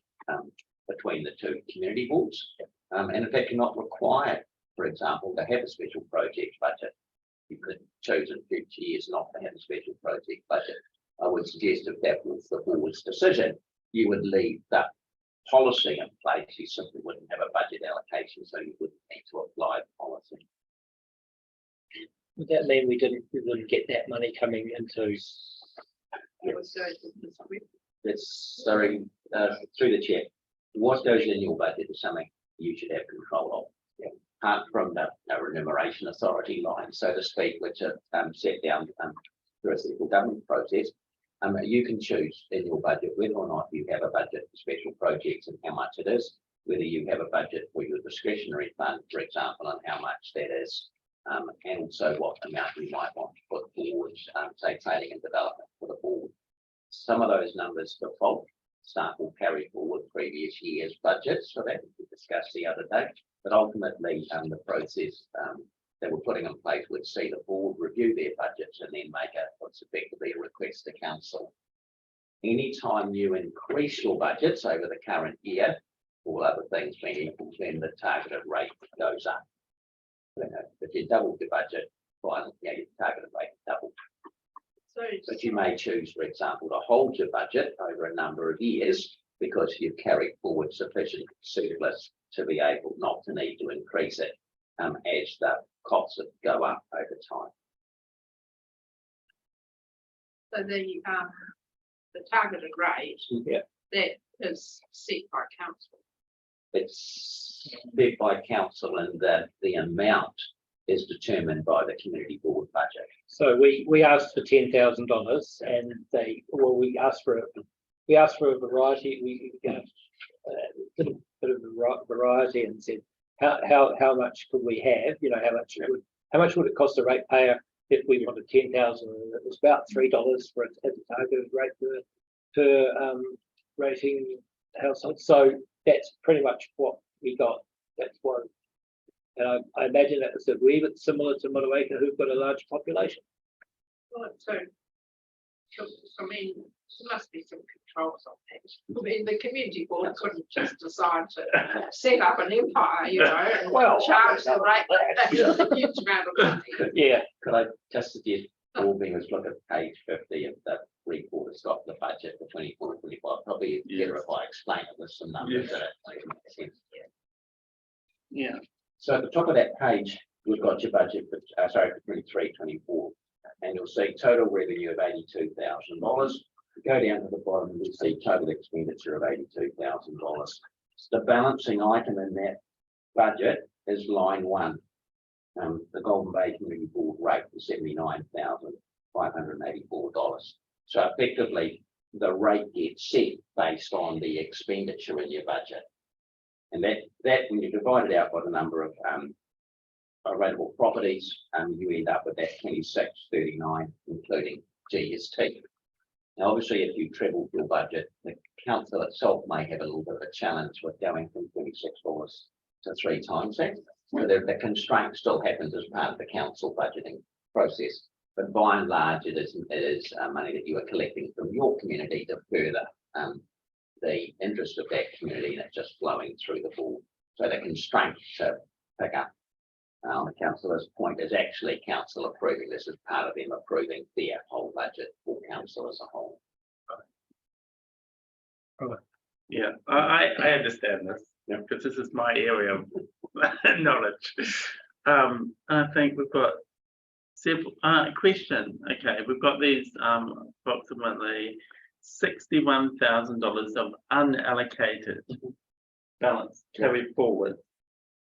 between the two community boards. And in fact, you're not required, for example, to have a special project budget. You could choose in future years not to have a special project budget. I would suggest if that was the board's decision, you would leave that policy in place. You simply wouldn't have a budget allocation, so you wouldn't need to apply the policy.
would that mean we wouldn't get that money coming into?
It's sorry, through the chair. What goes in your budget is something you should have control of. Apart from the remuneration authority line, so to speak, which are set down through a simple government process. You can choose in your budget whether or not you have a budget for special projects and how much it is, whether you have a budget for your discretionary fund, for example, and how much that is, and also what amount you might want to put forward, say training and development for the board. Some of those numbers default. Staff will carry forward previous year's budgets, so that we discussed the other day. But ultimately, the process that we're putting in place would see the board review their budgets and then make what's effectively a request to council. Anytime you increase your budgets over the current year, all other things being equal, then the targeted rate goes up. If you double your budget, well, your targeted rate double. But you may choose, for example, to hold your budget over a number of years because you've carried forward sufficient surplus to be able not to need to increase it as the costs go up over time.
So the targeted rate, that is set by council.
It's set by council, and that the amount is determined by the community board budget.
So we asked for $10,000, and we asked for a variety. We did a bit of a variety and said how much could we have? You know, how much would it cost a ratepayer if we wanted 10,000? It was about $3 for it as a targeted rate per rating household. So that's pretty much what we got. That's what. And I imagine that it's a wee bit similar to Motueka, who've got a large population.
Well, so I mean, there must be some controls on that. I mean, the community board couldn't just decide to set up an empire, you know, and charge the rate. That's a huge amount of money.
Yeah.
Could I just suggest all viewers look at page 50 of the report? It's got the budget for 24-25. Probably better if I explain it with some numbers that make sense.
Yeah.
So at the top of that page, we've got your budget for, for 23-24, and you'll see total revenue of $82,000. Go down to the bottom, you'll see total expenditure of $82,000. The balancing item in that budget is line 1. The Golden Bay Community Board rate was $79,584. So effectively, the rate gets set based on the expenditure in your budget. And that when you divide it out by the number of rateable properties, you end up with that 2639, including GST. Now, obviously, if you treble your budget, the council itself may have a little bit of a challenge with going from $26 to 3 times that. So the constraint still happens as part of the council budgeting process. But by and large, it is money that you are collecting from your community to further the interest of that community, and it's just flowing through the board. So the constraint to pick up on the councillor's point is actually council approving this as part of them approving their whole budget for council as a whole.
Yeah, I understand this, because this is my area of knowledge. I think we've got Several, question, okay, we've got these, approximately $61,000 of unallocated balance carried forward.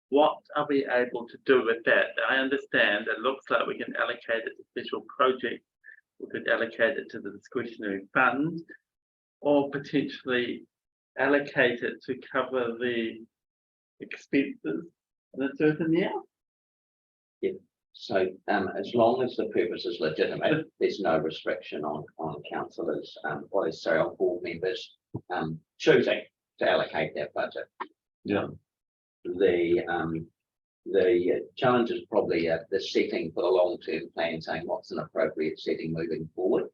What are we able to do with that? I understand it looks like we can allocate it to special projects. We could allocate it to the discretionary fund or potentially allocate it to cover the expenses in a certain year.
So as long as the purpose is legitimate, there's no restriction on councillors, on board members choosing to allocate that budget.
Yeah.
The challenge is probably the setting for the long-term plan, saying what's an appropriate setting moving forward.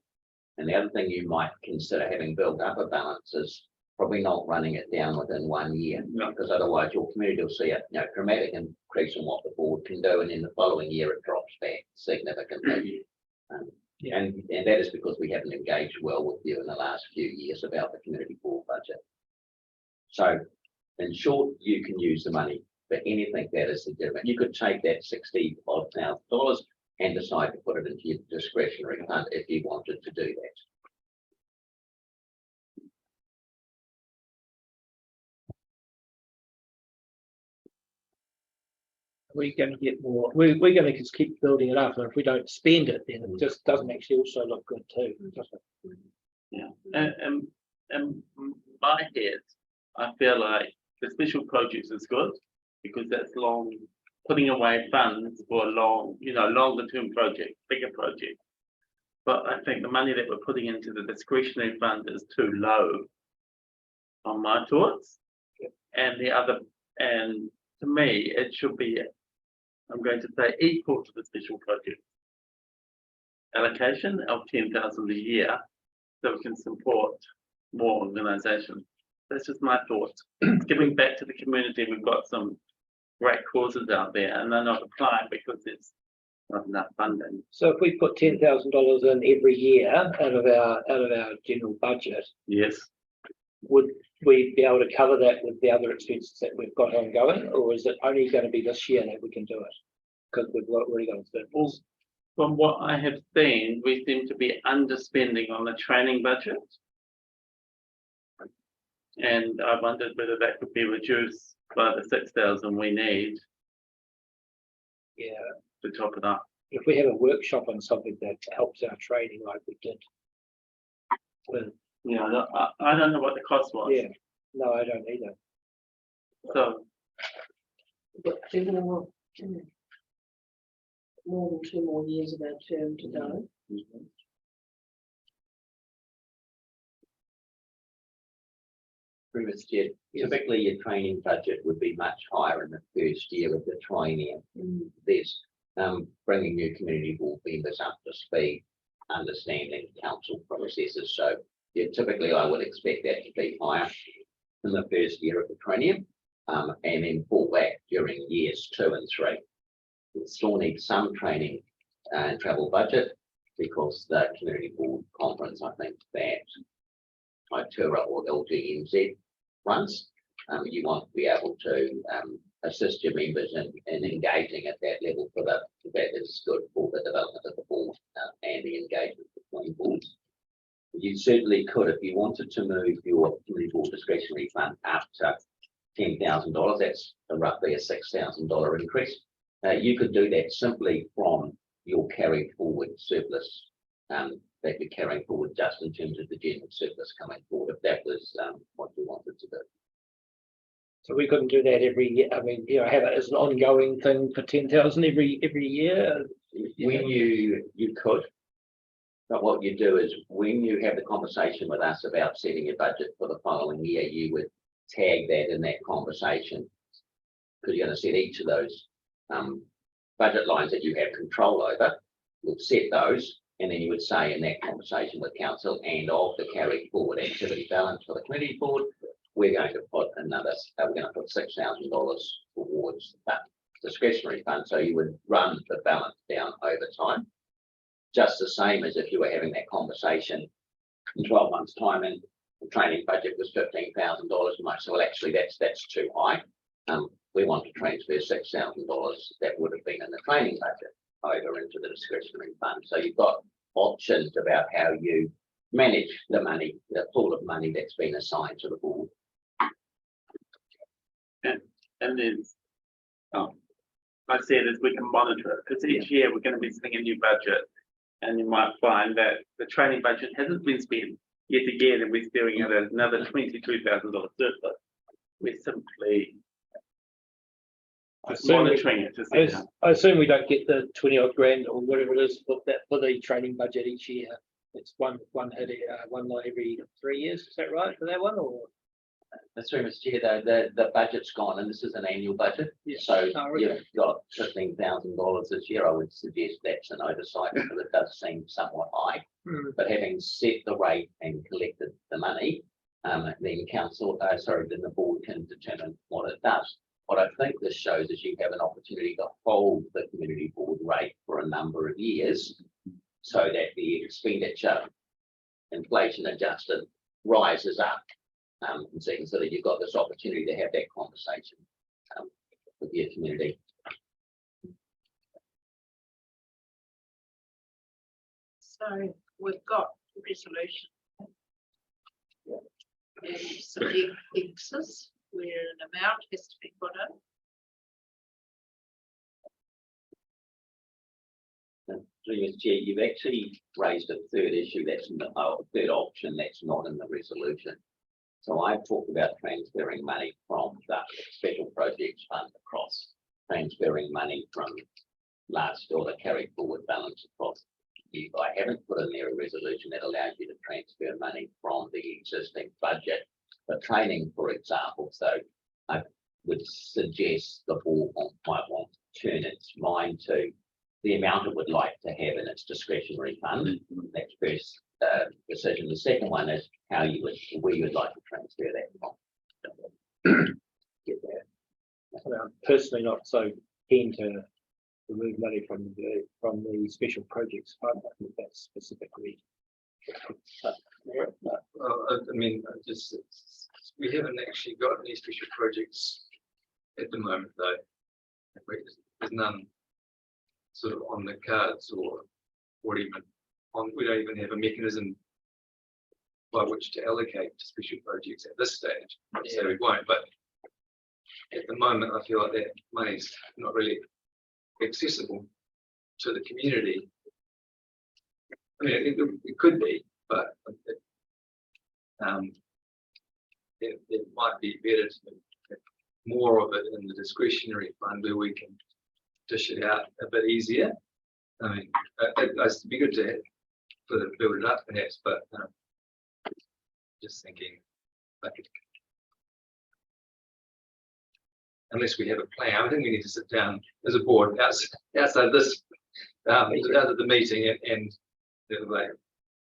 And the other thing you might consider, having built up a balance, is probably not running it down within 1 year, because otherwise your community will see a dramatic increase in what the board can do, and in the following year it drops back significantly. And that is because we haven't engaged well with you in the last few years about the community board budget. So in short, you can use the money for anything that is legitimate. You could take that $60,000 and decide to put it into your discretionary fund if you wanted to do that.
We're going to get more, we're going to just keep building it up, and if we don't spend it, then it just doesn't actually also look good too, does it?
Yeah, and in my head, I feel like the special projects is good because that's long, putting away funds for a long, longer term project, bigger project. But I think the money that we're putting into the discretionary fund is too low on my thoughts. And to me, it should be, I'm going to say, equal to the special project allocation of 10,000 a year, so we can support more organisations. That's just my thoughts. Giving back to the community, we've got some great causes out there, and they're not applying because there's not enough funding.
So if we put $10,000 in every year out of our general budget,
Yes.
would we be able to cover that with the other expenses that we've got ongoing, or is it only going to be this year that we can do it? Because we've already got surplus.
From what I have seen, we seem to be underspending on the training budget. And I wondered whether that could be reduced by the 6,000 we need
Yeah,
to top it up.
if we have a workshop on something that helps our training like we did. Well,
Yeah, I don't know what the cost was.
yeah, no, I don't either.
So,
We've got 2 more, more than 2 more years of our term to go.
Previous year, typically your training budget would be much higher in the first year of the training. There's bringing new community board members up to speed, understanding council processes. So yeah, typically I would expect that to be higher in the first year of the training, and then fall back during years 2 and 3. We still need some training and travel budget, because the community board conference, I think that Itura or LGNZ runs, you want to be able to assist your members in engaging at that level for that is good for the development of the board and the engagement between boards. You certainly could, if you wanted to move your community board discretionary fund up to $10,000, that's roughly a $6,000 increase. You could do that simply from your carried forward surplus that you're carrying forward, just in terms of the general surplus coming forward, if that was what you wanted to do.
So we couldn't do that every year. I mean, have it as an ongoing thing for 10,000 every year.
When you could, but what you do is when you have the conversation with us about setting your budget for the following year, you would tag that in that conversation, because you're going to set each of those budget lines that you have control over. You'll set those, and then you would say in that conversation with council, and of the carried forward activity balance for the community board, we're going to put $6,000 towards that discretionary fund. So you would run the balance down over time, just the same as if you were having that conversation in 12 months' time and the training budget was $15,000 a month. So well, actually that's too high. We want to transfer $6,000 that would have been in the training budget. over into the discretionary fund. So you've got options about how you manage the money, the pool of money that's been assigned to the board.
And then, I see it as we can monitor it, because each year we're going to be setting a new budget. And you might find that the training budget hasn't been spent yet again, and we're staring at another $22,000 surplus. We're simply
I assume we-
monitoring it to see how.
I assume we don't get the 20 odd grand or whatever it is for that, for the training budget each year. It's one hit, one lot every 3 years, is that right for that one, or?
That's right, Mr. Chair, though, the budget's gone, and this is an annual budget.
Yeah.
So
Oh, okay.
you've got $15,000 this year. I would suggest that's an oversight, because it does seem somewhat high.
Hmm.
But having set the rate and collected the money, then council, then the board can determine what it does. What I think this shows is you have an opportunity to hold the community board rate for a number of years, so that the expenditure, inflation adjusted, rises up. And so that you've got this opportunity to have that conversation with your community.
So we've got the resolution. And some X's where an amount has to be put in.
Through Mr. Chair, you've actually raised a third issue that's third option that's not in the resolution. So I talked about transferring money from the special projects fund across, transferring money from last or the carry forward balance across. I haven't put in there a resolution that allows you to transfer money from the existing budget for training, for example. So I would suggest the board might want to turn its mind to the amount it would like to have in its discretionary fund. That's first decision. The second one is how you would, where you would like to transfer that from. Get that.
I'm personally not so keen to remove money from the special projects fund. I think that's specifically.
I mean, we haven't actually got any special projects at the moment, though. There's none sort of on the cards or even on, we don't even have a mechanism by which to allocate to special projects at this stage. So we won't, but at the moment, I feel like that money's not really accessible to the community. I mean, it could be, but it might be better to have more of it in the discretionary fund where we can dish it out a bit easier. I mean, it'd be good to build it up perhaps, but just thinking, like, unless we have a plan, I think we need to sit down as a board outside this, out of the meeting and like,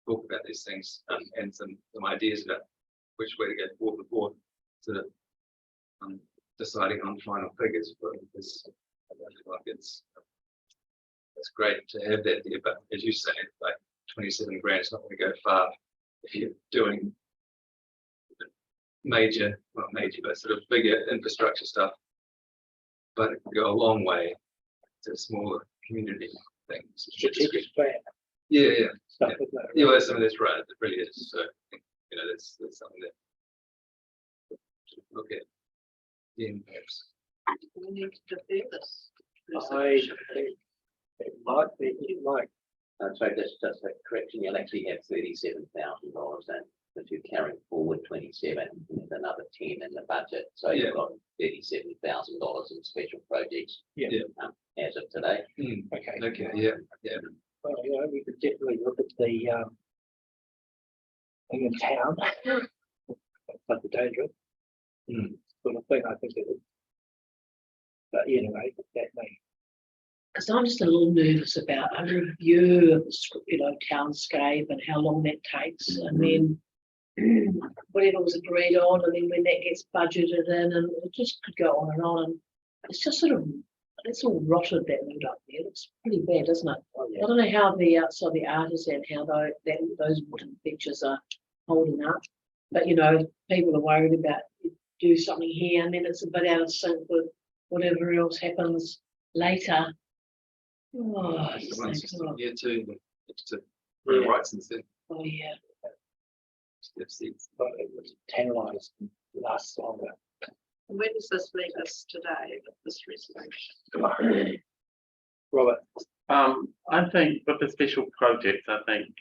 talk about these things and some ideas about which way to go forward before sort of deciding on final figures. But this, I feel like it's great to have that there, but as you say, like 27 grand is not going to go far if you're doing major, not major, but sort of bigger infrastructure stuff. But it can go a long way to smaller community things.
Strategic plan.
Yeah.
Stuff
Yeah.
like that.
Yeah, well, some of that's right. It really is. So, you know, that's something that to look at. Yeah, perhaps.
We need to defer this.
I think it might be,
So just a correction, you'll actually have $37,000 and if you're carrying forward 27 with another 10 in the budget. So
Yeah.
you've got $37,000 in special projects.
Yeah.
As of today.
okay.
Okay, yeah.
Well, you know, we could definitely look at the thing in town. Like the dangerous. Sort of thing, I think it would. But anyway, that may.
Because I'm just a little nervous about a review of the, townscape and how long that takes, and then whatever was agreed on, and then when that gets budgeted in, and it just could go on and on. And it's just sort of, it's all rotted, that road up there. It's pretty bad, isn't it? I don't know how the outside the artisan, how those wooden benches are holding up, but people are worried about do something here, and then it's a bit out of sync with whatever else happens later. Oh,
It's the ones just in year two, but next to
Yeah.
rights instead.
oh, yeah.
Step seats.
But it was 10 lines, lasts longer.
And where does this leave us today with this resolution?
Robert,
I think with the special projects, I think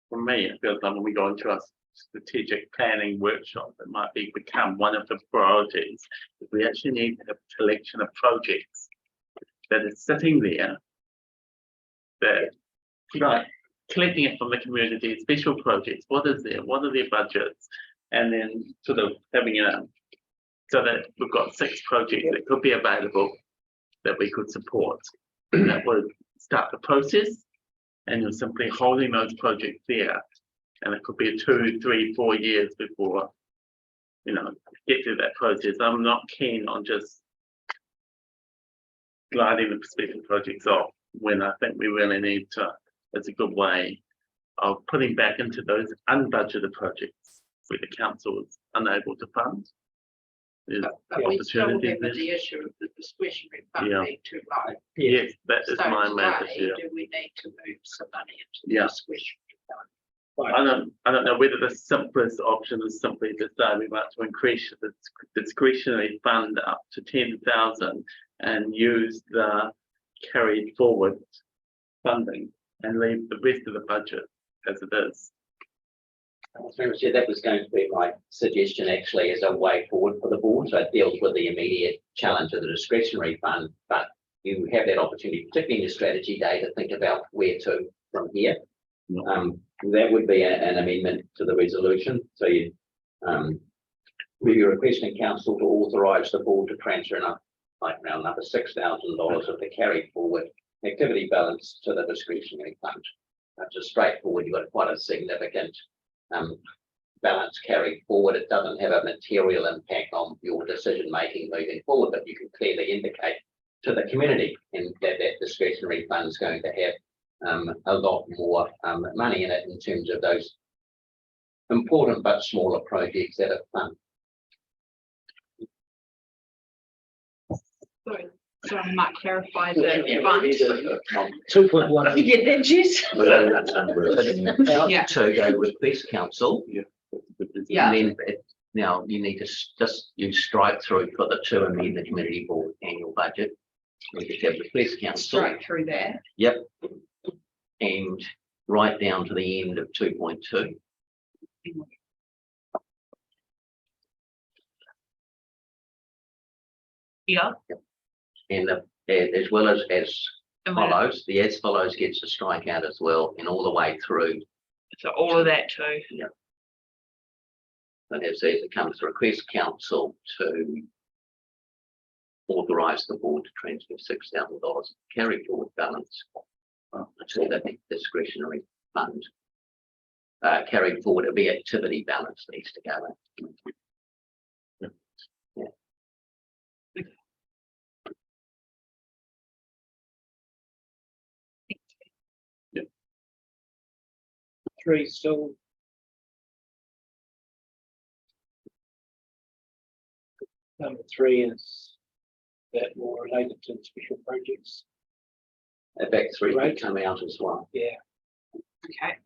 for me, it feels like when we go into a strategic planning workshop, it might become one of the priorities. We actually need a collection of projects that is sitting there that, like, collecting it from the community, special projects, what is there, what are their budgets? And then sort of having so that we've got 6 projects that could be available that we could support. That would start the process, and you're simply holding those projects there. And it could be 2, 3, 4 years before, get through that process. I'm not keen on just gliding the special projects off when I think we really need to. It's a good way of putting back into those unbudgeted projects where the council is unable to fund. There's
But we still have
opportunities there.
the issue of the discretionary fund
Yeah.
being too low.
Yes, that is
So
my main
today,
issue.
do we need to move some money into the
Yeah.
discretionary fund?
I don't know whether the simplest option is simply to say we'd like to increase the discretionary fund up to 10,000 and use the carried forward funding and leave the rest of the budget as it is.
That was going to be my suggestion actually as a way forward for the board. So it deals with the immediate challenge of the discretionary fund, but you have that opportunity, particularly in your strategy day, to think about where to from here. That would be an amendment to the resolution. So you, we're requesting council to authorise the board to transfer around another $6,000 of the carried forward activity balance to the discretionary fund. That's just straightforward. You've got quite a significant balance carried forward. It doesn't have a material impact on your decision making moving forward, but you can clearly indicate to the community and that discretionary fund is going to have a lot more money in it in terms of those important but smaller projects that are fun.
So I might clarify the fund.
2.1.
You get that, Jess?
Yeah.
To go request council.
Yeah.
And then now you need to just use strike through for the 2 amend the community board annual budget. We just have request council.
Straight through there.
Yep. And right down to the end of 2.2.
Yeah.
And as well as
And we're-
follows, the as follows gets a strike out as well, and all the way through.
So all of that too.
But as it comes to request council to authorise the board to transfer $6,000 carry forward balance to the discretionary fund. Carried forward, it'll be activity balance needs to go in.
Three still. Number 3 is that more related to the special projects.
In fact, 3
Right.
can come out as well.
Yeah.
Okay.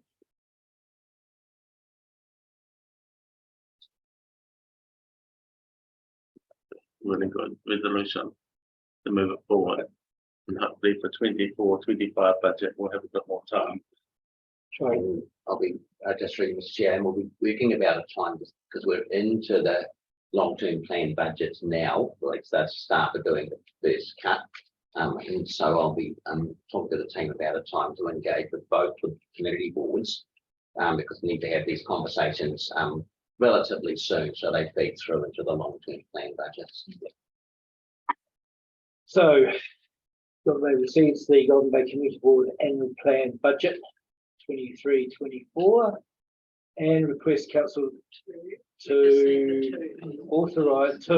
Really good resolution to move it forward. And hopefully for 24-25 budget, we'll have a bit more time.
Sorry.
And I'll be just reading this chair, and we'll be working about a time because we're into the long-term plan budgets now. Like the start of doing the first cut, and so I'll be talking to the team about a time to engage with both the community boards, because we need to have these conversations relatively soon, so they feed through into the long-term plan budgets.
So Golden Bay receives the Golden Bay Community Board annual plan budget 23-24 and request council to authorize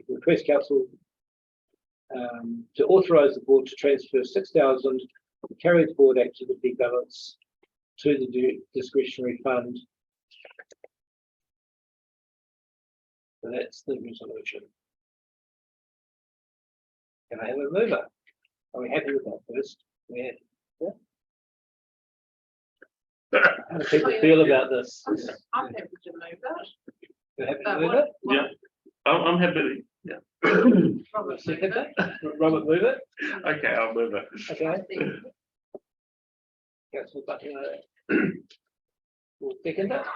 request council to authorize the board to transfer 6,000 carried forward activity balance to the discretionary fund. So that's the resolution. Can I have a mover? Are we happy with that first? Yeah. How do people feel about this?
I'm happy to move that.
You happy to
Uh,
move
what-
it?
Yeah. I'm happy, yeah,
Robert,
Second
move
it? Robert, move it?
okay, I'll move it.
Okay.
I think
Councillor Butler. Will second it. Is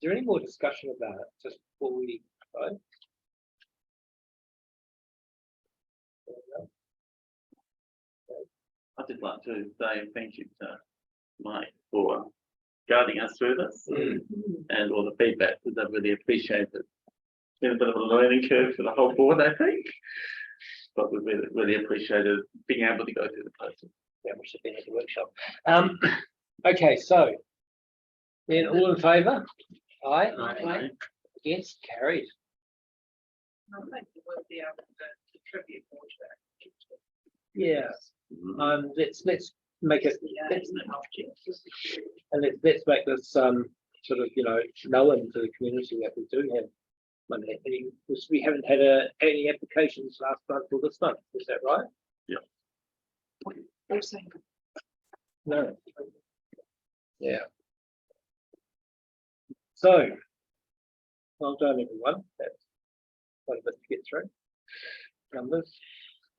there any more discussion about it just before we vote?
I'd just like to say thank you to Mike for guiding us through this and all the feedback, because I really appreciate it. It's been a bit of a learning curve for the whole board, I think. But we really appreciated being able to go through the process.
Yeah, we should be at the workshop. Okay, so then all in favour? Aye.
Aye.
Against, carried.
I think we'll be able to contribute more to that.
Yeah. Let's make it, let's-
Yeah, objects.
and let's make this sort of, known to the community that we do have money. Because we haven't had any applications last month or this month, is that right?
Also,
No. Yeah. So, well done, everyone. That's quite a bit to get through. Numbers.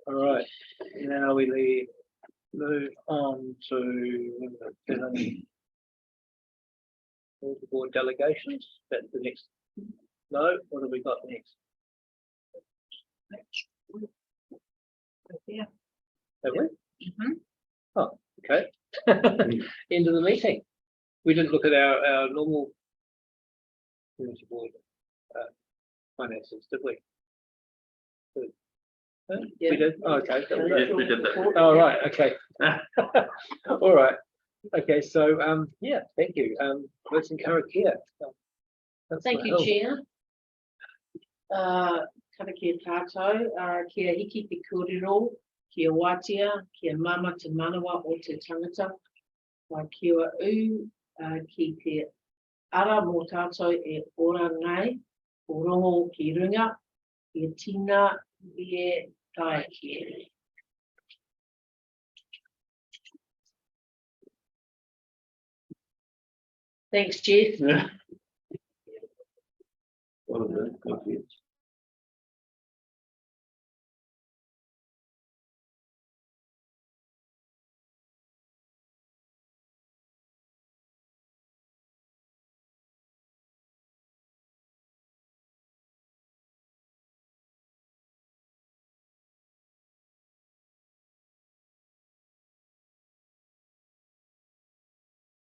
All right, now we move on to all the board delegations. That's the next. No, what have we got next?
yeah.
Have we?
Mhm.
Oh, okay. End of the meeting. We didn't look at our normal community board finances, did we?
Yeah.
We did, oh, okay.
Yes, we did that.
Oh, right, okay. All right. Okay, so, yeah, thank you. Let's encourage here.
Thank you, Chair. Karakia tātou, kia hiki te kōrero, kia wātia, kia mama te manawa o te tangata, kia u, ki te ara mō tātou e ora ngai, o rongo ki runga, kia tina e tai kia. Thanks, Jeff.
Well done, thank you.